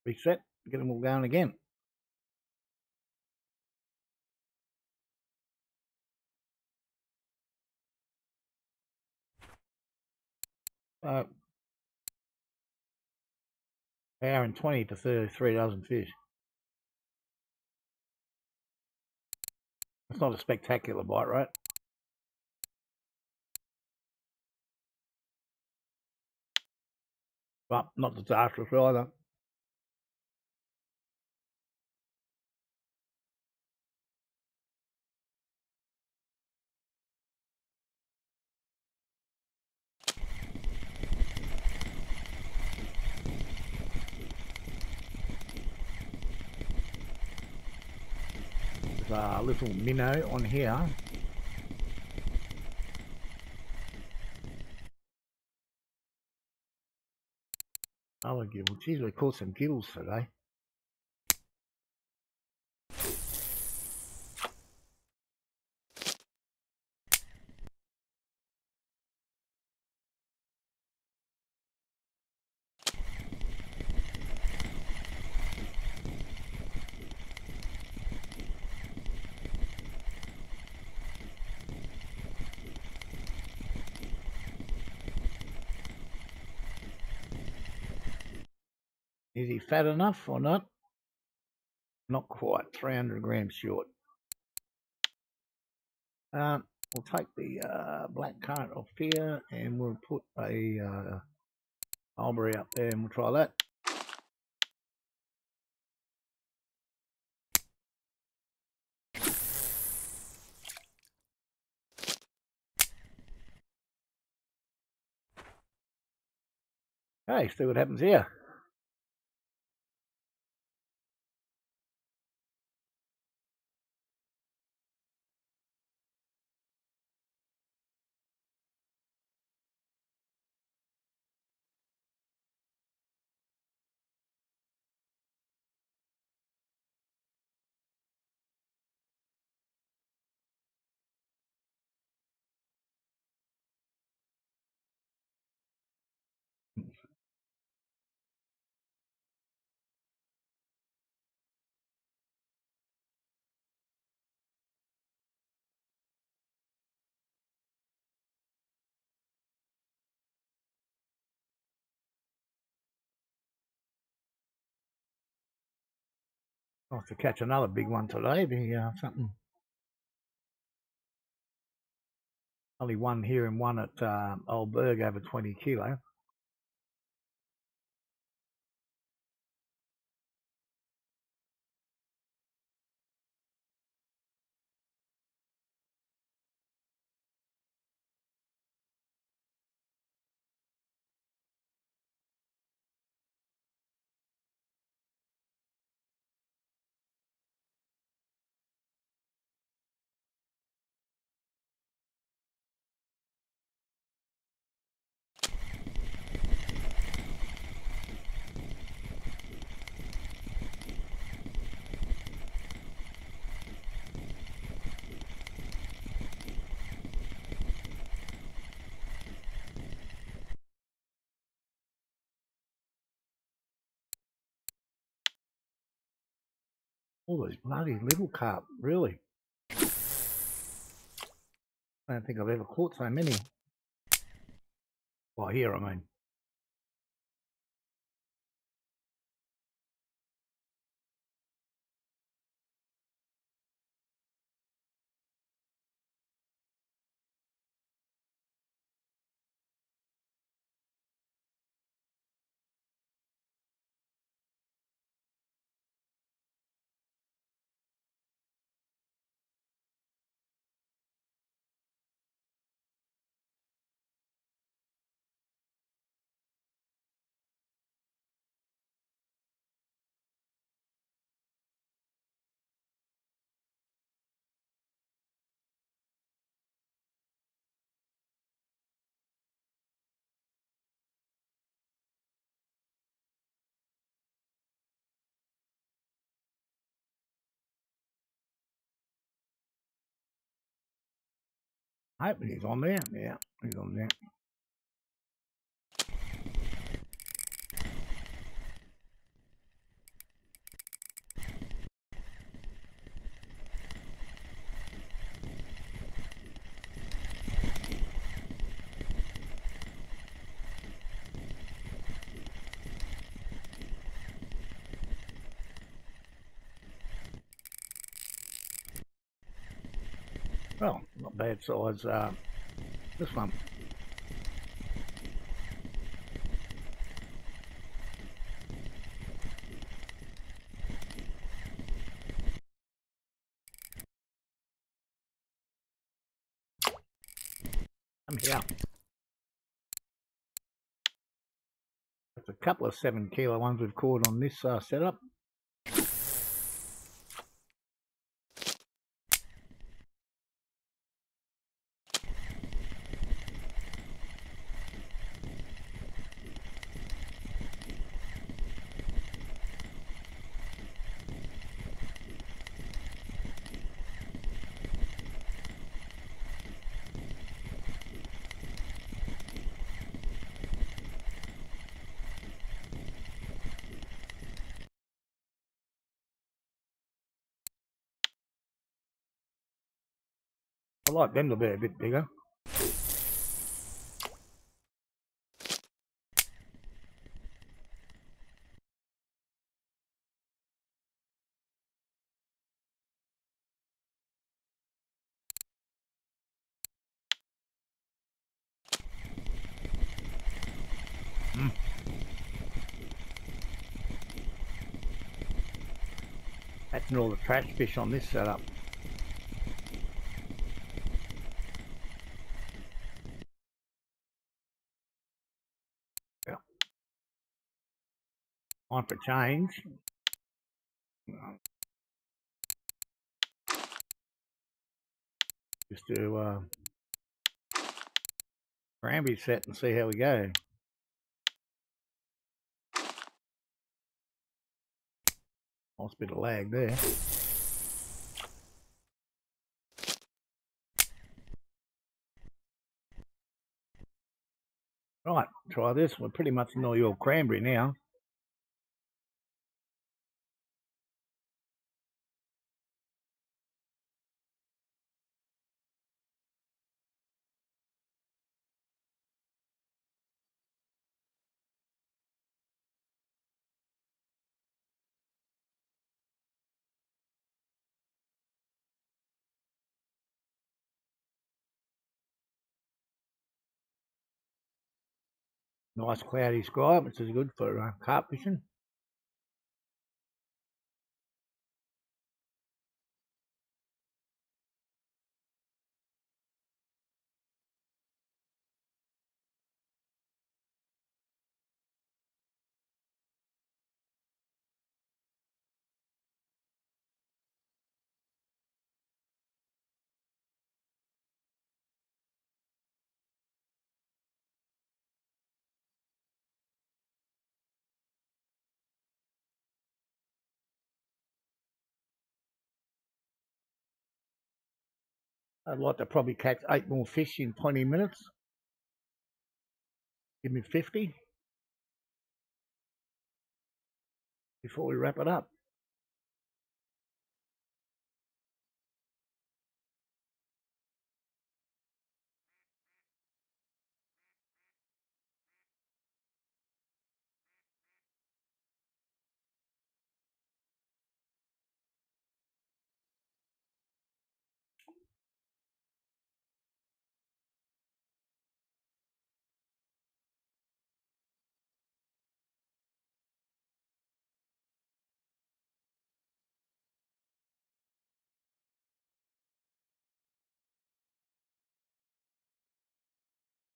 Reset, get them all going again. Hour and 20 to 33 dozen fish. It's not a spectacular bite, right? But not disastrous either. There's a little minnow on here. Oh, geez, we caught some gills today. Is he fat enough or not? Not quite, 300 grams short. We'll take the black currant off here and we'll put a mulberry up there and we'll try that. Okay, see what happens here. Nice to catch another big one today. Be something. Only one here and one at Old Burg over 20 kilo. All these bloody little carp, really. I don't think I've ever caught so many. Well, here I mean. Hoping he's on there. Yeah, he's on there. Well, not bad size. This one. I'm here. There's a couple of 7 kilo ones we've caught on this setup. I like them to be a bit bigger. Catching all the trash fish on this setup. Yeah. On for change. Just do cranberry set and see how we go. Nice bit of lag there. Right, try this. We're pretty much in all your cranberry now. Nice cloudy sky, which is good for carp fishing. I'd like to probably catch 8 more fish in 20 minutes. Give me 50 before we wrap it up.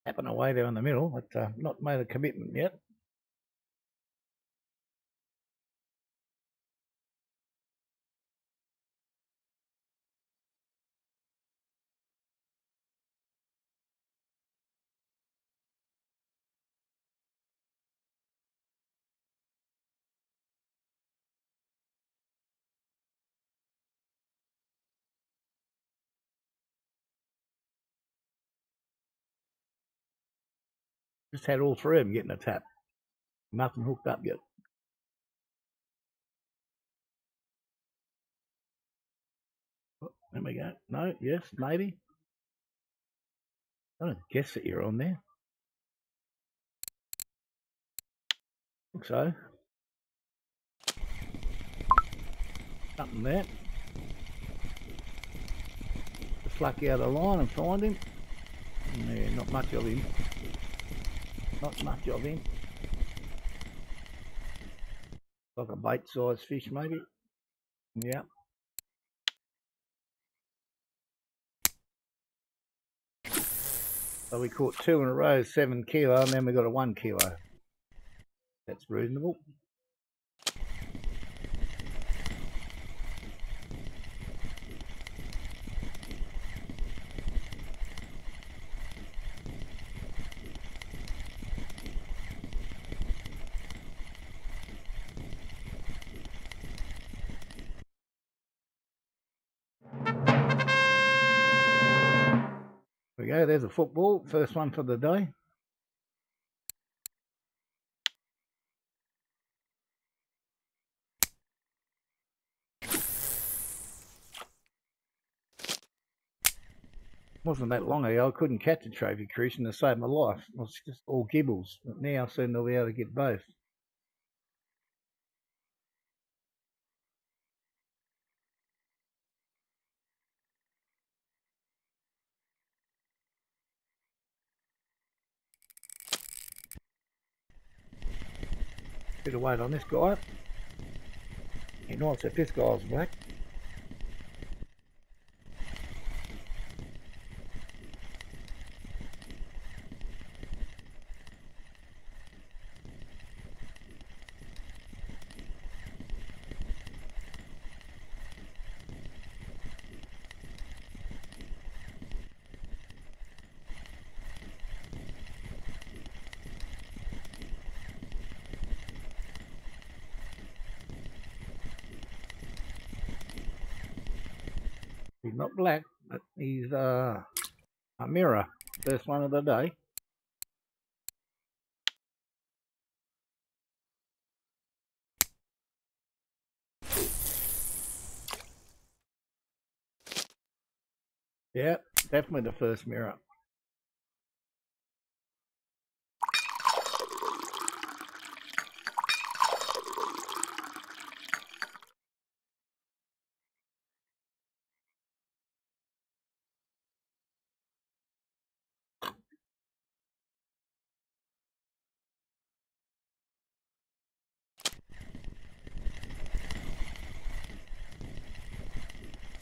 tapping away there in the middle, but not made a commitment yet. Just had all three of them getting a tap. Nothing hooked up yet. Oh, there we go. No, yes, maybe. I don't guess that you're on there. I think so. Something there. Just lucky out of the line and find him. Yeah, not much of him. Not much of him. Like a bait-sized fish, maybe. Yeah. So we caught 2 in a row, 7 kilo, and then we got a 1 kilo. That's reasonable. There we go, there's a football, first one for the day. Wasn't that long ago I couldn't catch a trophy crucian to save my life. It was just all gibbles, but now I seem to be able to get both. Bit of weight on this guy. He nice if this guy's black. He's not black, but he's a mirror. First one of the day. Yeah, definitely the first mirror.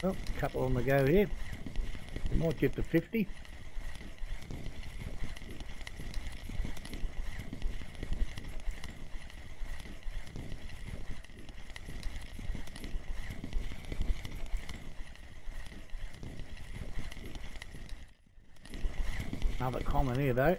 Oh, a couple on the go here. We might get to 50. Another common here though.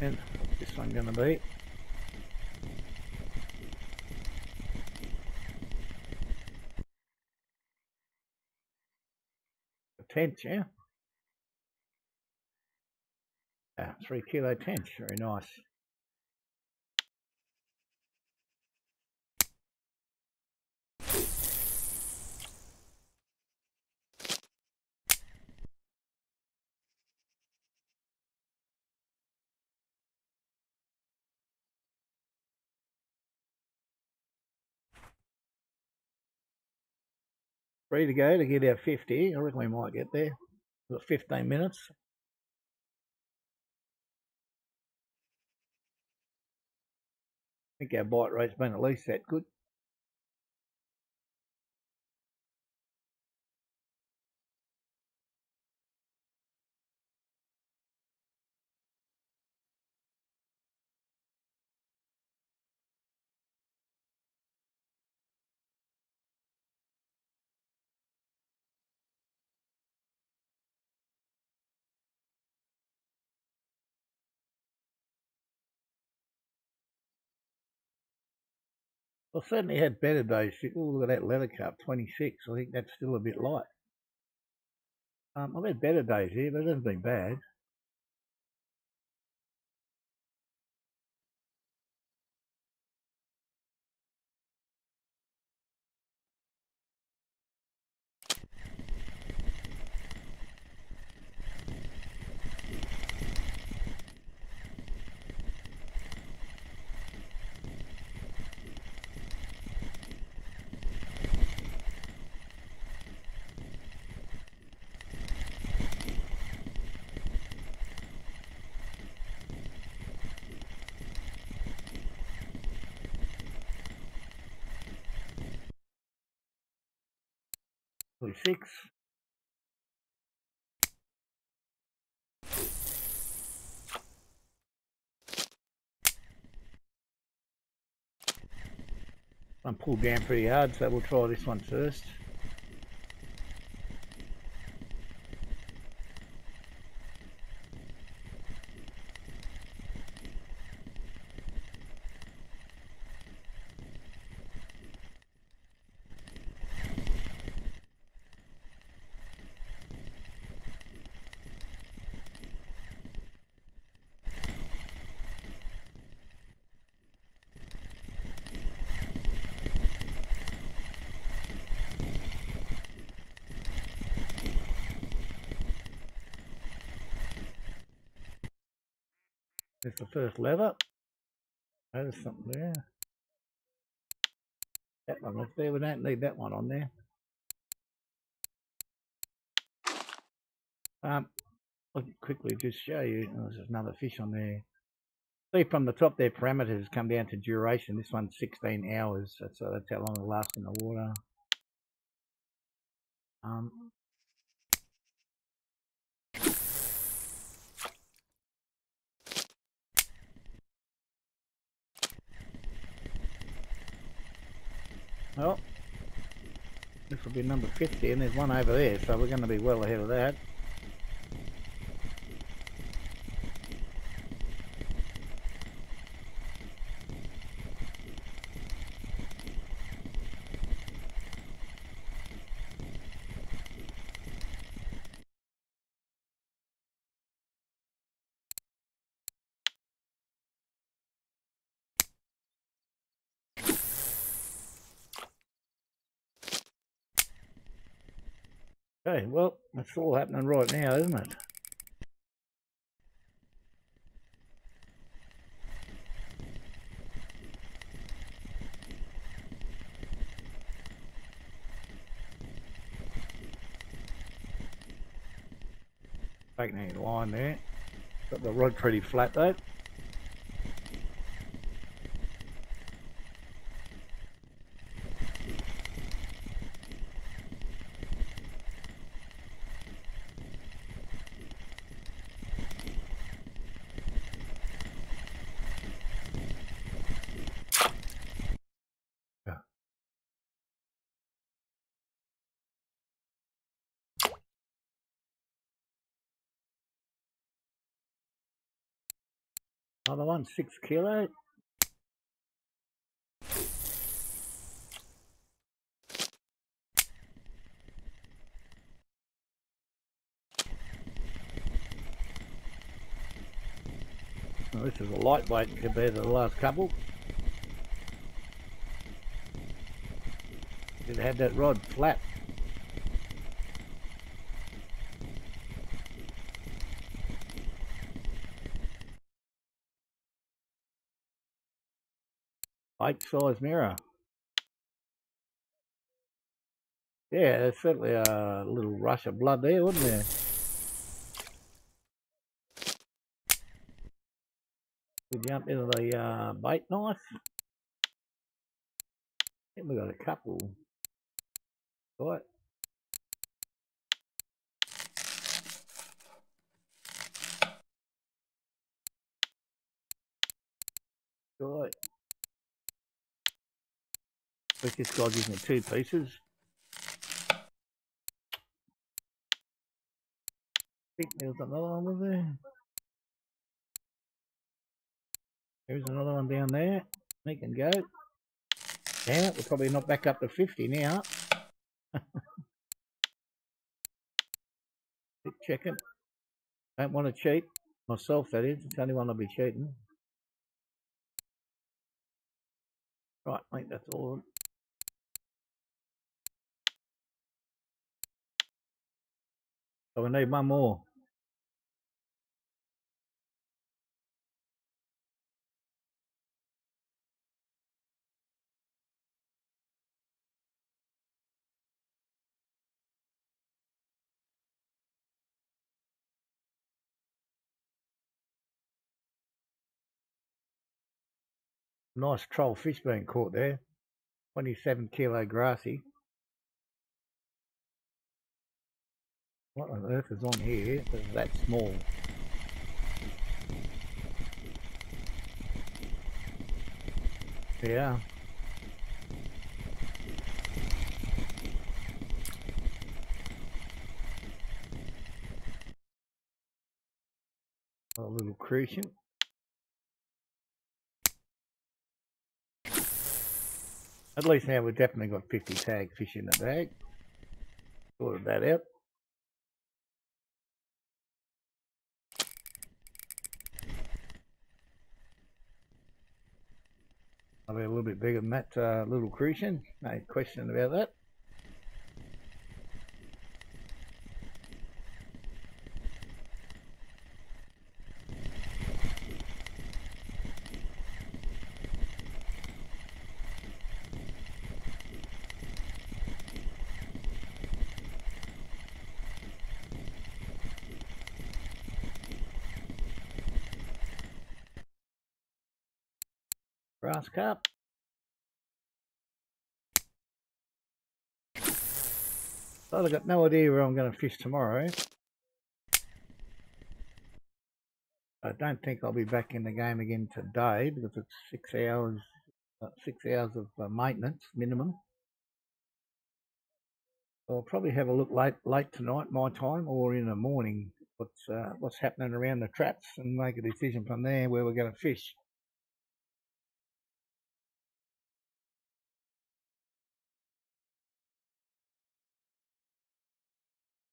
And what's this one going to be? A tench, yeah? 3 kilo tench, very nice. Free to go to get our 50. I reckon we might get there. We've got 15 minutes. I think our bite rate's been at least that good. I've certainly had better days. Oh, look at that leather cup, 26. I think that's still a bit light. I've had better days here, but it hasn't been bad. Probably 6. I'm pulled down pretty hard, so we'll try this one first. There's the first lever. Oh, there's something there. That one looks there. We don't need that one on there. I'll quickly just show you. Oh, there's another fish on there. See from the top there, parameters come down to duration. This one's 16 hours. That's how long it'll last in the water. Well, this will be number 50, and there's one over there, so we're going to be well ahead of that. Okay, well, that's all happening right now, isn't it? Taking any line there. Got the rod pretty flat though. Another one, 6 kilo. Well, this is a lightweight compared to the last couple. It had that rod flat. Bite size mirror. Yeah, there's certainly a little rush of blood there, wasn't there? We jump into the bait knife. I think we got a couple. Right. Right. But this guy gives me 2 pieces. I think there's another one with there. There's another one down there. He can go. Yeah, we're probably not back up to 50 now. Keep checking. Don't want to cheat. Myself, that is. It's the only one I'll be cheating. Right, I think that's all. So we need one more. Nice troll fish being caught there. 27 kilo grassy. What on earth is on here? It's that small. Yeah. A little crucian. At least now we've definitely got 50 tag fish in the bag. Sorted that out. I'll be a little bit bigger than that little crucian. No question about that. Grass carp. Well, I've got no idea where I'm going to fish tomorrow. I don't think I'll be back in the game again today because it's 6 hours, 6 hours of maintenance minimum. So I'll probably have a look late tonight, my time, or in the morning. What's happening around the traps and make a decision from there where we're going to fish.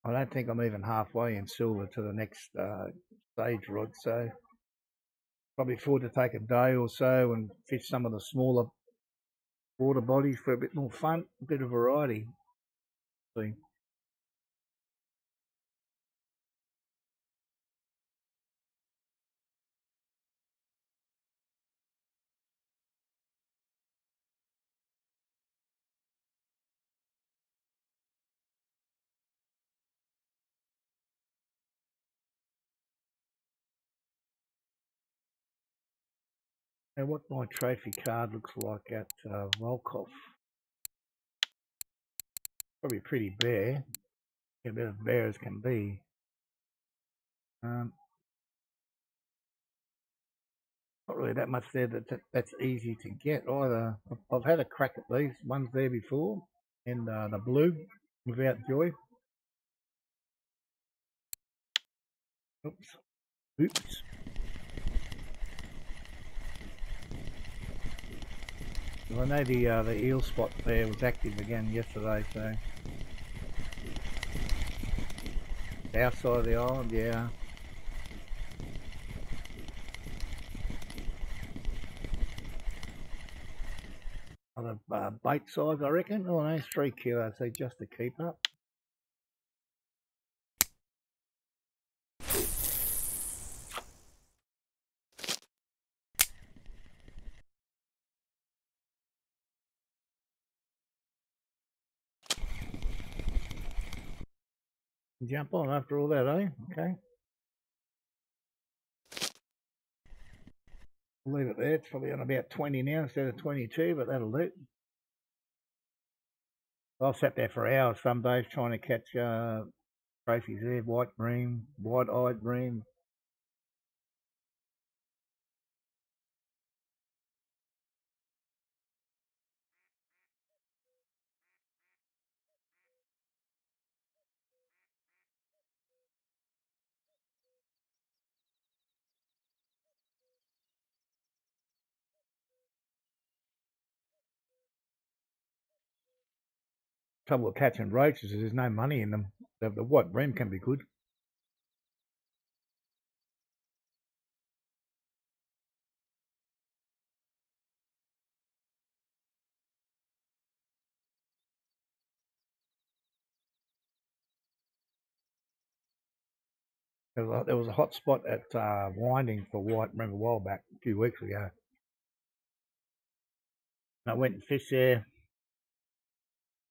I don't think I'm even halfway in silver to the next stage rod, so probably forward to take a day or so and fish some of the smaller water bodies for a bit more fun, a bit of variety. See. And what my trophy card looks like at Volkov. Probably pretty bare, a bit as bare as can be. Not really that much there that's easy to get either. I've had a crack at these ones there before, and the blue without joy. Oops. Well, I know the eel spot there was active again yesterday, so south side of the island, yeah. Other bait size, I reckon. Oh no, 3 kilos, so just to keep up. Jump on after all that, eh? Okay. We'll leave it there. It's probably on about 20 now instead of 22, but that'll do. I've sat there for hours some days trying to catch trophies there, white bream, white-eyed bream. Trouble with catching roaches is there's no money in them. The white bream can be good. There was a hot spot at Winding for white bream a while back, a few weeks ago. I went and fished there.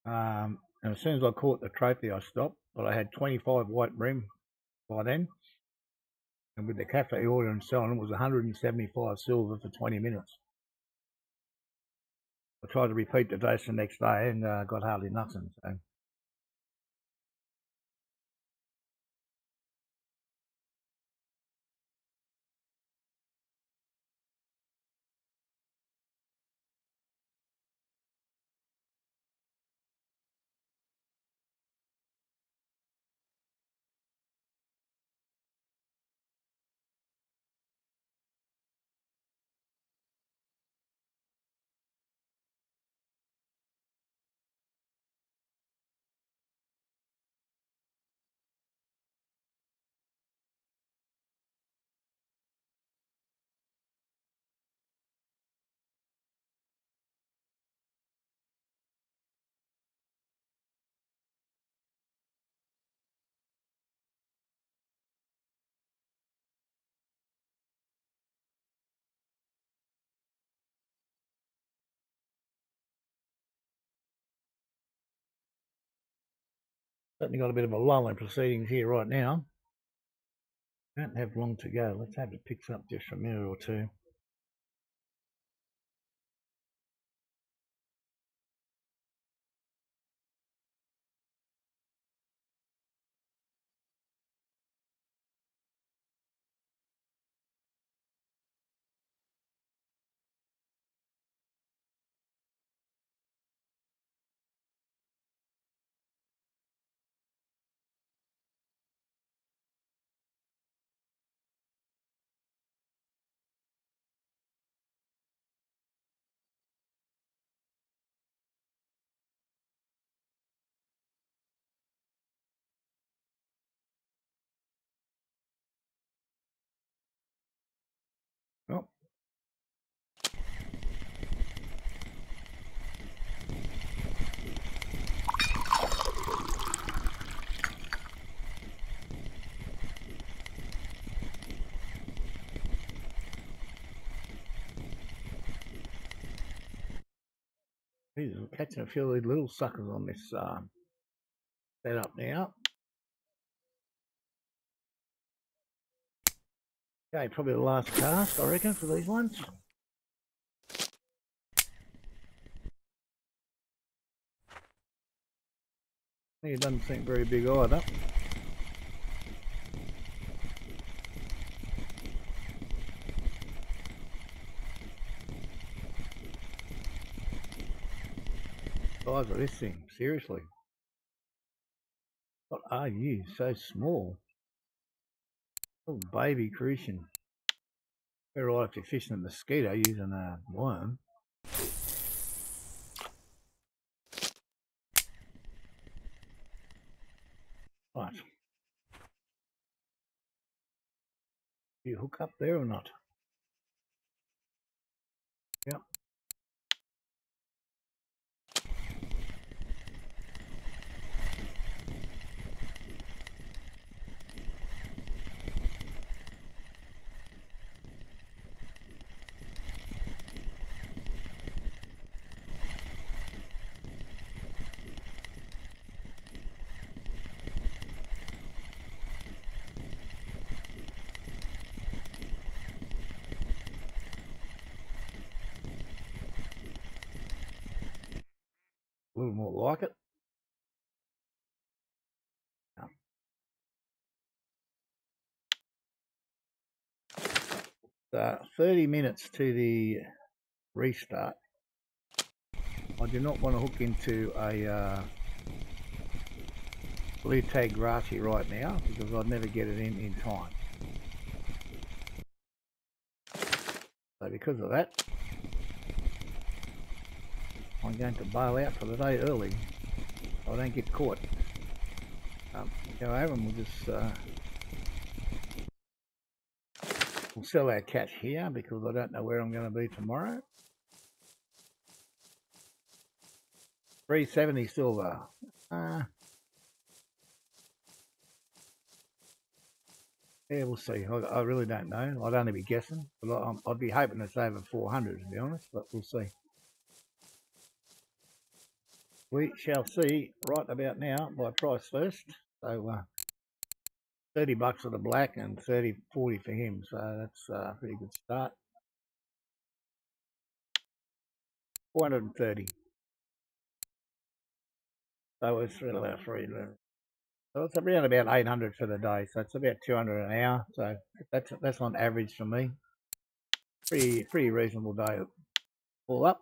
And as soon as I caught the trophy, I stopped. But I had 25 white bream by then. And with the cafe order and so on, it was 175 silver for 20 minutes. I tried to repeat the dose the next day and got hardly nothing. So. Certainly got a bit of a lull in proceedings here right now. Don't have long to go. Let's hope it picks up just for a minute or two. Oh. We're catching a few of these little suckers on this setup now. Okay, probably the last cast, I reckon, for these ones. It doesn't seem very big either. Size of this thing, seriously. What are you? So small. Little baby crucian. Better right if you're fishing a mosquito using a worm. Right. Do you hook up there or not? Yep. A little more like it. 30 minutes to the restart. I do not want to hook into a blue tag grassy right now because I'd never get it in time. So because of that, I'm going to bail out for the day early so I don't get caught. However, we'll just we'll sell our catch here because I don't know where I'm going to be tomorrow. 370 silver. Yeah, we'll see. I really don't know. I'd only be guessing. But I'd be hoping it's over 400 to be honest, but we'll see. We shall see right about now by price first. So 30 bucks for the black and 40 for him. So that's a pretty good start. 430. So it's about free. So it's around about 800 for the day. So it's about 200 an hour. So that's on average for me. Pretty reasonable day all up.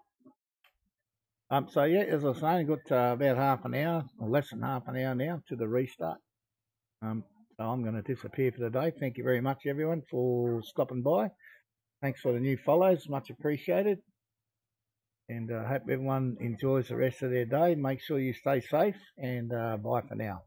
So yeah, as I was saying, got about half an hour or less than half an hour now to the restart. So I'm going to disappear for the day. Thank you very much, everyone, for stopping by. Thanks for the new follows, much appreciated. And I hope everyone enjoys the rest of their day. Make sure you stay safe, and bye for now.